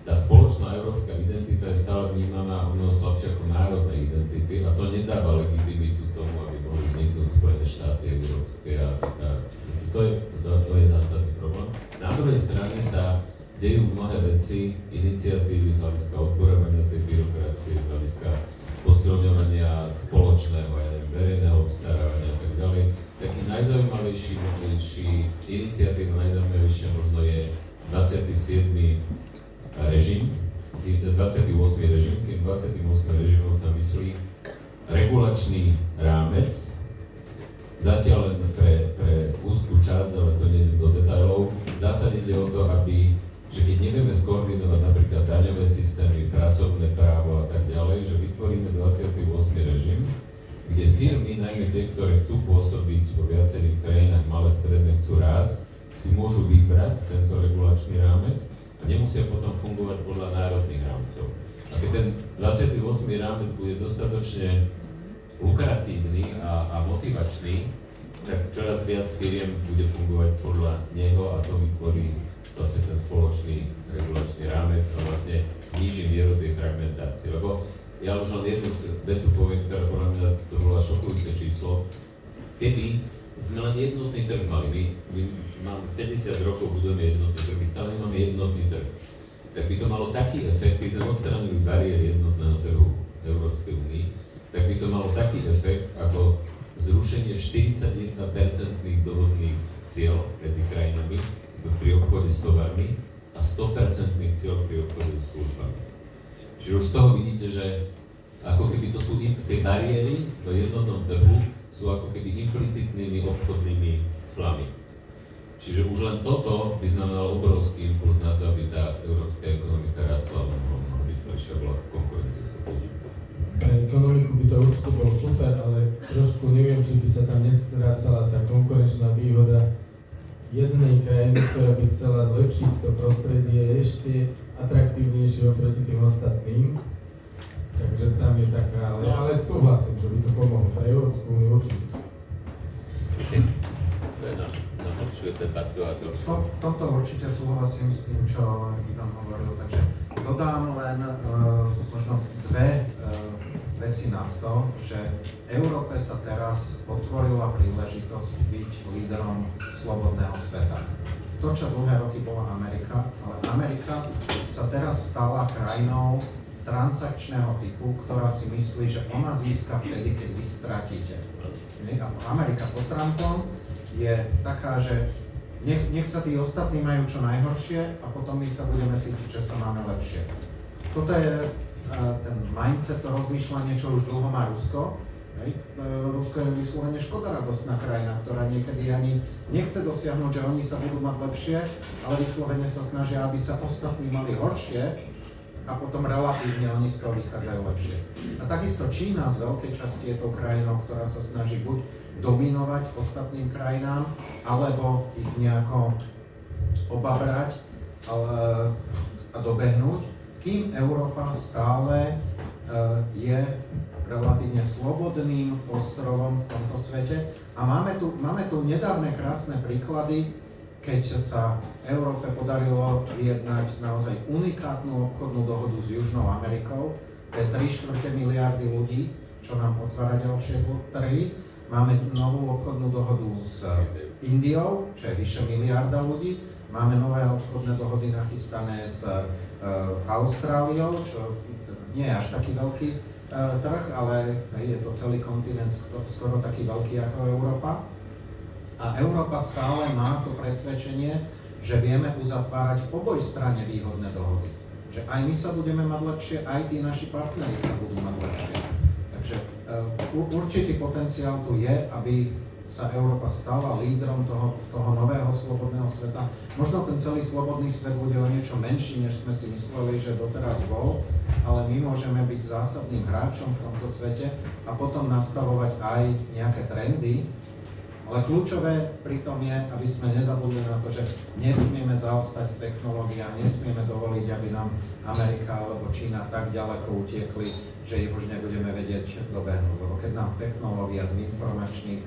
tá spoločná európska identita je stále vnímaná o mnoho slabšie ako národné identity a to nedáva legitimitu tomu, aby mohli vzniknúť Spojené štáty európske a to je zásadný problém. Na druhej strane sa dejú mnohé veci, iniciatívy z hľadiska odborovania tej byrokracie, z hľadiska posilňovania spoločného, verejného obstarávania a tak ďalej. Taký najzaujímavejší iniciatíva, najzaujímavejšia možno je 27. režim, 28. režim, tým 28. režimom sa myslí regulačný rámec, zatiaľ len pre úzkú časť, ale to nie je do detailov. V zásade ide o to, že keď nevieme skoordinovať napríklad daňové systémy, pracovné právo a tak ďalej, že vytvoríme 28. režim, kde firmy, najmä tie, ktoré chcú pôsobiť vo viacerých krajinách, malé stredné chcú rásť, si môžu vybrať tento regulačný rámec a nemusia potom fungovať podľa národných rámcov. A keď ten 28. rámec bude dostatočne lukratívny a motivačný, tak čoraz viac firiem bude fungovať podľa neho a to vytvorí vlastne ten spoločný regulačný rámec a vlastne zníži mieru tej fragmentácie. Lebo ja už len jednu vetu poviem, ktorá podľa mňa to bolo šokujúce číslo. Kedy sme len jednotný trh mali, my máme 50 rokov, budujeme jednotný trh, my stále máme jednotný trh. Tak by to malo taký efekt, keď sme odstránili bariéry jednotného trhu v Európskej únii, tak by to malo taký efekt ako zrušenie 41% dovozných cieľ medzi krajinami pri obchode s tovarmi a 100% cieľ pri obchode s službami. Čiže už z toho vidíte, že Ako keby to sú tie bariéry do jednotnom trhu sú ako keby implicitnými obchodnými clami. Čiže už len toto by znamenalo obrovský impuls na to, aby tá európska ekonomika rastla, mohla byť lepšia, bola konkurencieschopnejšia. Pre ekonomiku by to určite bolo super, ale trošku neviem, či by sa tam nestrácala tá konkurenčná výhoda jednej krajiny, ktorá by chcela zlepšiť to prostredie ešte atraktívnejšie oproti tým ostatným. Takže tam je taká, ale súhlasím, že by to pomohlo pre Európsku úniu určite. To je na lepšiu debatu a to. V tomto určite súhlasím s tým, čo Ivan hovoril, takže dodám len možno dve veci na to, že Európe sa teraz otvorila príležitosť byť lídrom slobodného sveta. To, čo dlhé roky bola Amerika, ale Amerika sa teraz stala krajinou transakčného typu, ktorá si myslí, že ona získa vtedy, keď vy stratíte. Amerika pod Trumpom je taká, že nech sa tí ostatní majú čo najhoršie a potom my sa budeme cítiť, že sa máme lepšie. Toto je ten mindset, to rozmýšľanie, čo už dlho má Rusko. Rusko je vyslovene škodoradostná krajina, ktorá niekedy ani nechce dosiahnuť, že oni sa budú mať lepšie, ale vyslovene sa snažia, aby sa ostatní mali horšie a potom relatívne oni z toho vychádzajú lepšie. A takisto Čína z veľkej časti je tou krajinou, ktorá sa snaží buď dominovať ostatným krajinám, alebo ich nejako obabrať a dobehnúť, kým Európa stále je relatívne slobodným ostrovom v tomto svete. A máme tu nedávne krásne príklady, keď sa Európe podarilo vyjednať naozaj unikátnu obchodnú dohodu s Južnou Amerikou. To je 3/4 miliardy ľudí, čo nám otvára ďalšie trhy. Máme novú obchodnú dohodu s Indiou, čo je vyše miliarda ľudí. Máme nové obchodné dohody nachystané s Austráliou, čo nie je až taký veľký trh, ale je to celý kontinent skoro taký veľký ako Európa. A Európa stále má to presvedčenie, že vieme uzatvárať obojstranne výhodné dohody. Že aj my sa budeme mať lepšie, aj tí naši partneri sa budú mať lepšie. Takže určitý potenciál tu je, aby sa Európa stala lídrom toho nového slobodného sveta. Možno ten celý slobodný svet bude o niečo menší, než sme si mysleli, že doteraz bol, ale my môžeme byť zásadným hráčom v tomto svete a potom nastavovať aj nejaké trendy. Ale kľúčové pritom je, aby sme nezabudli na to, že nesmieme zaostať v technológiách, nesmieme dovoliť, aby nám Amerika alebo Čína tak ďaleko utiekli, že ich už nebudeme vedieť dobehnúť. Lebo keď nám v technológiách, v informačných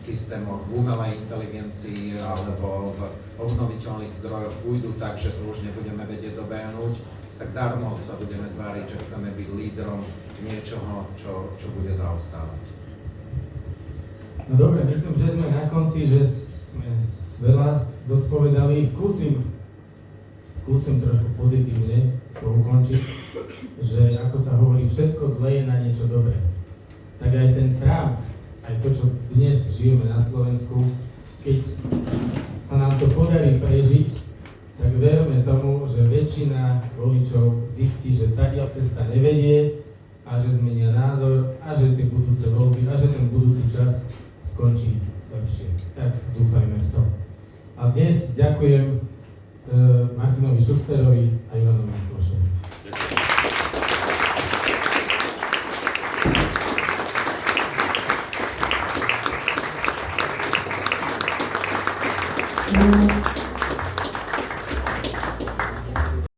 systémoch, v umelej inteligencii alebo v obnoviteľných zdrojoch ujdu tak, že to už nebudeme vedieť dobehnúť, tak darmo sa budeme tváriť, že chceme byť lídrom niečoho, čo bude zaostávať. No dobre, myslím, že sme na konci, že sme veľa zodpovedali. Skúsim trošku pozitívne to ukončiť, že ako sa hovorí, všetko zlé je na niečo dobré. Tak aj ten Trump, aj to, čo dnes žijeme na Slovensku, keď sa nám to podarí prežiť, tak verme tomu, že väčšina voličov zistí, že takiaľ cesta nevedie a že zmenia názor a že tie budúce voľby a že ten budúci čas skončí lepšie. Tak dúfajme v to. A dnes ďakujem Martinovi Šusterovi a Ivanovi Miklošovi. Ďakujem.